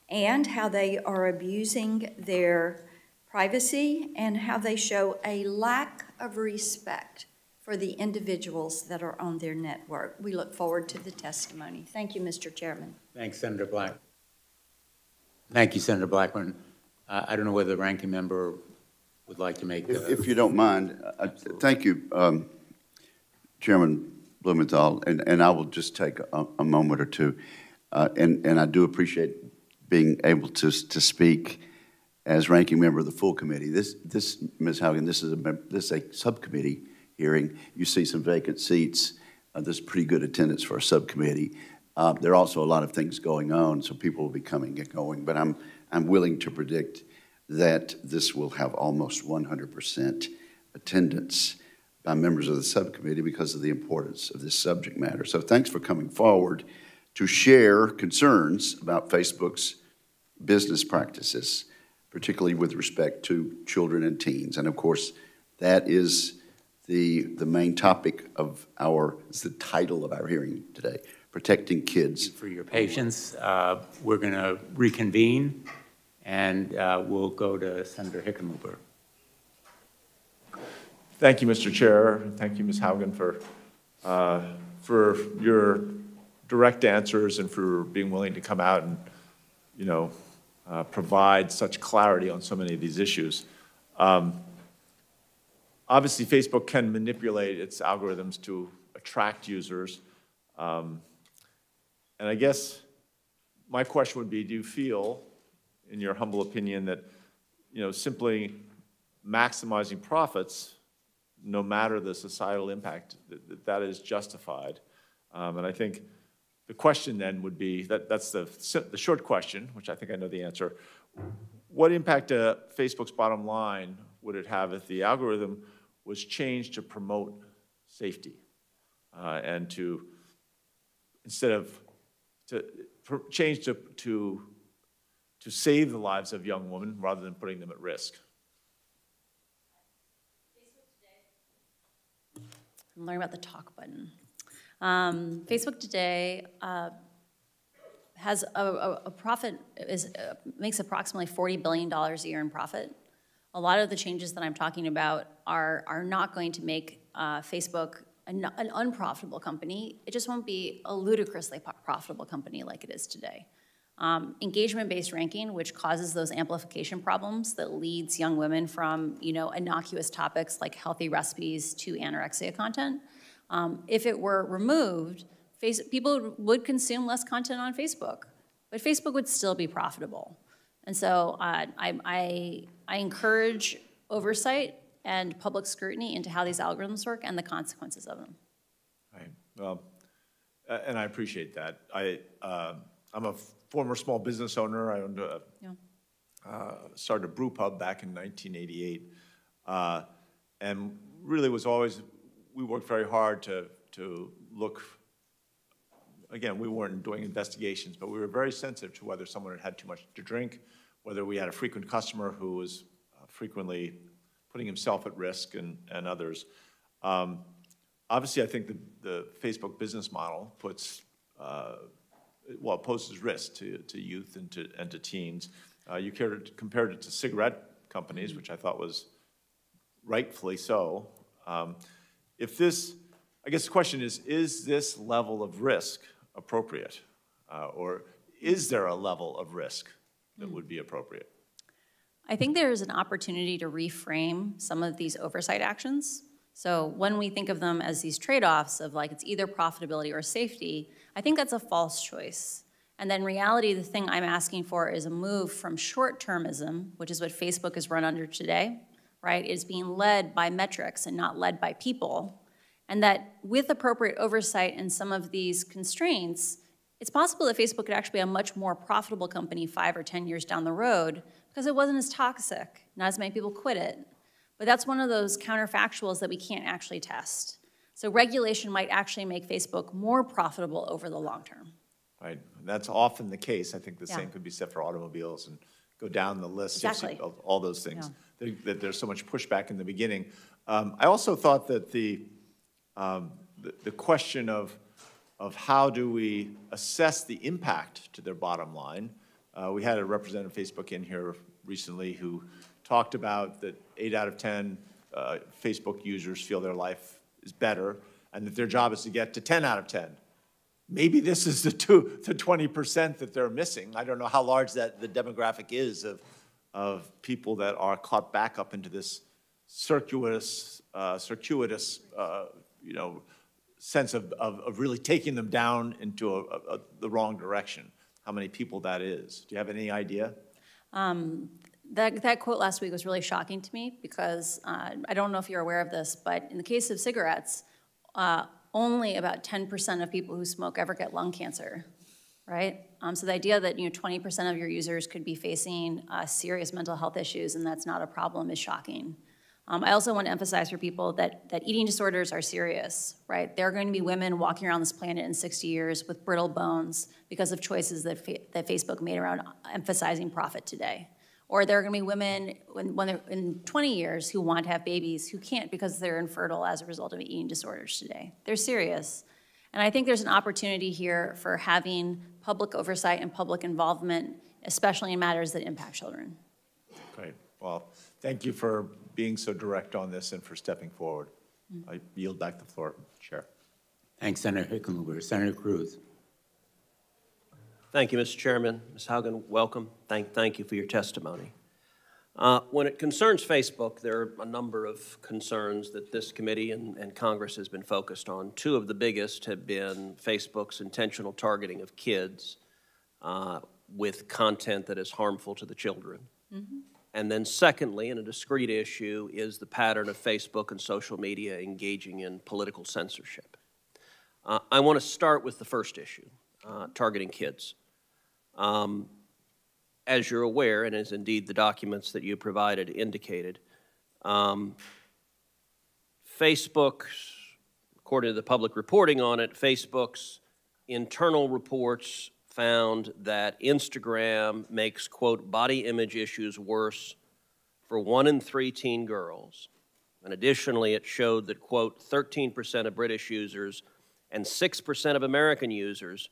and how they are abusing their privacy and how they show a lack of respect for the individuals that are on their network. We look forward to the testimony. Thank you, Mr. Chairman. Thanks, Senator Black. Thank you, Senator Blackburn. I don't know whether the ranking member would like to make if you don't mind, thank you, Chairman Blumenthal, and I will just take a moment or two. And I do appreciate being able to speak as ranking member of the full committee. This Ms. Haugen, this is a subcommittee hearing. You see some vacant seats. There's pretty good attendance for a subcommittee. There are also a lot of things going on, so people will be coming and going. But I'm willing to predict that this will have almost 100% attendance by members of the subcommittee because of the importance of this subject matter. So thanks for coming forward to share concerns about Facebook's business practices, particularly with respect to children and teens. And of course, that is the main topic of it's the title of our hearing today, Protecting Kids. For your patience, we're going to reconvene, and we'll go to Senator Hickenlooper. Thank you, Mr. Chair. Thank you, Ms. Haugen, for your direct answers and for being willing to come out and, provide such clarity on so many of these issues. Obviously, Facebook can manipulate its algorithms to attract users. And I guess my question would be, do you feel, in your humble opinion, that simply maximizing profits, no matter the societal impact, that is justified? And I think the question then would be, that's the short question, which I think I know the answer. What impact to Facebook's bottom line would it have if the algorithm was changed to promote safety and to, instead of, change to save the lives of young women rather than putting them at risk? I'm learning about the talk button. Facebook today has a profit, makes approximately $40 billion a year in profit. A lot of the changes that I'm talking about are not going to make Facebook an unprofitable company. It just won't be a ludicrously profitable company like it is today. Engagement-based ranking, which causes those amplification problems that leads young women from innocuous topics like healthy recipes to anorexia content. If it were removed, people would consume less content on Facebook, but Facebook would still be profitable. And so I encourage oversight and public scrutiny into how these algorithms work and the consequences of them. Right. Well, and I appreciate that. I'm a former small business owner. I owned started a brew pub back in 1988, and really was always, we worked very hard to look, again, we weren't doing investigations, but we were very sensitive to whether someone had too much to drink, whether we had a frequent customer who was frequently putting himself at risk and others. Obviously, I think the Facebook business model puts, poses risk to youth and to teens. You compared it to cigarette companies, which I thought was rightfully so. If this, I guess the question is this level of risk appropriate? Or is there a level of risk that would be appropriate? I think there is an opportunity to reframe some of these oversight actions. So when we think of them as these trade-offs of like it's either profitability or safety, I think that's a false choice. And then in reality, the thing I'm asking for is a move from short-termism, which is what Facebook is run under today, right, is being led by metrics and not led by people. And that with appropriate oversight and some of these constraints, it's possible that Facebook could actually be a much more profitable company 5 or 10 years down the road because it wasn't as toxic, not as many people quit it. But that's one of those counterfactuals that we can't actually test. So regulation might actually make Facebook more profitable over the long term. Right, that's often the case. I think the same could be said for automobiles and go down the list of all those things. Yeah. That there's so much pushback in the beginning. I also thought that the question of how do we assess the impact to their bottom line. We had a representative of Facebook in here recently who talked about that 8 out of 10 Facebook users feel their life is better and that their job is to get to 10 out of 10. Maybe this is the 20% that they're missing. I don't know how large the demographic is of people that are caught back up into this circuitous sense of really taking them down into the wrong direction, how many people that is. Do you have any idea? That quote last week was really shocking to me because I don't know if you're aware of this, but in the case of cigarettes, only about 10% of people who smoke ever get lung cancer, right? So the idea that 20% of your users could be facing serious mental health issues and that's not a problem is shocking. I also want to emphasize for people that eating disorders are serious, right? There are going to be women walking around this planet in 60 years with brittle bones because of choices that Facebook made around emphasizing profit today. Or there are going to be women when they're in 20 years who want to have babies who can't because they're infertile as a result of eating disorders today. They're serious. And I think there's an opportunity here for having public oversight and public involvement, especially in matters that impact children. Great. Well, thank you for being so direct on this and for stepping forward. I yield back the floor, Chair. Thanks, Senator Hickenlooper. Senator Cruz. Thank you, Mr. Chairman. Ms. Haugen, welcome. Thank you for your testimony. When it concerns Facebook, there are a number of concerns that this committee and Congress has been focused on. Two of the biggest have been Facebook's intentional targeting of kids with content that is harmful to the children. Mm-hmm. And then secondly, and a discrete issue, is the pattern of Facebook and social media engaging in political censorship. I want to start with the first issue, targeting kids. As you're aware, and as indeed the documents that you provided indicated, Facebook, according to the public reporting on it, Facebook's internal reports found that Instagram makes, quote, body image issues worse for 1 in 3 teen girls. And additionally, it showed that, quote, 13% of British users and 6% of American users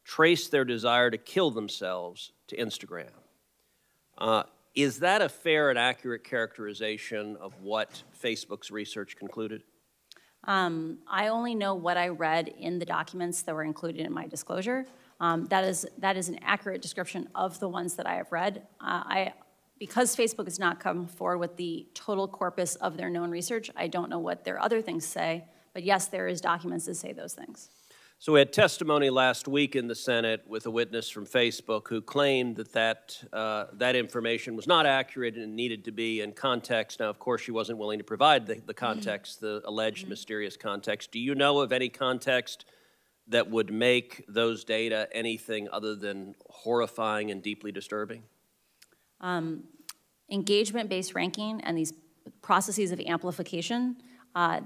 trace their desire to kill themselves to Instagram. Is that a fair and accurate characterization of what Facebook's research concluded? I only know what I read in the documents that were included in my disclosure. That is an accurate description of the ones that I have read. Because Facebook has not come forward with the total corpus of their known research, I don't know what their other things say, but yes, there is documents that say those things. So we had testimony last week in the Senate with a witness from Facebook who claimed that that information was not accurate and needed to be in context. Now, of course, she wasn't willing to provide the context, the alleged mysterious context. Do you know of any context that would make those data anything other than horrifying and deeply disturbing? Engagement-based ranking and these processes of amplification,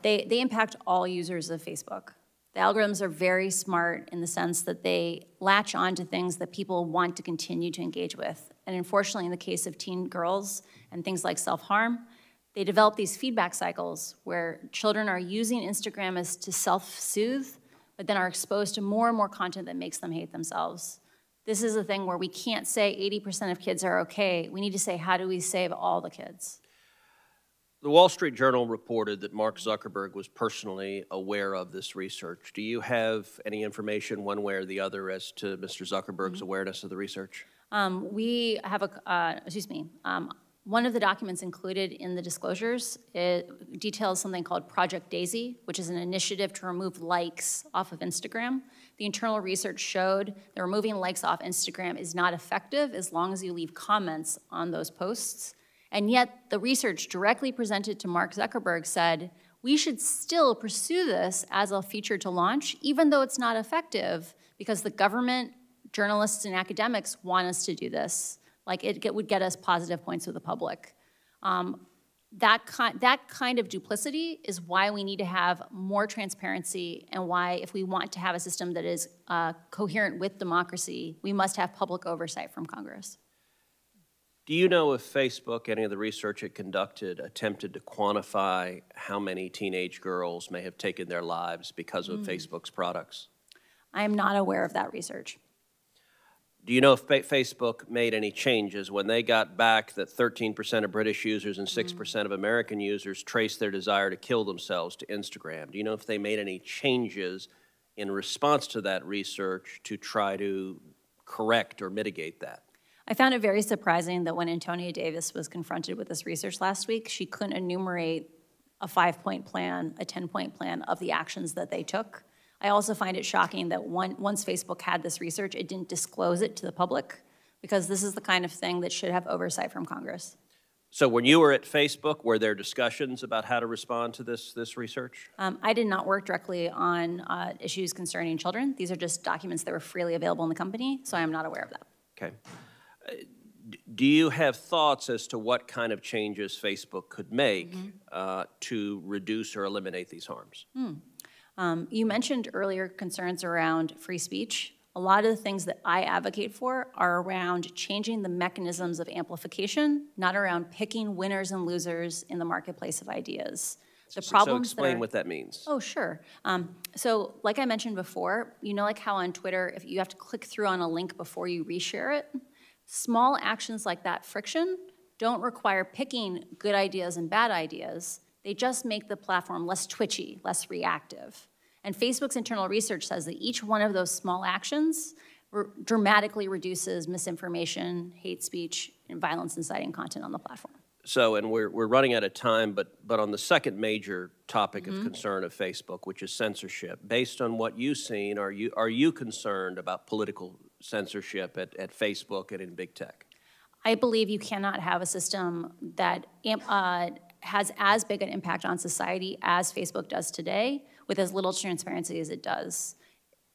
they impact all users of Facebook. The algorithms are very smart in the sense that they latch on to things that people want to continue to engage with. And unfortunately, in the case of teen girls and things like self-harm, they develop these feedback cycles where children are using Instagram as to self-soothe, but then are exposed to more and more content that makes them hate themselves. This is a thing where we can't say 80% of kids are okay. We need to say, how do we save all the kids? The Wall Street Journal reported that Mark Zuckerberg was personally aware of this research. Do you have any information one way or the other as to Mr. Zuckerberg's awareness of the research? We have one of the documents included in the disclosures, it details something called Project Daisy, which is an initiative to remove likes off of Instagram. The internal research showed that removing likes off Instagram is not effective as long as you leave comments on those posts. And yet the research directly presented to Mark Zuckerberg said, we should still pursue this as a feature to launch, even though it's not effective, because the government, journalists, and academics want us to do this. Like it would get us positive points with the public. That kind of duplicity is why we need to have more transparency and why, if we want to have a system that is coherent with democracy, we must have public oversight from Congress. Do you know if Facebook, any of the research it conducted, attempted to quantify how many teenage girls may have taken their lives because of Facebook's products? I am not aware of that research. Do you know if Facebook made any changes when they got back that 13% of British users and 6% of American users traced their desire to kill themselves to Instagram? Do you know if they made any changes in response to that research to try to correct or mitigate that? I found it very surprising that when Antonia Davis was confronted with this research last week, she couldn't enumerate a 5-point plan, a 10-point plan of the actions that they took. I also find it shocking that once Facebook had this research, it didn't disclose it to the public, because this is the kind of thing that should have oversight from Congress. So when you were at Facebook, were there discussions about how to respond to this research? I did not work directly on issues concerning children. These are just documents that were freely available in the company, so I am not aware of that. Okay. Do you have thoughts as to what kind of changes Facebook could make to reduce or eliminate these harms? You mentioned earlier concerns around free speech. A lot of the things that I advocate for are around changing the mechanisms of amplification, not around picking winners and losers in the marketplace of ideas. The problems so explain what that means. Oh, sure. So like I mentioned before, you know, like how on Twitter, if you have to click through on a link before you reshare it, small actions like that friction don't require picking good ideas and bad ideas. They just make the platform less twitchy, less reactive. And Facebook's internal research says that each one of those small actions dramatically reduces misinformation, hate speech, and violence inciting content on the platform. So, and we're running out of time, but on the second major topic of concern of Facebook, which is censorship, based on what you've seen, are you concerned about political censorship at Facebook and in big tech? I believe you cannot have a system that has as big an impact on society as Facebook does today, with as little transparency as it does.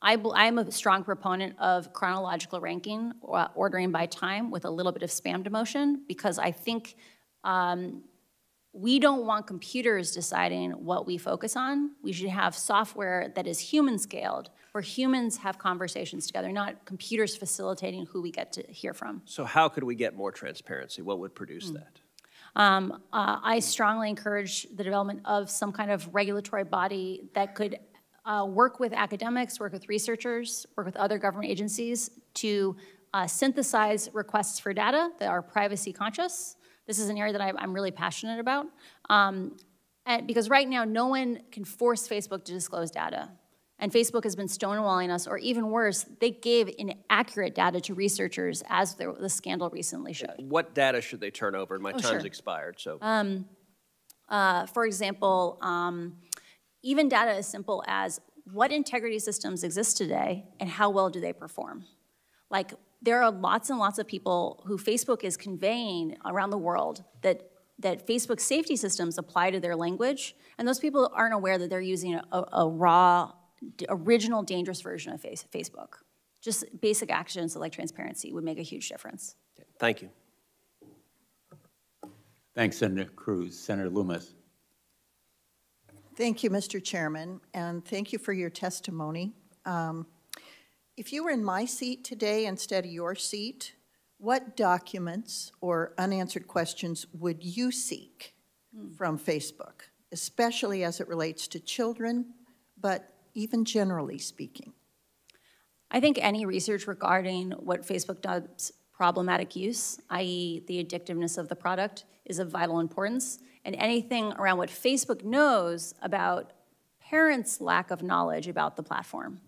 I'm a strong proponent of chronological ranking, ordering by time with a little bit of spam demotion, because I think we don't want computers deciding what we focus on. We should have software that is human scaled, where humans have conversations together, not computers facilitating who we get to hear from. So how could we get more transparency? What would produce that? I strongly encourage the development of some kind of regulatory body that could work with academics, work with researchers, work with other government agencies to synthesize requests for data that are privacy conscious. This is an area that I'm really passionate about. And because right now, no one can force Facebook to disclose data. And Facebook has been stonewalling us, or even worse, they gave inaccurate data to researchers, as the scandal recently showed. What data should they turn over? My time's expired, so. For example, even data as simple as what integrity systems exist today and how well do they perform? Like, there are lots and lots of people who Facebook is conveying around the world that Facebook safety systems apply to their language, and those people aren't aware that they're using a raw, original dangerous version of Facebook. Just basic actions like transparency would make a huge difference. Thank you. Thanks, Senator Cruz. Senator Loomis. Thank you, Mr. Chairman, and thank you for your testimony. If you were in my seat today instead of your seat, what documents or unanswered questions would you seek from Facebook, especially as it relates to children, but even generally speaking? I think any research regarding what Facebook does problematic use, i.e. the addictiveness of the product, is of vital importance. And anything around what Facebook knows about parents' lack of knowledge about the platform.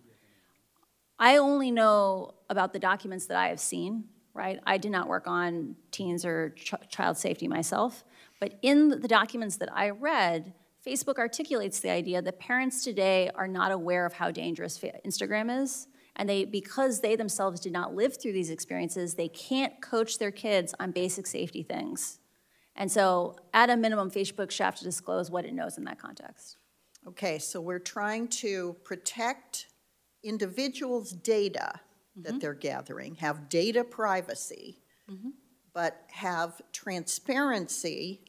I only know about the documents that I have seen, right? I did not work on teens or child safety myself, but in the documents that I read, Facebook articulates the idea that parents today are not aware of how dangerous Instagram is, and because they themselves did not live through these experiences, they can't coach their kids on basic safety things. And so, at a minimum, Facebook should have to disclose what it knows in that context. Okay, so we're trying to protect individuals' data that they're gathering, have data privacy, but have transparency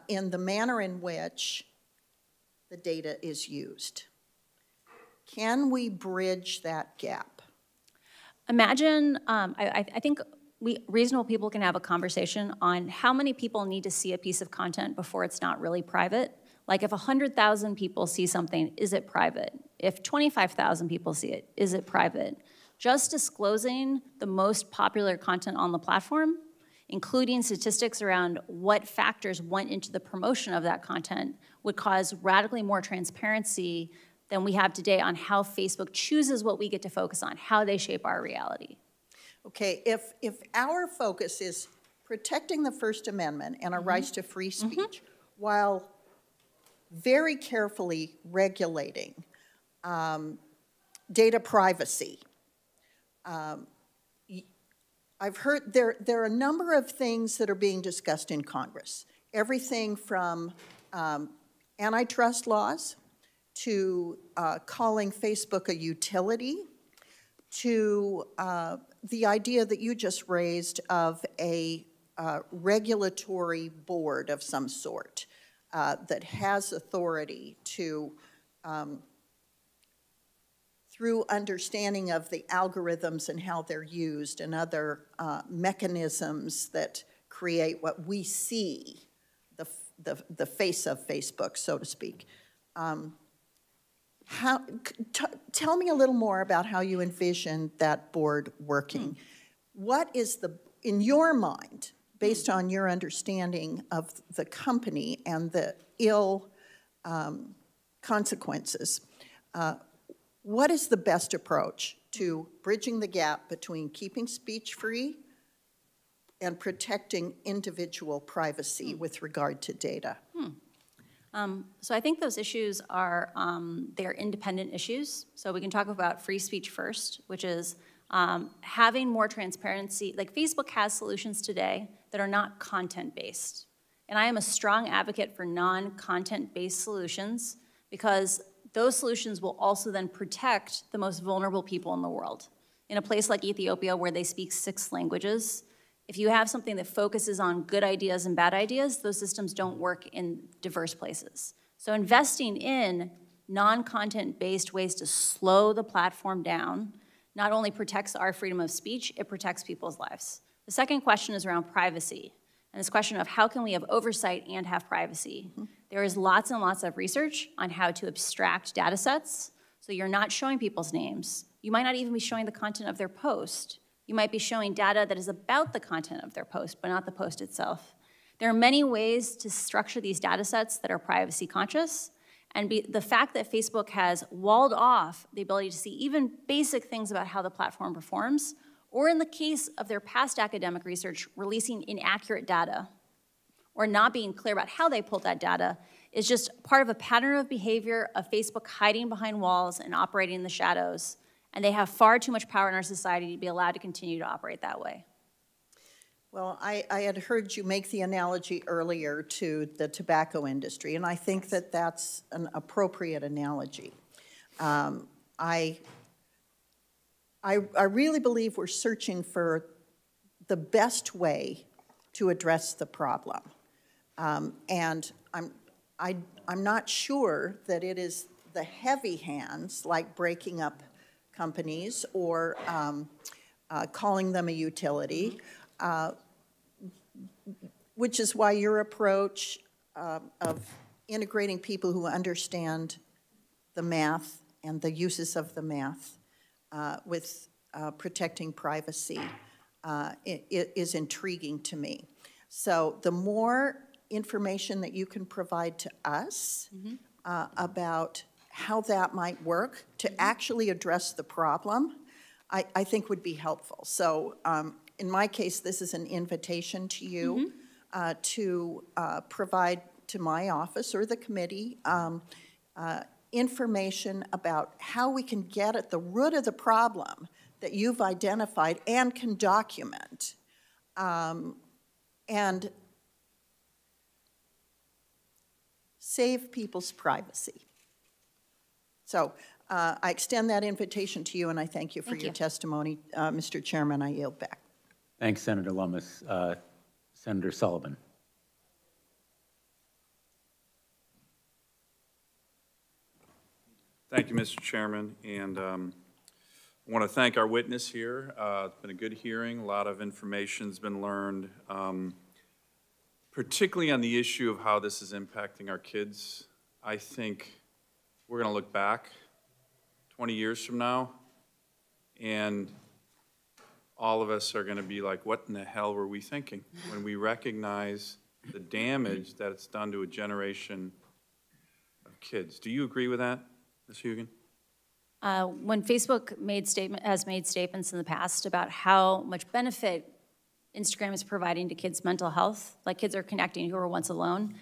in the manner in which the data is used. Can we bridge that gap? Imagine, I think reasonable people can have a conversation on how many people need to see a piece of content before it's not really private. Like if 100,000 people see something, is it private? If 25,000 people see it, is it private? Just disclosing the most popular content on the platform, including statistics around what factors went into the promotion of that content, would cause radically more transparency than we have today on how Facebook chooses what we get to focus on, how they shape our reality. Okay, if our focus is protecting the First Amendment and our rights to free speech, while very carefully regulating data privacy. I've heard there are a number of things that are being discussed in Congress. Everything from antitrust laws to calling Facebook a utility, to the idea that you just raised of a regulatory board of some sort that has authority to, through understanding of the algorithms and how they're used and other mechanisms that create what we see, the face of Facebook, so to speak. Tell me a little more about how you envision that board working. What is in your mind, based on your understanding of the company and the ill consequences, what is the best approach to bridging the gap between keeping speech free and protecting individual privacy with regard to data? So I think those issues are, they're independent issues. So we can talk about free speech first, which is having more transparency. Like Facebook has solutions today that are not content-based. And I am a strong advocate for non-content-based solutions because those solutions will also then protect the most vulnerable people in the world. In a place like Ethiopia where they speak 6 languages, if you have something that focuses on good ideas and bad ideas, those systems don't work in diverse places. So investing in non-content-based ways to slow the platform down not only protects our freedom of speech, it protects people's lives. The second question is around privacy, and this question of how can we have oversight and have privacy. There is lots and lots of research on how to abstract data sets, so you're not showing people's names. You might not even be showing the content of their post. You might be showing data that is about the content of their post, but not the post itself. There are many ways to structure these data sets that are privacy conscious, and the fact that Facebook has walled off the ability to see even basic things about how the platform performs, or in the case of their past academic research, releasing inaccurate data, or not being clear about how they pulled that data, is just part of a pattern of behavior of Facebook hiding behind walls and operating in the shadows. And they have far too much power in our society to be allowed to continue to operate that way. Well, I had heard you make the analogy earlier to the tobacco industry, and I think that that's an appropriate analogy. I really believe we're searching for the best way to address the problem. And I'm not sure that it is the heavy hands, like breaking up companies or calling them a utility, which is why your approach of integrating people who understand the math and the uses of the math with protecting privacy is intriguing to me. So the more information that you can provide to us about how that might work to actually address the problem, I think would be helpful. So in my case, this is an invitation to you to provide to my office or the committee information about how we can get at the root of the problem that you've identified and can document, and save people's privacy. So I extend that invitation to you, and I thank you for your testimony. Mr. Chairman, I yield back. Thanks, Senator Lummis. Senator Sullivan. Thank you, Mr. Chairman, and I want to thank our witness here. It's been a good hearing. A lot of information's been learned, particularly on the issue of how this is impacting our kids. I think we're going to look back 20 years from now, and all of us are going to be like, what in the hell were we thinking? When we recognize the damage that it's done to a generation of kids. Do you agree with that, Ms. Haugen? When Facebook has made statements in the past about how much benefit Instagram is providing to kids' mental health, like kids are connecting who were once alone,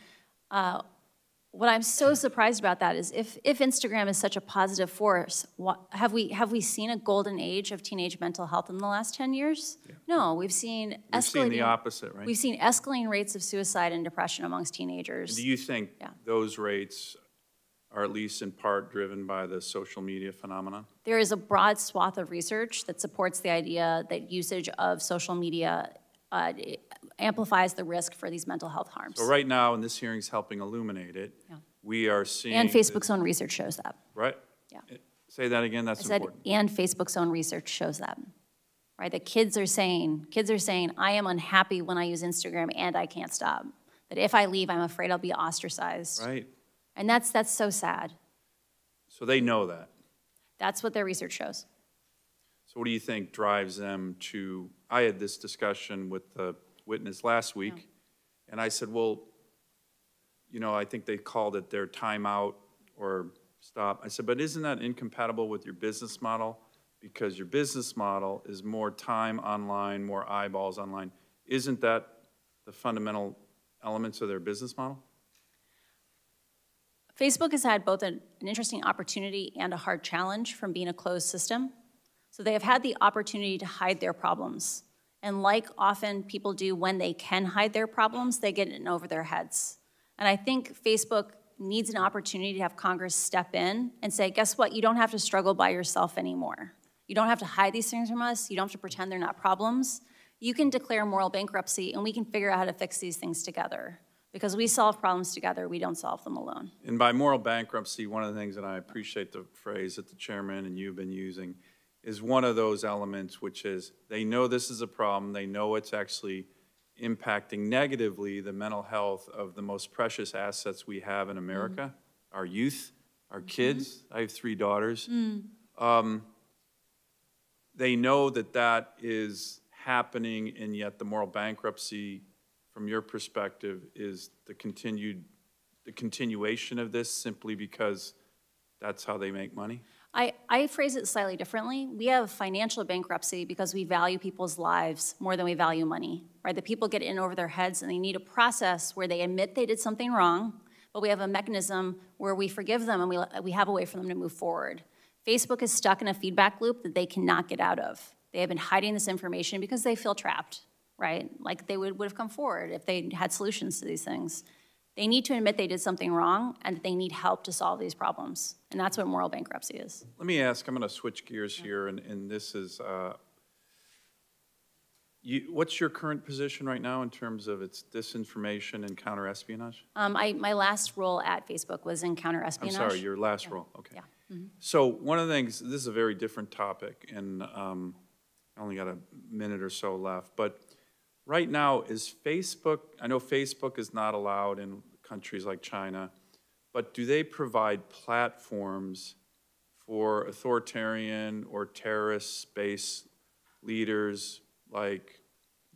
what I'm so surprised about that is if Instagram is such a positive force, have we seen a golden age of teenage mental health in the last 10 years? Yeah. No, we've seen the opposite, right? We've seen escalating rates of suicide and depression amongst teenagers. And do you think those rates are at least in part driven by the social media phenomenon? There is a broad swath of research that supports the idea that usage of social media amplifies the risk for these mental health harms. So right now, and this hearing is helping illuminate it, we are seeing... And Facebook's own research shows that. Right? Yeah. Say that again, that's important. And Facebook's own research shows that. Right, the kids are saying, I am unhappy when I use Instagram and I can't stop. That if I leave, I'm afraid I'll be ostracized. Right. And that's so sad. So they know that. That's what their research shows. So what do you think drives them to, I had this discussion with the witness last week, and I said, well, you know, I think they called it their timeout or stop. I said, but isn't that incompatible with your business model? Because your business model is more time online, more eyeballs online. Isn't that the fundamental elements of their business model? Facebook has had both an interesting opportunity and a hard challenge from being a closed system. So they have had the opportunity to hide their problems. And like often people do when they can hide their problems, they get in over their heads. And I think Facebook needs an opportunity to have Congress step in and say, guess what, you don't have to struggle by yourself anymore. You don't have to hide these things from us. You don't have to pretend they're not problems. You can declare moral bankruptcy and we can figure out how to fix these things together. Because we solve problems together, we don't solve them alone. And by moral bankruptcy, one of the things, and I appreciate the phrase that the chairman and you've been using, is one of those elements which is they know this is a problem, they know it's actually impacting negatively the mental health of the most precious assets we have in America, our youth, our kids. I have 3 daughters. They know that that is happening, and yet the moral bankruptcy, from your perspective, is the continuation of this simply because that's how they make money? I phrase it slightly differently. We have financial bankruptcy because we value people's lives more than we value money, right? The people get in over their heads and they need a process where they admit they did something wrong, but we have a mechanism where we forgive them and we have a way for them to move forward. Facebook is stuck in a feedback loop that they cannot get out of. They have been hiding this information because they feel trapped, right? Like they would have come forward if they had solutions to these things. They need to admit they did something wrong and that they need help to solve these problems. And that's what moral bankruptcy is. Let me ask, I'm going to switch gears here, and this is, what's your current position right now in terms of its disinformation and counter-espionage? My last role at Facebook was in counter-espionage. I'm sorry, your last role, okay. Yeah. So one of the things, this is a very different topic, and I only got a minute or so left, but right now, is Facebook, I know Facebook is not allowed in countries like China, but do they provide platforms for authoritarian or terrorist-based leaders like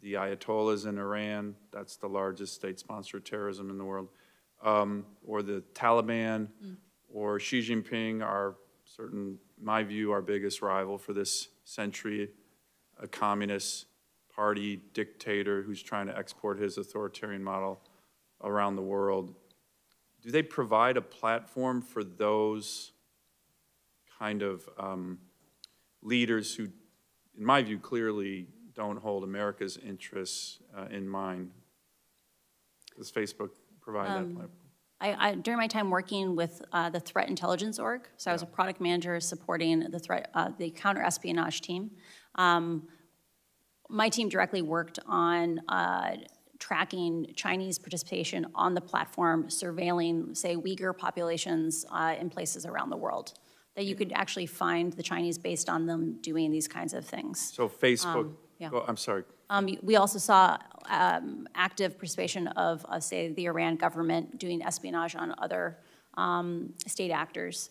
the Ayatollahs in Iran, that's the largest state sponsor of terrorism in the world, or the Taliban, or Xi Jinping, in my view, our biggest rival for this century, a communist party dictator who's trying to export his authoritarian model around the world. Do they provide a platform for those kind of leaders who, in my view, clearly don't hold America's interests in mind? Does Facebook provide that platform? During my time working with the Threat Intelligence Org, so I was a product manager supporting the counter-espionage team. My team directly worked on tracking Chinese participation on the platform, surveilling, say, Uyghur populations in places around the world, that you could actually find the Chinese based on them doing these kinds of things. So Facebook, I'm sorry. We also saw active participation of, say, the Iran government doing espionage on other state actors.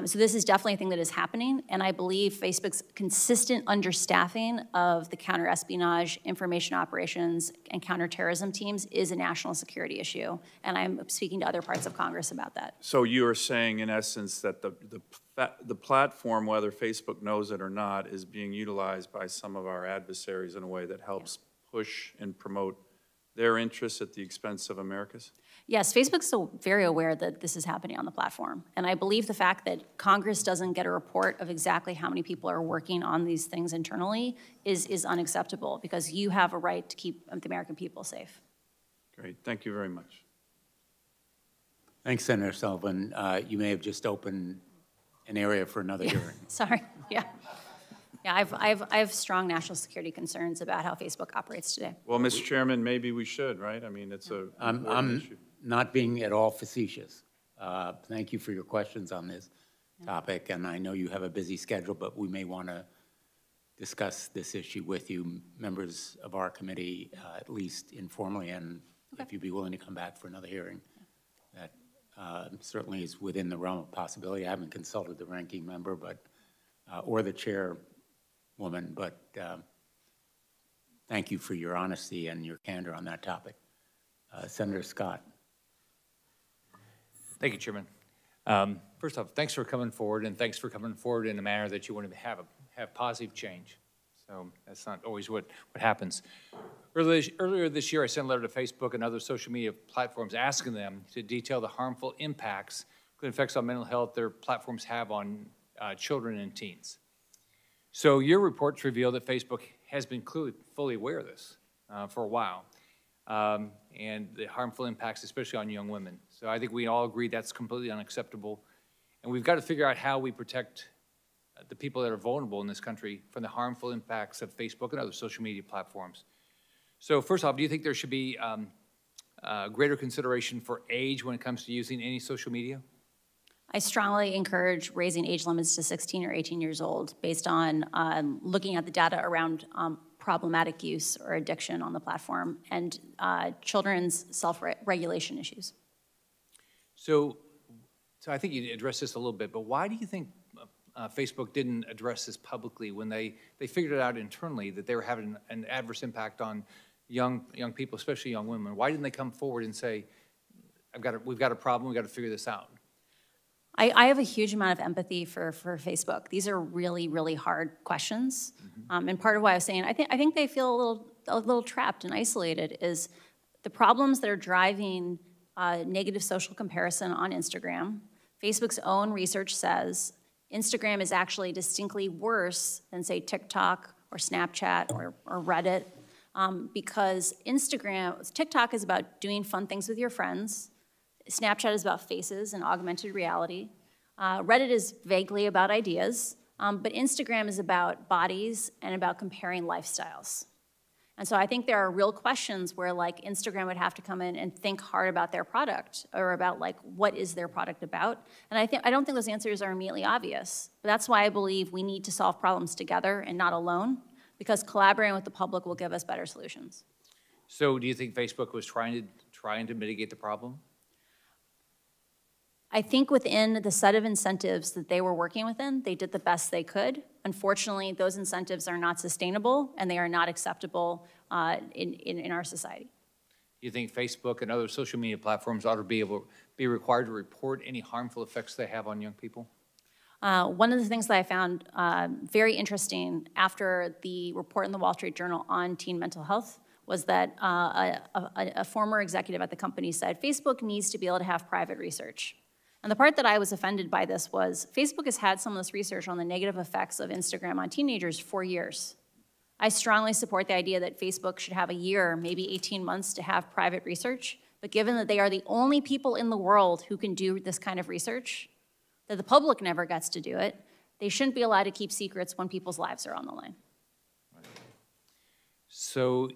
So this is definitely a thing that is happening, and I believe Facebook's consistent understaffing of the counter-espionage, information operations, and counterterrorism teams is a national security issue, and I'm speaking to other parts of Congress about that. So you are saying, in essence, that the platform, whether Facebook knows it or not, is being utilized by some of our adversaries in a way that helps push and promote their interests at the expense of America's? Yes, Facebook's so very aware that this is happening on the platform. And I believe the fact that Congress doesn't get a report of exactly how many people are working on these things internally is unacceptable, because you have a right to keep the American people safe. Great, thank you very much. Thanks, Senator Sullivan. You may have just opened an area for another hearing. Sorry, yeah. Yeah, I have strong national security concerns about how Facebook operates today. Well, Mr. Chairman, maybe we should, right? I mean, it's a important issue. Not being at all facetious. Thank you for your questions on this topic, and I know you have a busy schedule, but we may want to discuss this issue with you, members of our committee, at least informally, and if you'd be willing to come back for another hearing. That certainly is within the realm of possibility. I haven't consulted the ranking member, but or the chairwoman, but thank you for your honesty and your candor on that topic. Senator Scott. Thank you, Chairman. First off, thanks for coming forward, and thanks for coming forward in a manner that you want to have positive change. So that's not always what happens. Earlier this year, I sent a letter to Facebook and other social media platforms asking them to detail the harmful impacts, including effects on mental health, their platforms have on children and teens. So your reports reveal that Facebook has been fully aware of this for a while, and the harmful impacts, especially on young women. So I think we all agree that's completely unacceptable, and we've got to figure out how we protect the people that are vulnerable in this country from the harmful impacts of Facebook and other social media platforms. So first off, do you think there should be greater consideration for age when it comes to using any social media? I strongly encourage raising age limits to 16 or 18 years old based on looking at the data around problematic use or addiction on the platform and children's self-regulation issues. So I think you addressed this a little bit, but why do you think Facebook didn't address this publicly when they figured it out internally that they were having an adverse impact on young people, especially young women? Why didn't they come forward and say, we've got a problem, we've got to figure this out? I have a huge amount of empathy for Facebook. These are really, really hard questions. And part of why I was saying, I think they feel a little trapped and isolated is the problems that are driving negative social comparison on Instagram. Facebook's own research says Instagram is actually distinctly worse than, say, TikTok or Snapchat or Reddit, because TikTok is about doing fun things with your friends. Snapchat is about faces and augmented reality. Reddit is vaguely about ideas, but Instagram is about bodies and about comparing lifestyles. And so I think there are real questions where, like, Instagram would have to come in and think hard about their product or about, like, what is their product about? And I don't think those answers are immediately obvious. But that's why I believe we need to solve problems together and not alone, because collaborating with the public will give us better solutions. So do you think Facebook was trying to mitigate the problem? I think within the set of incentives that they were working within, they did the best they could. Unfortunately, those incentives are not sustainable and they are not acceptable in our society. Do you think Facebook and other social media platforms ought to be required to report any harmful effects they have on young people? One of the things that I found very interesting after the report in the Wall Street Journal on teen mental health was that a former executive at the company said, Facebook needs to be able to have private research. And the part that I was offended by this was Facebook has had some of this research on the negative effects of Instagram on teenagers for years. I strongly support the idea that Facebook should have a year, maybe 18 months to have private research, but given that they are the only people in the world who can do this kind of research, that the public never gets to do it, they shouldn't be allowed to keep secrets when people's lives are on the line. So,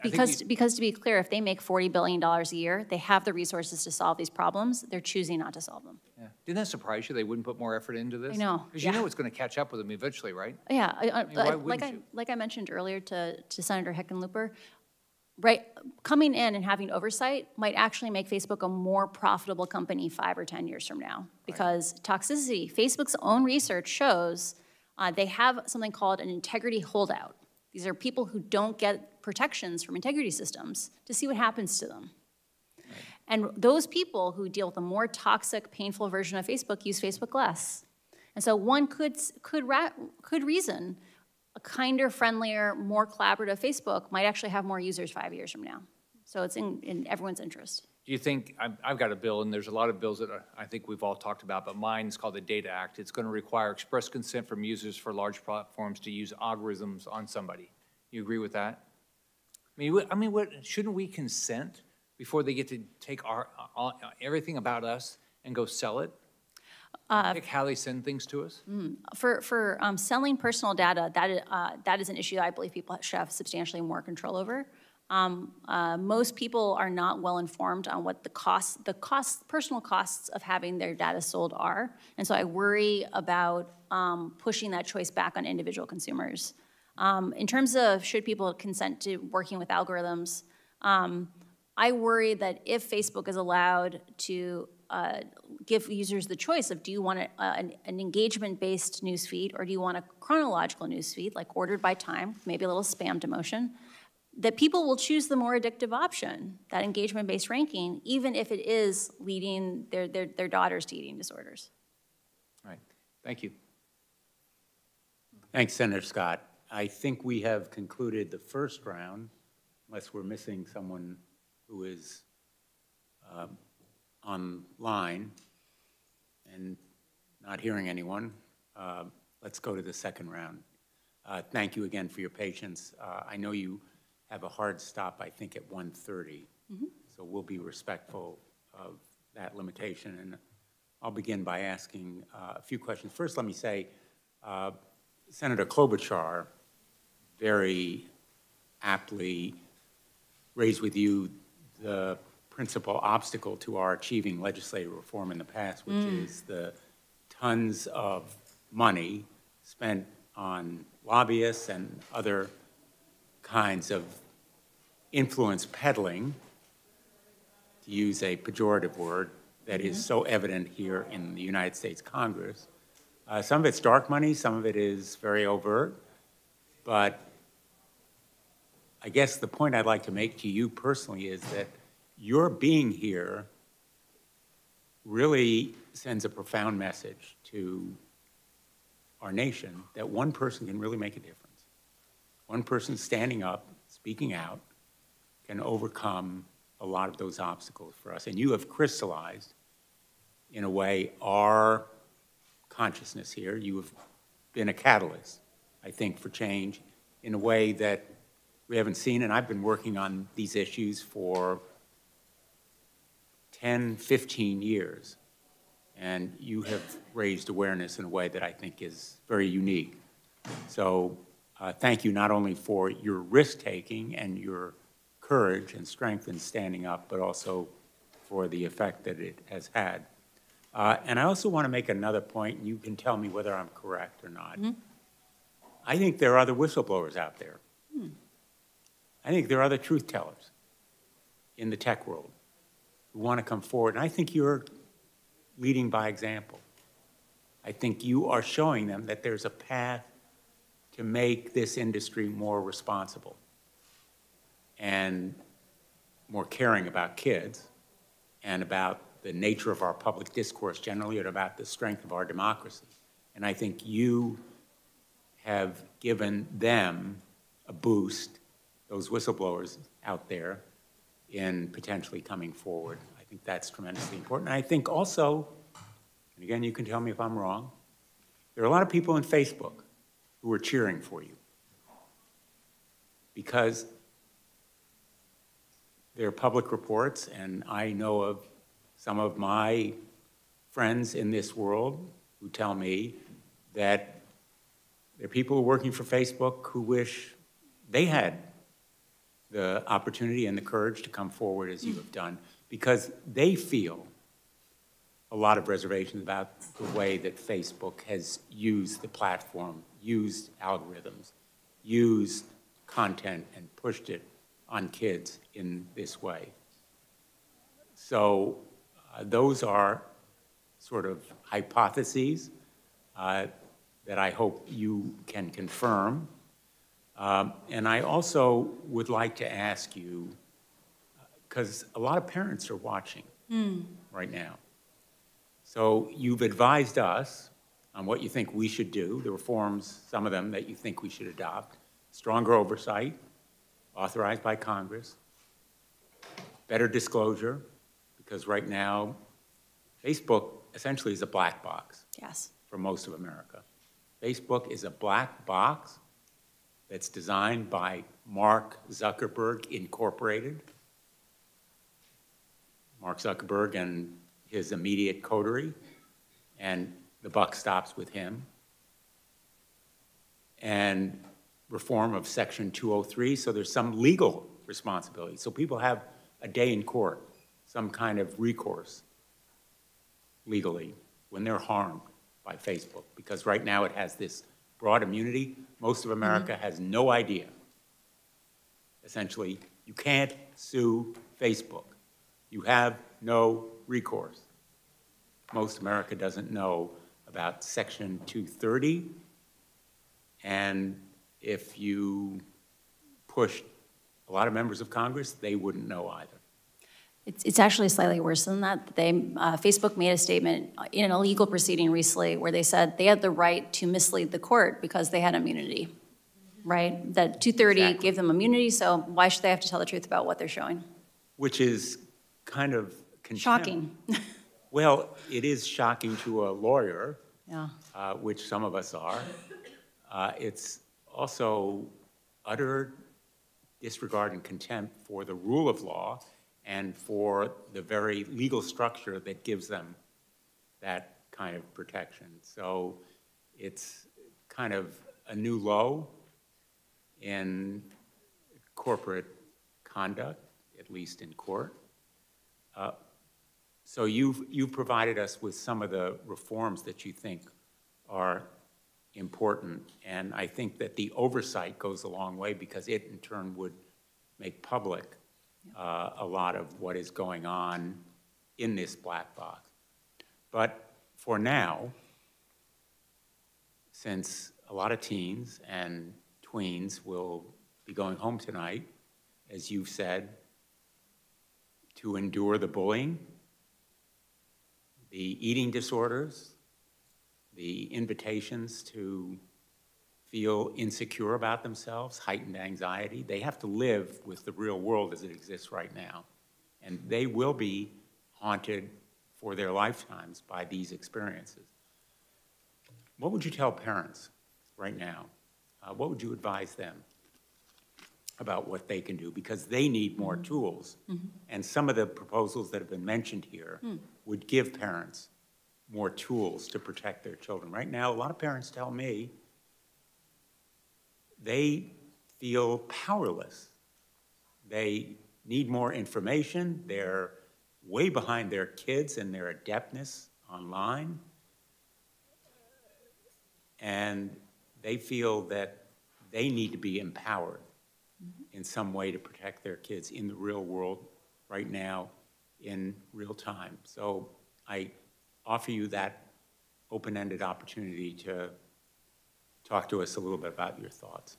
because to be clear, if they make $40 billion a year, they have the resources to solve these problems. They're choosing not to solve them. Yeah. Didn't that surprise you? They wouldn't put more effort into this? I know. Because you know it's going to catch up with them eventually, right? Yeah. I mean, like I mentioned earlier to Senator Hickenlooper, right? Coming in and having oversight might actually make Facebook a more profitable company 5 or 10 years from now, because toxicity, Facebook's own research shows they have something called an integrity holdout. These are people who don't get protections from integrity systems to see what happens to them. Right. And those people who deal with a more toxic, painful version of Facebook use Facebook less. And so one could reason a kinder, friendlier, more collaborative Facebook might actually have more users 5 years from now. So it's in everyone's interest. Do you think, I've got a bill, and there's a lot of bills that I think we've all talked about, but mine is called the Data Act. It's going to require express consent from users for large platforms to use algorithms on somebody. You agree with that? Shouldn't we consent before they get to take everything about us and go sell it? Pick how they send things to us? For selling personal data, that is an issue that I believe people should have substantially more control over. Most people are not well informed on what the personal costs of having their data sold are. And so I worry about pushing that choice back on individual consumers. In terms of should people consent to working with algorithms, I worry that if Facebook is allowed to give users the choice of do you want an engagement-based newsfeed or do you want a chronological newsfeed, like ordered by time, maybe a little spam demotion, that people will choose the more addictive option, that engagement-based ranking, even if it is leading their daughters to eating disorders. All right, thank you. Thanks, Senator Scott. I think we have concluded the first round, unless we're missing someone who is online and not hearing anyone. Let's go to the second round. Thank you again for your patience. I know you have a hard stop, I think, at 1:30, so we'll be respectful of that limitation. And I'll begin by asking a few questions. First, let me say, Senator Klobuchar very aptly raised with you the principal obstacle to our achieving legislative reform in the past, which is the tons of money spent on lobbyists and other kinds of influence peddling, to use a pejorative word, that is so evident here in the United States Congress. Some of it's dark money, some of it is very overt, but I guess the point I'd like to make to you personally is that your being here really sends a profound message to our nation that one person can really make a difference. One person standing up, speaking out, can overcome a lot of those obstacles for us. And you have crystallized, in a way, our consciousness here. You have been a catalyst, I think, for change in a way that we haven't seen. And I've been working on these issues for 10, 15 years. And you have raised awareness in a way that I think is very unique. So thank you not only for your risk-taking and your courage and strength in standing up, but also for the effect that it has had. And I also want to make another point, and you can tell me whether I'm correct or not. I think there are other whistleblowers out there. I think there are other truth tellers in the tech world who want to come forward. And I think you're leading by example. I think you are showing them that there's a path to make this industry more responsible and more caring about kids and about the nature of our public discourse generally and about the strength of our democracy. And I think you have given them a boost, those whistleblowers out there, in potentially coming forward. I think that's tremendously important. And I think also, and again, you can tell me if I'm wrong, there are a lot of people in Facebook who are cheering for you because there are public reports, and I know of some of my friends in this world who tell me that there are people who are working for Facebook who wish they had the opportunity and the courage to come forward as you have done, because they feel a lot of reservations about the way that Facebook has used the platform, used algorithms, used content, and pushed it on kids in this way. So those are sort of hypotheses that I hope you can confirm. And I also would like to ask you, because a lot of parents are watching right now. So you've advised us on what you think we should do, the reforms, some of them that you think we should adopt, stronger oversight, authorized by Congress, better disclosure, because right now, Facebook essentially is a black box. Yes. For most of America. Facebook is a black box that's designed by Mark Zuckerberg Incorporated. Mark Zuckerberg and his immediate coterie, and the buck stops with him. And reform of Section 203, so there's some legal responsibility. So people have a day in court, some kind of recourse legally when they're harmed by Facebook, because right now it has this broad immunity. Most of America has no idea. Essentially, you can't sue Facebook. You have no recourse. Most America doesn't know about Section 230, and if you pushed a lot of members of Congress, they wouldn't know either. It's actually slightly worse than that. Facebook made a statement in a legal proceeding recently where they said they had the right to mislead the court because they had immunity, right? That 230 gave them immunity, so why should they have to tell the truth about what they're showing? Which is kind of shocking. Well, it is shocking to a lawyer, yeah. Which some of us are. It's also utter disregard and contempt for the rule of law and for the very legal structure that gives them that kind of protection. So it's kind of a new low in corporate conduct, at least in court. So you've provided us with some of the reforms that you think are important, and I think that the oversight goes a long way because it in turn would make public a lot of what is going on in this black box. But for now, since a lot of teens and tweens will be going home tonight, as you've said, to endure the bullying, the eating disorders, the invitations to feel insecure about themselves, heightened anxiety. They have to live with the real world as it exists right now. And they will be haunted for their lifetimes by these experiences. What would you tell parents right now? What would you advise them about what they can do? Because they need more tools. And some of the proposals that have been mentioned here would give parents more tools to protect their children. Right now, a lot of parents tell me they feel powerless. They need more information. They're way behind their kids in their adeptness online. And they feel that they need to be empowered in some way to protect their kids in the real world right now in real time. So I offer you that open-ended opportunity to talk to us a little bit about your thoughts.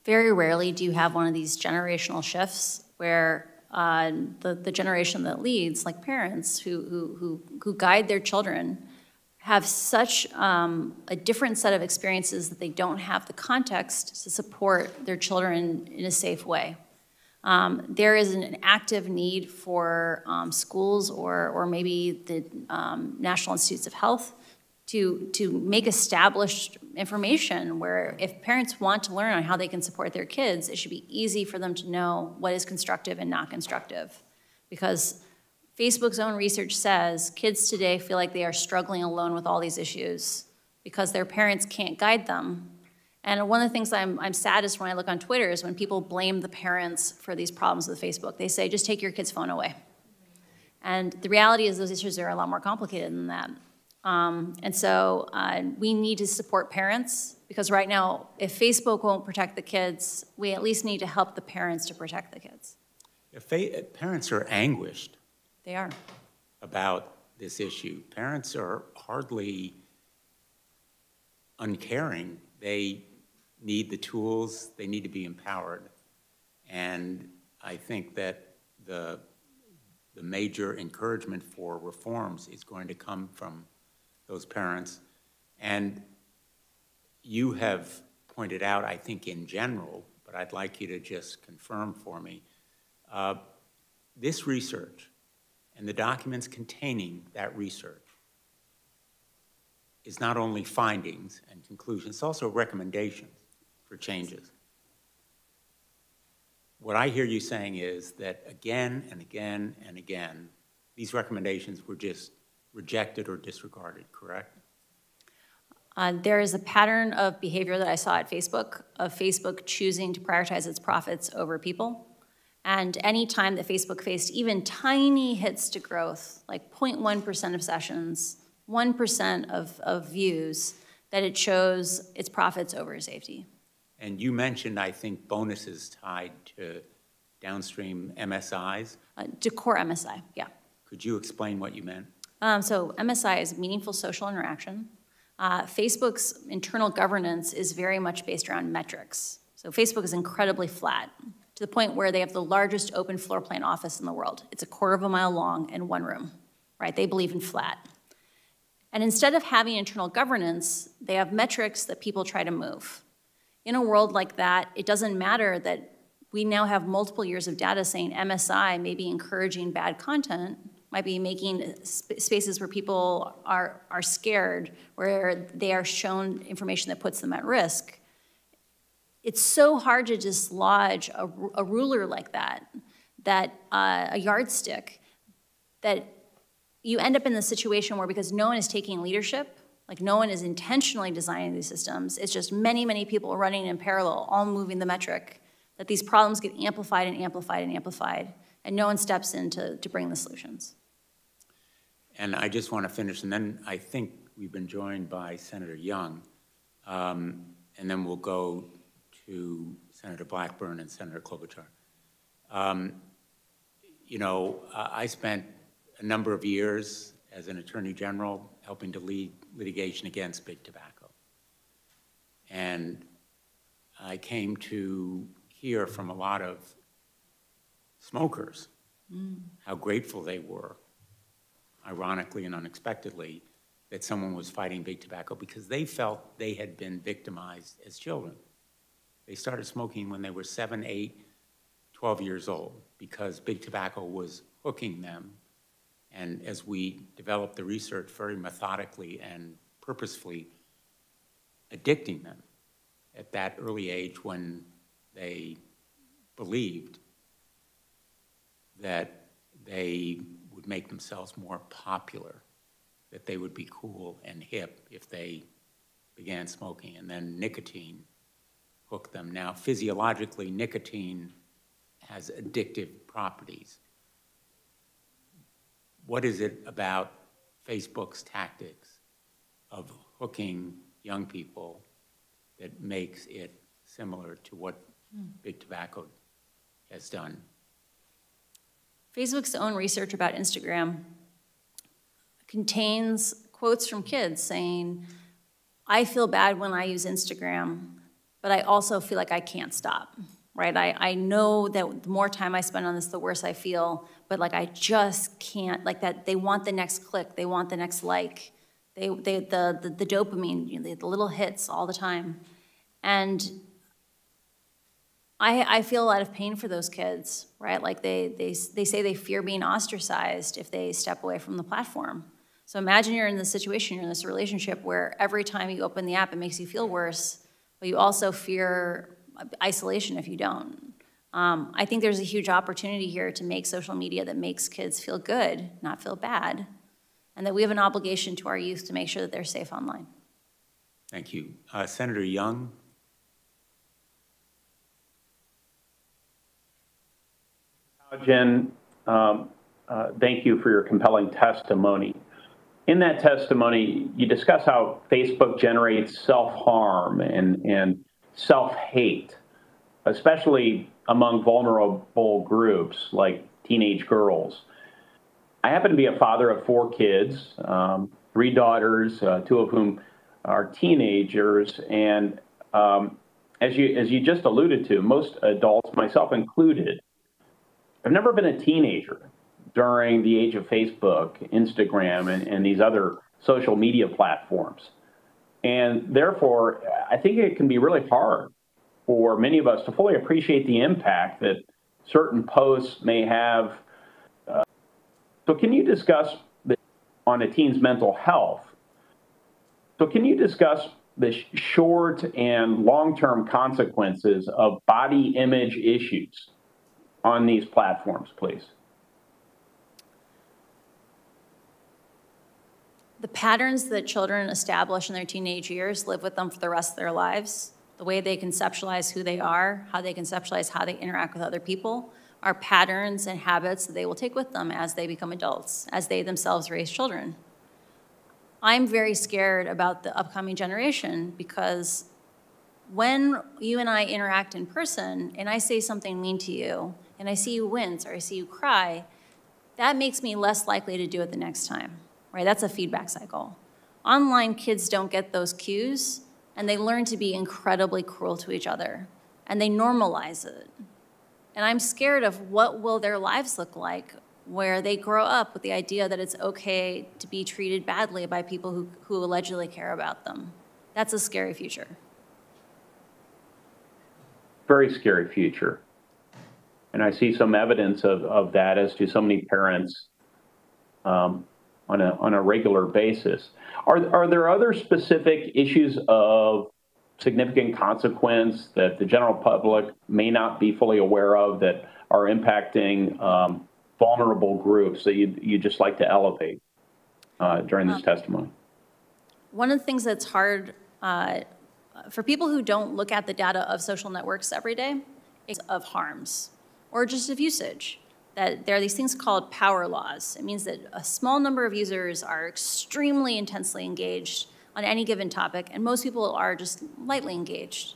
Very rarely do you have one of these generational shifts where the generation that leads, like parents who guide their children, have such a different set of experiences that they don't have the context to support their children in a safe way. There is an active need for schools or maybe the National Institutes of Health to make established information where if parents want to learn on how they can support their kids, it should be easy for them to know what is constructive and not constructive. Because Facebook's own research says kids today feel like they are struggling alone with all these issues because their parents can't guide them. And one of the things I'm saddest when I look on Twitter is when people blame the parents for these problems with Facebook. They say, just take your kid's phone away. And the reality is those issues are a lot more complicated than that. And so we need to support parents because right now, if Facebook won't protect the kids, we at least need to help the parents to protect the kids. If parents are anguished. They are. About this issue. Parents are hardly uncaring. They need the tools, they need to be empowered. And I think that the major encouragement for reforms is going to come from those parents. And you have pointed out, I think in general, but I'd like you to just confirm for me, this research and the documents containing that research is not only findings and conclusions, it's also recommendations for changes. What I hear you saying is that again and again and again, these recommendations were just rejected or disregarded, correct? There is a pattern of behavior that I saw at Facebook, of Facebook choosing to prioritize its profits over people. And any time that Facebook faced even tiny hits to growth, like 0.1% of sessions, 1% of views, that it chose its profits over safety. And you mentioned, I think, bonuses tied to downstream MSIs. To core MSI, yeah. Could you explain what you meant? So MSI is meaningful social interaction. Facebook's internal governance is very much based around metrics. So Facebook is incredibly flat, to the point where they have the largest open floor plan office in the world. It's 1/4 mile long and one room, right? They believe in flat. And instead of having internal governance, they have metrics that people try to move. In a world like that, it doesn't matter that we now have multiple years of data saying MSI may be encouraging bad content, might be making spaces where people are scared, where they are shown information that puts them at risk. It's so hard to dislodge a ruler like that, a yardstick, that you end up in the situation where, because no one is taking leadership, like no one is intentionally designing these systems, it's just many, many people running in parallel, all moving the metric, that these problems get amplified and amplified and amplified, and no one steps in to bring the solutions. And I just want to finish, and then I think we've been joined by Senator Young, and then we'll go to Senator Blackburn and Senator Klobuchar. You know, I spent a number of years as an Attorney General helping to lead litigation against big tobacco. And I came to hear from a lot of smokers how grateful they were, ironically and unexpectedly, that someone was fighting big tobacco, because they felt they had been victimized as children. They started smoking when they were 7, 8, 12 years old, because big tobacco was hooking them. And as we developed the research, very methodically and purposefully addicting them at that early age, when they believed that they would make themselves more popular, that they would be cool and hip if they began smoking. And then nicotine hooked them. Now, physiologically, nicotine has addictive properties. What is it about Facebook's tactics of hooking young people that makes it similar to what big tobacco has done? Facebook's own research about Instagram contains quotes from kids saying, I feel bad when I use Instagram, but I also feel like I can't stop, right? I know that the more time I spend on this, the worse I feel, but like I just can't, like that they want the next click, they want the next like, the dopamine, you know, the little hits all the time. And I feel a lot of pain for those kids, right? Like they say they fear being ostracized if they step away from the platform. So imagine you're in this situation, you're in this relationship where every time you open the app, it makes you feel worse, but you also fear isolation if you don't. I think there's a huge opportunity here to make social media that makes kids feel good, not feel bad, and that we have an obligation to our youth to make sure that they're safe online. Thank you. Senator Young. Jen, thank you for your compelling testimony. In that testimony, you discuss how Facebook generates self-harm and self-hate, especially among vulnerable groups like teenage girls. I happen to be a father of 4 kids, 3 daughters, 2 of whom are teenagers, and as you just alluded to, most adults, myself included, have never been a teenager during the age of Facebook, Instagram, and these other social media platforms. And therefore, I think it can be really hard for many of us to fully appreciate the impact that certain posts may have So can you discuss on a teen's mental health? So can you discuss the short and long-term consequences of body image issues on these platforms, please? The patterns that children establish in their teenage years live with them for the rest of their lives. The way they conceptualize who they are, how they conceptualize how they interact with other people, are patterns and habits that they will take with them as they become adults, as they themselves raise children. I'm very scared about the upcoming generation because when you and I interact in person and I say something mean to you and I see you wince or I see you cry, that makes me less likely to do it the next time, right? That's a feedback cycle. Online kids don't get those cues and they learn to be incredibly cruel to each other and they normalize it. And I'm scared of what will their lives look like where they grow up with the idea that it's okay to be treated badly by people who allegedly care about them. That's a scary future. Very scary future. And I see some evidence of that as to so many parents on a regular basis. Are there other specific issues of significant consequence that the general public may not be fully aware of that are impacting vulnerable groups that you'd just like to elevate during this testimony? One of the things that's hard for people who don't look at the data of social networks every day is of harms or just of usage. That there are these things called power laws. It means that a small number of users are extremely intensely engaged on any given topic, and most people are just lightly engaged.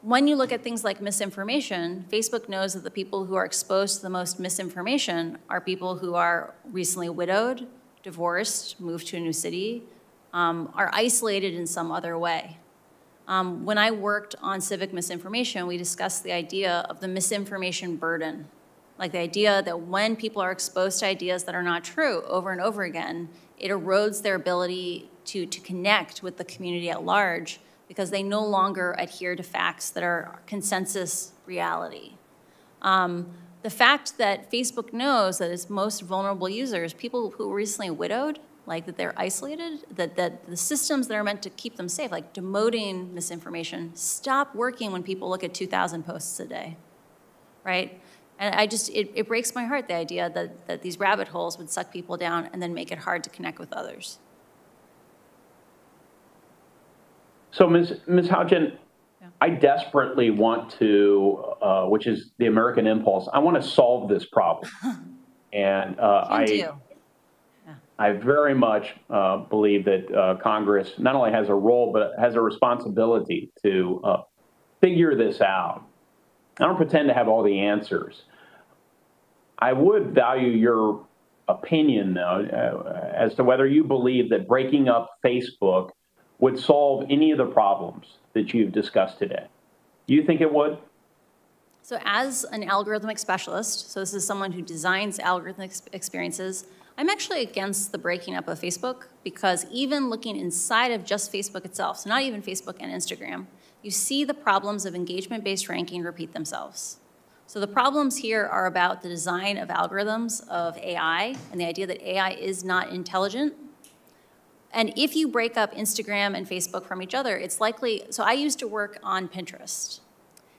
When you look at things like misinformation, Facebook knows that the people who are exposed to the most misinformation are people who are recently widowed, divorced, moved to a new city, are isolated in some other way. When I worked on civic misinformation, we discussed the idea of the misinformation burden, like the idea that when people are exposed to ideas that are not true over and over again, it erodes their ability to connect with the community at large because they no longer adhere to facts that are consensus reality. The fact that Facebook knows that its most vulnerable users, people who were recently widowed, like that they're isolated, that the systems that are meant to keep them safe, like demoting misinformation, stop working when people look at 2,000 posts a day, right? And it breaks my heart, the idea that these rabbit holes would suck people down and then make it hard to connect with others. So Ms. Haugen, I desperately want to, which is the American impulse, I want to solve this problem. And I very much believe that Congress not only has a role, but has a responsibility to figure this out. I don't pretend to have all the answers. I would value your opinion, though, as to whether you believe that breaking up Facebook would solve any of the problems that you've discussed today. Do you think it would? So as an algorithmic specialist, so this is someone who designs algorithmic experiences, I'm actually against the breaking up of Facebook because even looking inside of just Facebook itself, so not even Facebook and Instagram, you see the problems of engagement-based ranking repeat themselves. So the problems here are about the design of algorithms of AI and the idea that AI is not intelligent. And if you break up Instagram and Facebook from each other, it's likely, so I used to work on Pinterest.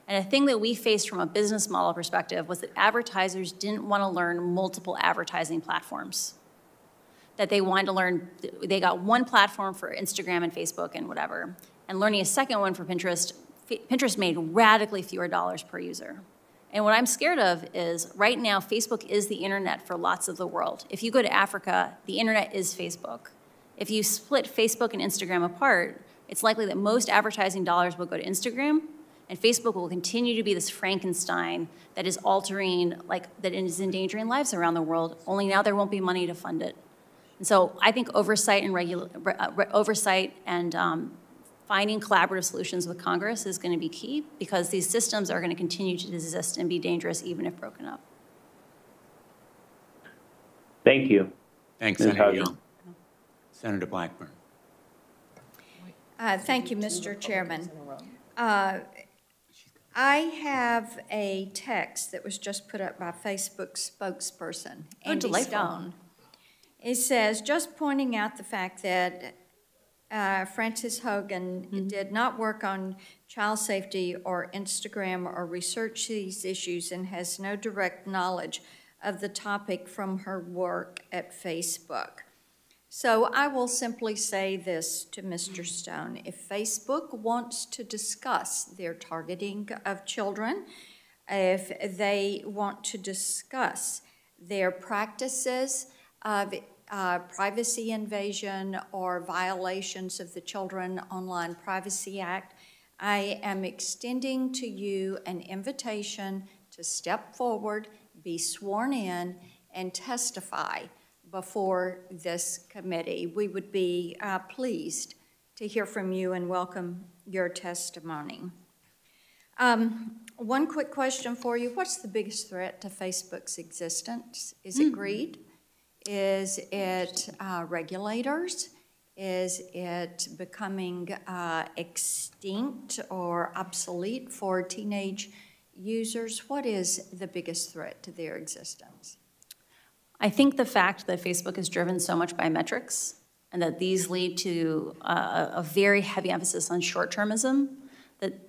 And a thing that we faced from a business model perspective was that advertisers didn't want to learn multiple advertising platforms. That they wanted to learn, they got one platform for Instagram and Facebook and whatever, and learning a second one for Pinterest, Pinterest made radically fewer dollars per user. And what I'm scared of is right now, Facebook is the internet for lots of the world. If you go to Africa, the internet is Facebook. If you split Facebook and Instagram apart, it's likely that most advertising dollars will go to Instagram, and Facebook will continue to be this Frankenstein that is altering, that is endangering lives around the world, only now there won't be money to fund it. And so I think oversight and finding collaborative solutions with Congress is going to be key because these systems are going to continue to exist and be dangerous even if broken up. Thank you. Thanks, Senator Young. Senator Blackburn. Thank you, Mr. Chairman. I have a text that was just put up by Facebook's spokesperson, Andy Stone. It says, just pointing out the fact that Frances Haugen did not work on child safety or Instagram or research these issues and has no direct knowledge of the topic from her work at Facebook. So I will simply say this to Mr. Stone. If Facebook wants to discuss their targeting of children, if they want to discuss their practices of privacy invasion or violations of the Children Online Privacy Act, I am extending to you an invitation to step forward, be sworn in, and testify before this committee. We would be pleased to hear from you and welcome your testimony. One quick question for you. What's the biggest threat to Facebook's existence? Is it greed? Is it regulators? Is it becoming extinct or obsolete for teenage users? What is the biggest threat to their existence? I think the fact that Facebook is driven so much by metrics and that these lead to a very heavy emphasis on short-termism, that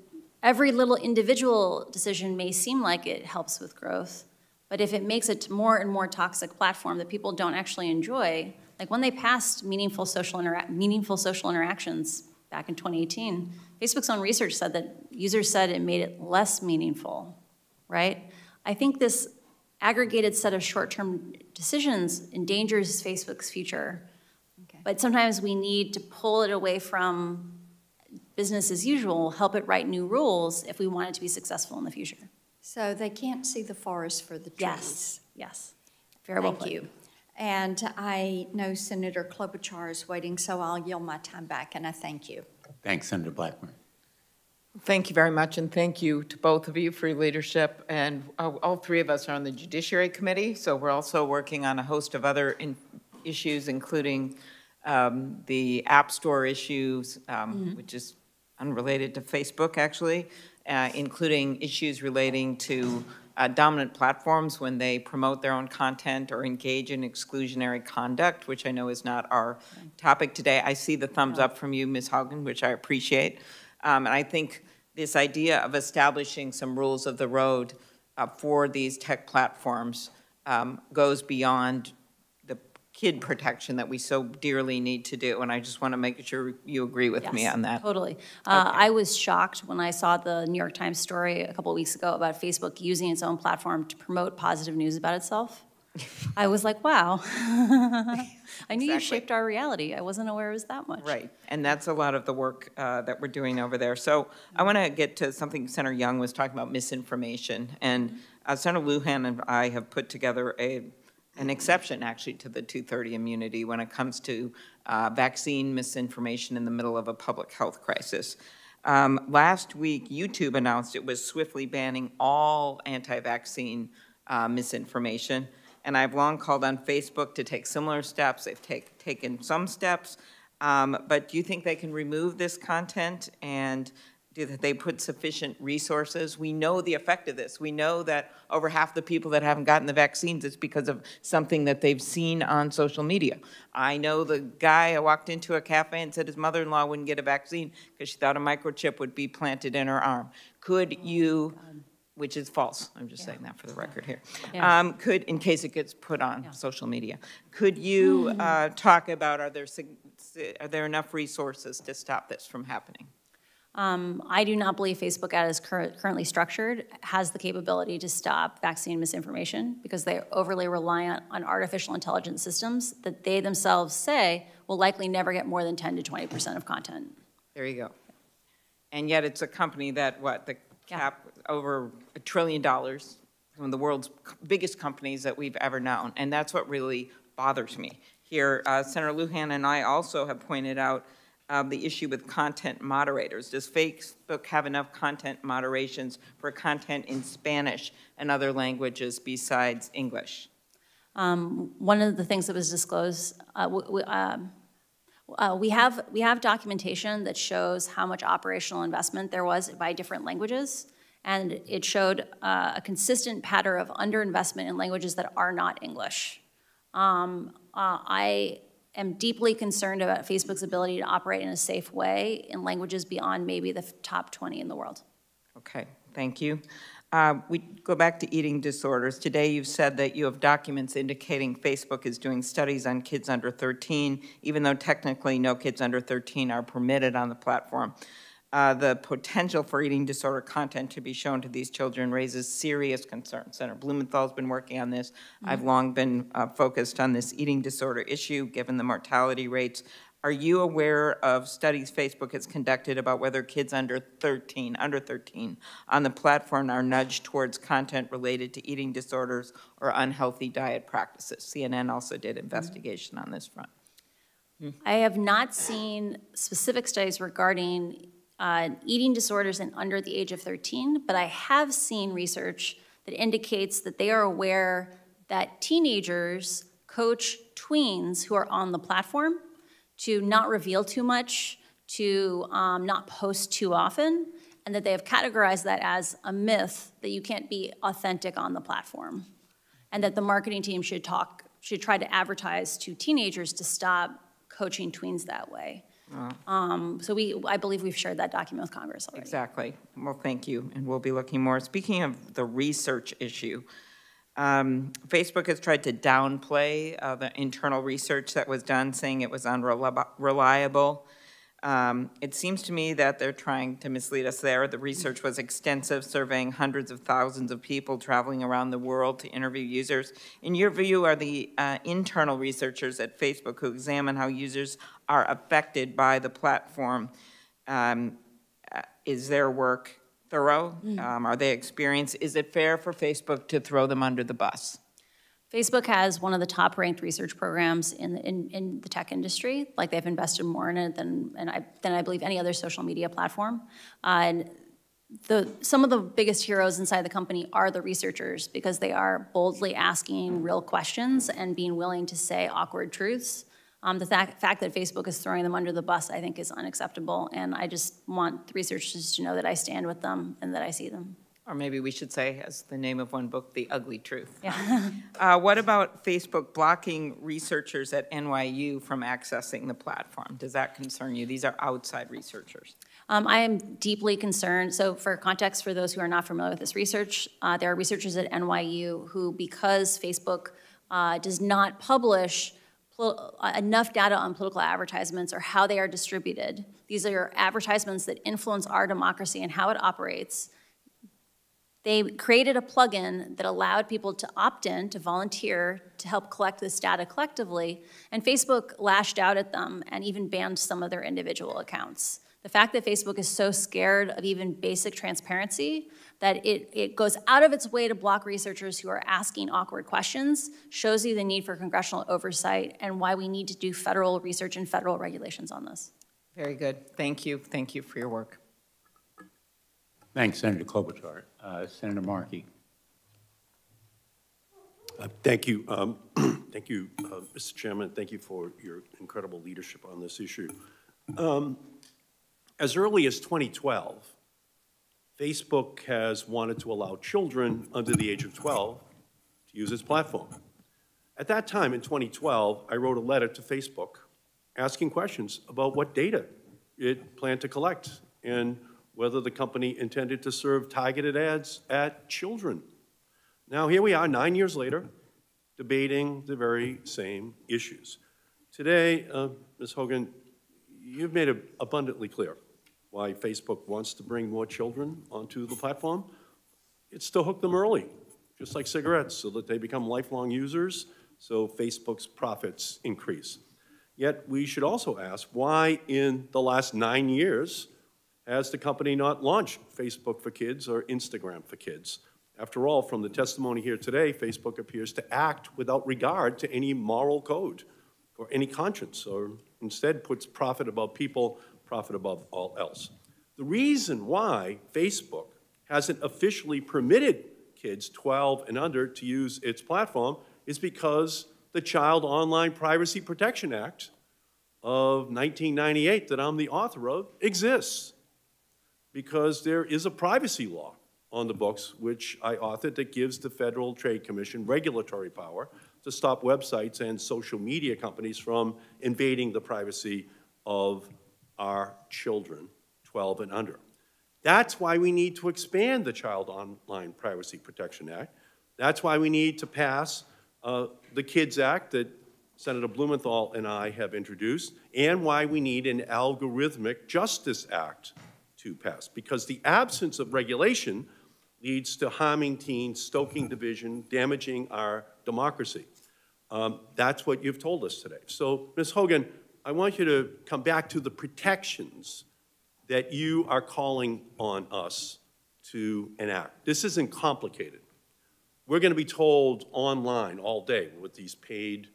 every little individual decision may seem like it helps with growth, but if it makes it more and more toxic platform that people don't actually enjoy, like when they passed meaningful social interactions back in 2018, Facebook's own research said that users said it made it less meaningful, right? I think this aggregated set of short-term decisions endangers Facebook's future. Okay. But sometimes we need to pull it away from business as usual, help it write new rules if we want it to be successful in the future. So they can't see the forest for the trees. Yes, yes. Very well put. Thank you. And I know Senator Klobuchar is waiting, so I'll yield my time back, and I thank you. Thanks, Senator Blackburn. Thank you very much, and thank you to both of you for your leadership. And all three of us are on the Judiciary Committee, so we're also working on a host of other issues, including the App Store issues, which is unrelated to Facebook, actually, including issues relating to dominant platforms when they promote their own content or engage in exclusionary conduct, which I know is not our topic today. I see the thumbs up from you, Ms. Haugen, which I appreciate. And I think this idea of establishing some rules of the road for these tech platforms goes beyond the kid protection that we so dearly need to do. And I just want to make sure you agree with me on that. Totally. I was shocked when I saw the New York Times story a couple of weeks ago about Facebook using its own platform to promote positive news about itself. I was like, wow. I knew you shaped our reality. I wasn't aware it was that much. Right, and that's a lot of the work that we're doing over there. So I want to get to something Senator Young was talking about, misinformation. And Senator Lujan and I have put together an exception, actually, to the 230 immunity when it comes to vaccine misinformation in the middle of a public health crisis. Last week, YouTube announced it was swiftly banning all anti-vaccine misinformation. And I've long called on Facebook to take similar steps. They've taken some steps, but do you think they can remove this content, and do they put sufficient resources? We know the effect of this. We know that over half the people that haven't gotten the vaccines, it's because of something that they've seen on social media. I know the guy who walked into a cafe and said his mother-in-law wouldn't get a vaccine because she thought a microchip would be planted in her arm. Could you... which is false. I'm just saying that for the record here. Yeah. Could, in case it gets put on social media, could you talk about, are there enough resources to stop this from happening? I do not believe Facebook, as currently structured, has the capability to stop vaccine misinformation because they're overly reliant on artificial intelligence systems that they themselves say will likely never get more than 10 to 20% of content. There you go. And yet it's a company that, the cap over $1 trillion, one of the world's biggest companies that we've ever known. And that's what really bothers me. Here, Senator Lujan and I also have pointed out the issue with content moderators. Does Facebook have enough content moderations for content in Spanish and other languages besides English? One of the things that was disclosed, we have documentation that shows how much operational investment there was by different languages, and it showed a consistent pattern of underinvestment in languages that are not English. I am deeply concerned about Facebook's ability to operate in a safe way in languages beyond maybe the top 20 in the world. Okay, thank you. We go back to eating disorders. Today you've said that you have documents indicating Facebook is doing studies on kids under 13, even though technically no kids under 13 are permitted on the platform. The potential for eating disorder content to be shown to these children raises serious concerns. Senator Blumenthal's been working on this. I've long been focused on this eating disorder issue, given the mortality rates. Are you aware of studies Facebook has conducted about whether kids under 13 on the platform are nudged towards content related to eating disorders or unhealthy diet practices? CNN also did investigation on this front. I have not seen specific studies regarding eating disorders in under the age of 13, but I have seen research that indicates that they are aware that teenagers coach tweens who are on the platform to not reveal too much, to not post too often, and that they have categorized that as a myth that you can't be authentic on the platform, and that the marketing team should try to advertise to teenagers to stop coaching tweens that way. I believe we've shared that document with Congress already. Exactly. Well, thank you, and we'll be looking more. Speaking of the research issue, Facebook has tried to downplay the internal research that was done, saying it was unreliable. It seems to me that they're trying to mislead us there. The research was extensive, surveying hundreds of thousands of people traveling around the world to interview users. In your view, are the internal researchers at Facebook who examine how users are affected by the platform, is their work thorough? Are they experienced? Is it fair for Facebook to throw them under the bus? Facebook has one of the top-ranked research programs in the tech industry. Like, they've invested more in it than I believe any other social media platform. And some of the biggest heroes inside the company are the researchers, because they are boldly asking real questions and being willing to say awkward truths. The fact that Facebook is throwing them under the bus, I think, is unacceptable, and I just want the researchers to know that I stand with them and that I see them. Or maybe we should say, as the name of one book, The Ugly Truth. Yeah. What about Facebook blocking researchers at NYU from accessing the platform? Does that concern you? These are outside researchers. I am deeply concerned. So for context, for those who are not familiar with this research, there are researchers at NYU who, because Facebook does not publish enough data on political advertisements or how they are distributed, these are advertisements that influence our democracy and how it operates. They created a plugin that allowed people to opt in, to volunteer, to help collect this data collectively, and Facebook lashed out at them and even banned some of their individual accounts. The fact that Facebook is so scared of even basic transparency that it goes out of its way to block researchers who are asking awkward questions shows you the need for congressional oversight and why we need to do federal research and federal regulations on this. Very good. Thank you. Thank you for your work. Thanks, Senator Klobuchar. Senator Markey. Thank you. Thank you, Mr. Chairman. Thank you for your incredible leadership on this issue. As early as 2012, Facebook has wanted to allow children under the age of 12 to use its platform. At that time, in 2012, I wrote a letter to Facebook asking questions about what data it planned to collect and whether the company intended to serve targeted ads at children. Now, here we are 9 years later, debating the very same issues. Today, Ms. Haugen, you've made it abundantly clear why Facebook wants to bring more children onto the platform. It's to hook them early, just like cigarettes, so that they become lifelong users, so Facebook's profits increase. Yet we should also ask why in the last 9 years has the company not launched Facebook for Kids or Instagram for Kids? After all, from the testimony here today, Facebook appears to act without regard to any moral code or any conscience, or instead puts profit above people, profit above all else. The reason why Facebook hasn't officially permitted kids 12 and under to use its platform is because the Child Online Privacy Protection Act of 1998 that I'm the author of exists, because there is a privacy law on the books, which I authored, that gives the Federal Trade Commission regulatory power to stop websites and social media companies from invading the privacy of our children, 12 and under. That's why we need to expand the Child Online Privacy Protection Act. That's why we need to pass the KIDS Act that Senator Blumenthal and I have introduced, and why we need an Algorithmic Justice Act to pass, because the absence of regulation leads to harming teens, stoking division, damaging our democracy. That's what you've told us today. So, Ms. Haugen, I want you to come back to the protections that you are calling on us to enact. This isn't complicated. We're going to be told online all day with these paid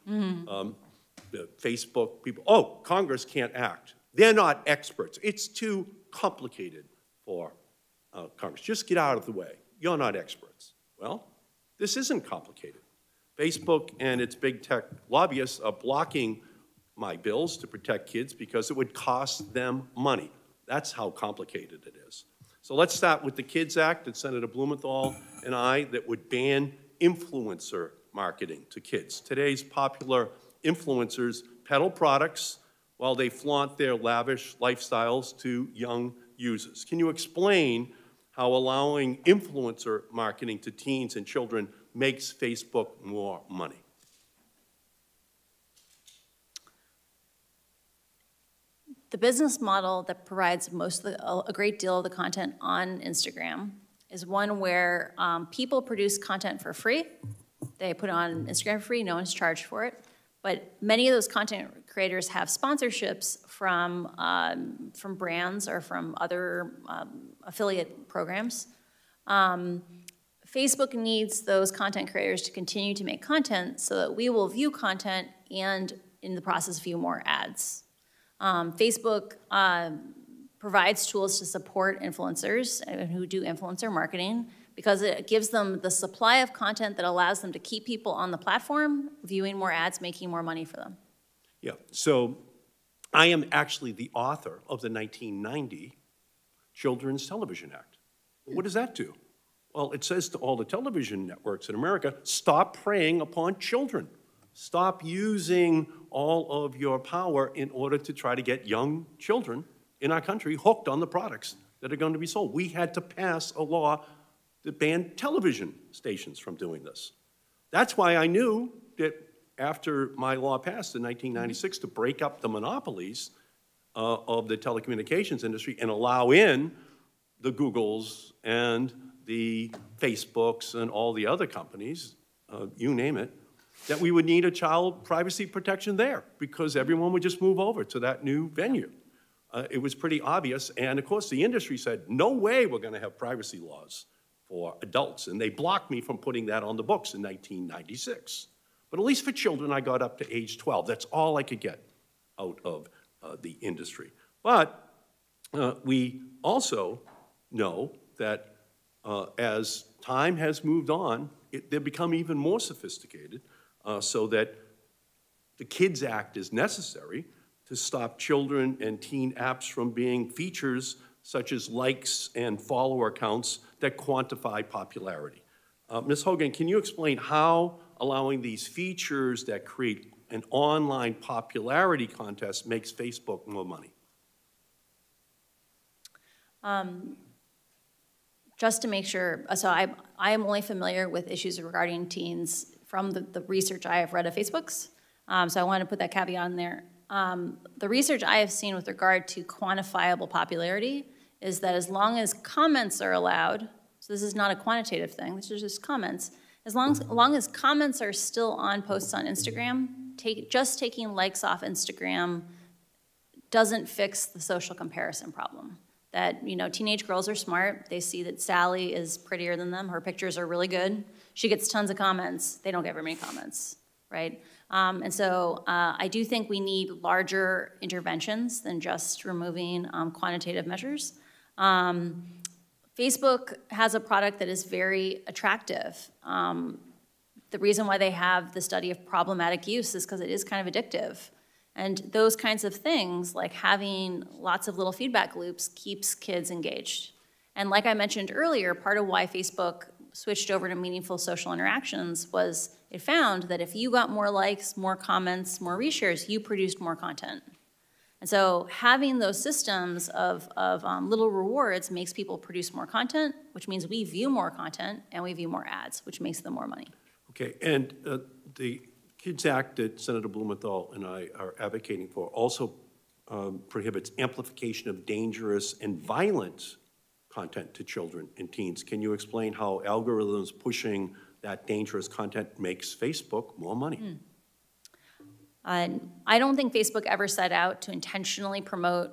Facebook people, oh, Congress can't act. They're not experts. It's too complicated for Congress. Just get out of the way. You're not experts. Well, this isn't complicated. Facebook and its big tech lobbyists are blocking my bills to protect kids because it would cost them money. That's how complicated it is. So let's start with the KIDS Act that Senator Blumenthal and I that would ban influencer marketing to kids. Today's popular influencers peddle products while they flaunt their lavish lifestyles to young users. Can you explain how allowing influencer marketing to teens and children makes Facebook more money? The business model that provides a great deal of the content on Instagram is one where people produce content for free. They put it on Instagram for free, no one's charged for it. But many of those content creators have sponsorships from brands or from other affiliate programs. Facebook needs those content creators to continue to make content so that we will view content and in the process view more ads. Facebook provides tools to support influencers who do influencer marketing because it gives them the supply of content that allows them to keep people on the platform, viewing more ads, making more money for them. Yeah, so I am actually the author of the 1990 Children's Television Act. What does that do? Well, it says to all the television networks in America, stop preying upon children. Stop using all of your power in order to try to get young children in our country hooked on the products that are going to be sold. We had to pass a law that banned television stations from doing this. That's why I knew that after my law passed in 1996 to break up the monopolies of the telecommunications industry and allow in the Googles and the Facebooks and all the other companies, you name it, that we would need a child privacy protection there because everyone would just move over to that new venue. It was pretty obvious, and of course the industry said, no way we're going to have privacy laws for adults, and they blocked me from putting that on the books in 1996. But at least for children, I got up to age 12. That's all I could get out of the industry. But we also know that as time has moved on, they've become even more sophisticated so that the KIDS Act is necessary to stop children and teen apps from being features such as likes and follower counts that quantify popularity. Ms. Haugen, can you explain how allowing these features that create an online popularity contest makes Facebook more money? Just to make sure, so I am only familiar with issues regarding teens from the research I have read of Facebook's. So I want to put that caveat in there. The research I have seen with regard to quantifiable popularity is that as long as comments are allowed, so this is not a quantitative thing, this is just comments, as long as comments are still on posts on Instagram, just taking likes off Instagram doesn't fix the social comparison problem. That, you know, teenage girls are smart. They see that Sally is prettier than them. Her pictures are really good. She gets tons of comments. They don't get very many comments, right? And so I do think we need larger interventions than just removing quantitative measures. Facebook has a product that is very attractive. The reason why they have the study of problematic use is because it is kind of addictive. And those kinds of things, like having lots of little feedback loops, keeps kids engaged. And like I mentioned earlier, part of why Facebook switched over to meaningful social interactions was it found that if you got more likes, more comments, more reshares, you produced more content. And so having those systems of little rewards makes people produce more content, which means we view more content and we view more ads, which makes them more money. Okay, and the Kids Act that Senator Blumenthal and I are advocating for also prohibits amplification of dangerous and violent content to children and teens. Can you explain how algorithms pushing that dangerous content makes Facebook more money? I don't think Facebook ever set out to intentionally promote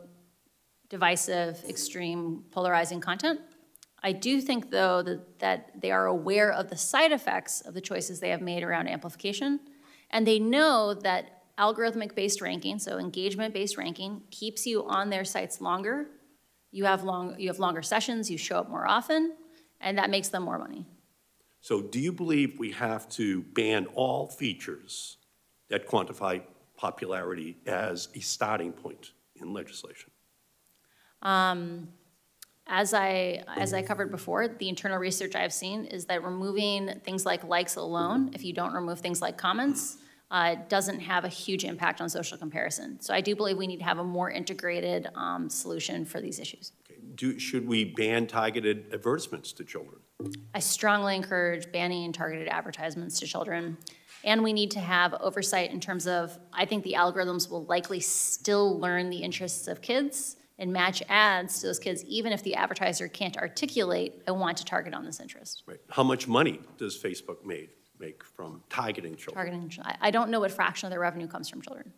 divisive, extreme, polarizing content. I do think, though, that they are aware of the side effects of the choices they have made around amplification, and they know that algorithmic-based ranking, so engagement-based ranking, keeps you on their sites longer. You have longer sessions, you show up more often, and that makes them more money. So do you believe we have to ban all features that quantify popularity as a starting point in legislation? As I covered before, the internal research I've seen is that removing things like likes alone, if you don't remove things like comments, doesn't have a huge impact on social comparison. So I do believe we need to have a more integrated solution for these issues. Okay. Should we ban targeted advertisements to children? I strongly encourage banning targeted advertisements to children. And we need to have oversight in terms of, I think the algorithms will likely still learn the interests of kids and match ads to those kids, even if the advertiser can't articulate, I want to target on this interest. Right. How much money does Facebook make from targeting children? I don't know what fraction of their revenue comes from children.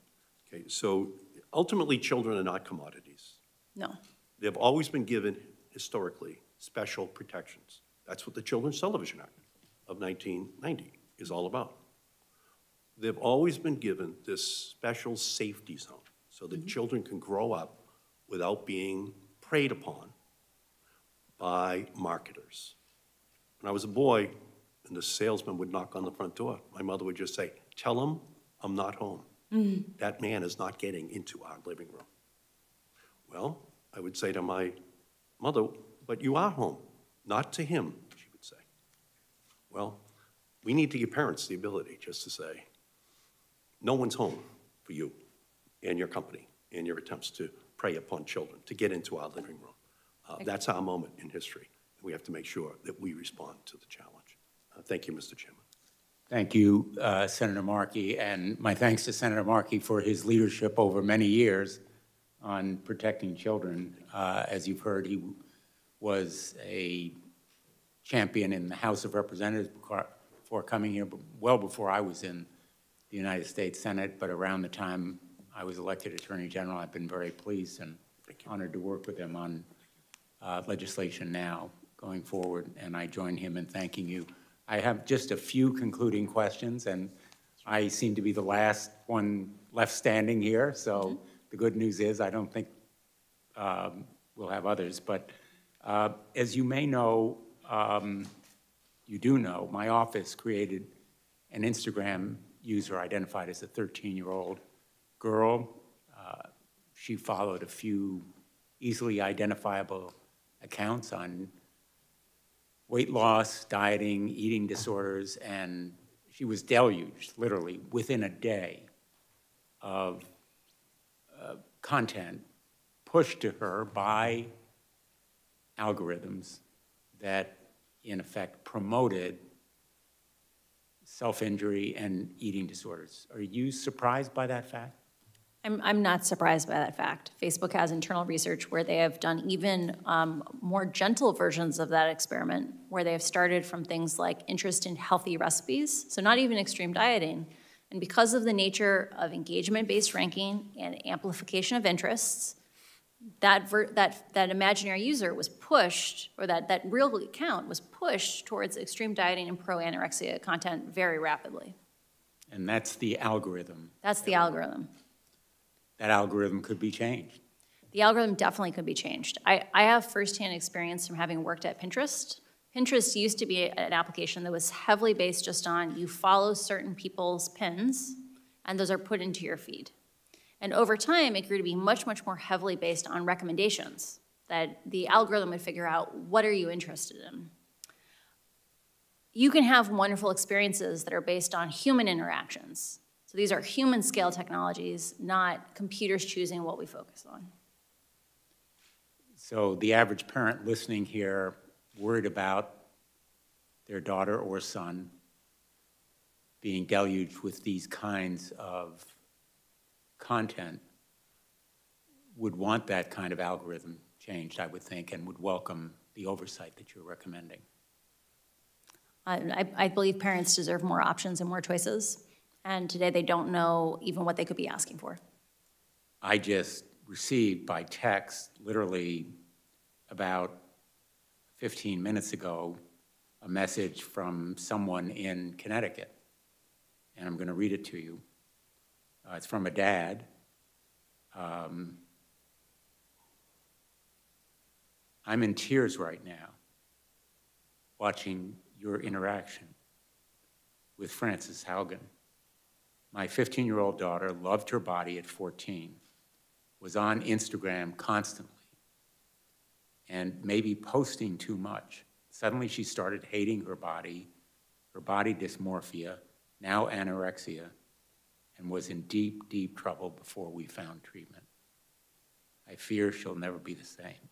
Okay, so ultimately children are not commodities. No. They've always been given, historically, special protections. That's what the Children's Television Act of 1990 is all about. They've always been given this special safety zone so that children can grow up without being preyed upon by marketers. When I was a boy, and the salesman would knock on the front door, my mother would just say, "Tell him I'm not home. That man is not getting into our living room." Well, I would say to my mother, "But you are home." "Not to him," she would say. Well, we need to give parents the ability just to say, no one's home for you and your company and your attempts to prey upon children, to get into our living room. That's our moment in history. We have to make sure that we respond to the challenge. Thank you, Mr. Chairman. Thank you, Senator Markey, and my thanks to Senator Markey for his leadership over many years on protecting children. As you've heard, he was a champion in the House of Representatives before coming here, but well before I was in the United States Senate, but around the time I was elected Attorney General. I've been very pleased and honored to work with him on legislation now going forward, and I join him in thanking you. I have just a few concluding questions, and I seem to be the last one left standing here, so the good news is I don't think we'll have others, but as you may know, you do know, my office created an Instagram user identified as a 13-year-old girl. She followed a few easily identifiable accounts on weight loss, dieting, eating disorders, and she was deluged, literally, within a day of content pushed to her by algorithms that, in effect, promoted self-injury and eating disorders. Are you surprised by that fact? I'm not surprised by that fact. Facebook has internal research where they have done even more gentle versions of that experiment, where they have started from things like interest in healthy recipes, so not even extreme dieting. And because of the nature of engagement-based ranking and amplification of interests, that imaginary user was pushed, or that real account was pushed towards extreme dieting and pro-anorexia content very rapidly. And that's the algorithm. That's the algorithm. That algorithm could be changed. The algorithm definitely could be changed. I have firsthand experience from having worked at Pinterest. Pinterest used to be an application that was heavily based just on you follow certain people's pins, and those are put into your feed. And over time, it grew to be much, much more heavily based on recommendations. that the algorithm would figure out what are you interested in. You can have wonderful experiences that are based on human interactions. So these are human scale technologies, not computers choosing what we focus on. So the average parent listening here, worried about their daughter or son being deluged with these kinds of content, would want that kind of algorithm changed, I would think, and would welcome the oversight that you're recommending. I believe parents deserve more options and more choices, and today they don't know even what they could be asking for. I just received by text, literally about 15 minutes ago, a message from someone in Connecticut, and I'm going to read it to you. It's from a dad. I'm in tears right now watching your interaction with Frances Haugen. My 15-year-old daughter loved her body at 14, was on Instagram constantly, and maybe posting too much. Suddenly she started hating her body dysmorphia, now anorexia, and was in deep, deep trouble before we found treatment. I fear she'll never be the same.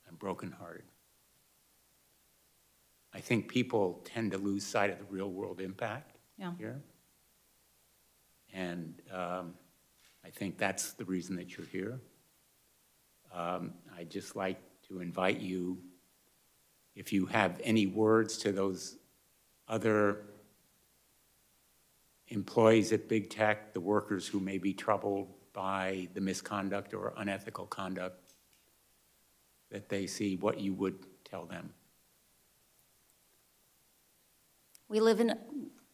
I'm brokenhearted. I think people tend to lose sight of the real world impact here. And I think that's the reason that you're here. I'd just like to invite you, if you have any words to those other employees at big tech, the workers who may be troubled by the misconduct or unethical conduct that they see, what you would tell them. We live in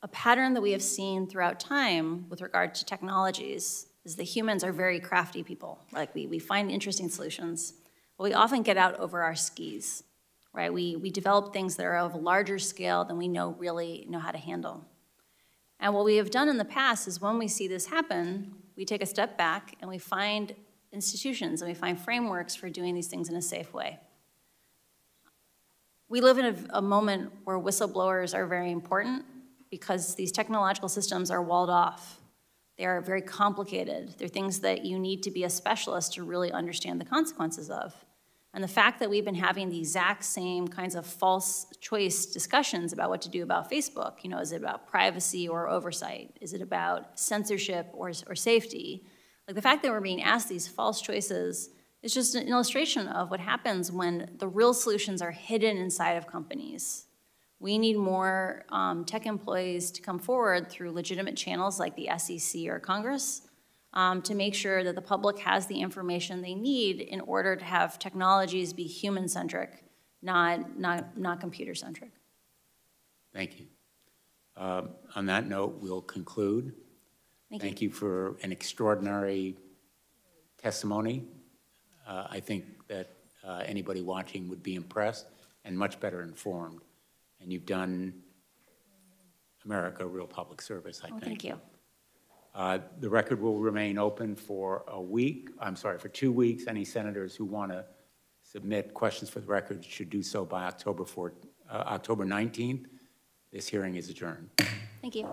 a pattern that we have seen throughout time with regard to technologies is that humans are very crafty people. Like we find interesting solutions, but we often get out over our skis, right? We develop things that are of a larger scale than we really know how to handle. And what we have done in the past is when we see this happen, we take a step back and we find institutions and we find frameworks for doing these things in a safe way. We live in a moment where whistleblowers are very important because these technological systems are walled off. They are very complicated. They're things that you need to be a specialist to really understand the consequences of. And the fact that we've been having the exact same kinds of false choice discussions about what to do about Facebook, is it about privacy or oversight? Is it about censorship or safety? Like the fact that we're being asked these false choices is just an illustration of what happens when the real solutions are hidden inside of companies. We need more tech employees to come forward through legitimate channels like the SEC or Congress to make sure that the public has the information they need in order to have technologies be human-centric, not computer-centric. Thank you. On that note, we'll conclude. Thank you for an extraordinary testimony. I think that anybody watching would be impressed and much better informed. And you've done America a real public service, I think. Thank you. The record will remain open for for 2 weeks. Any senators who want to submit questions for the record should do so by October 19th. This hearing is adjourned. Thank you.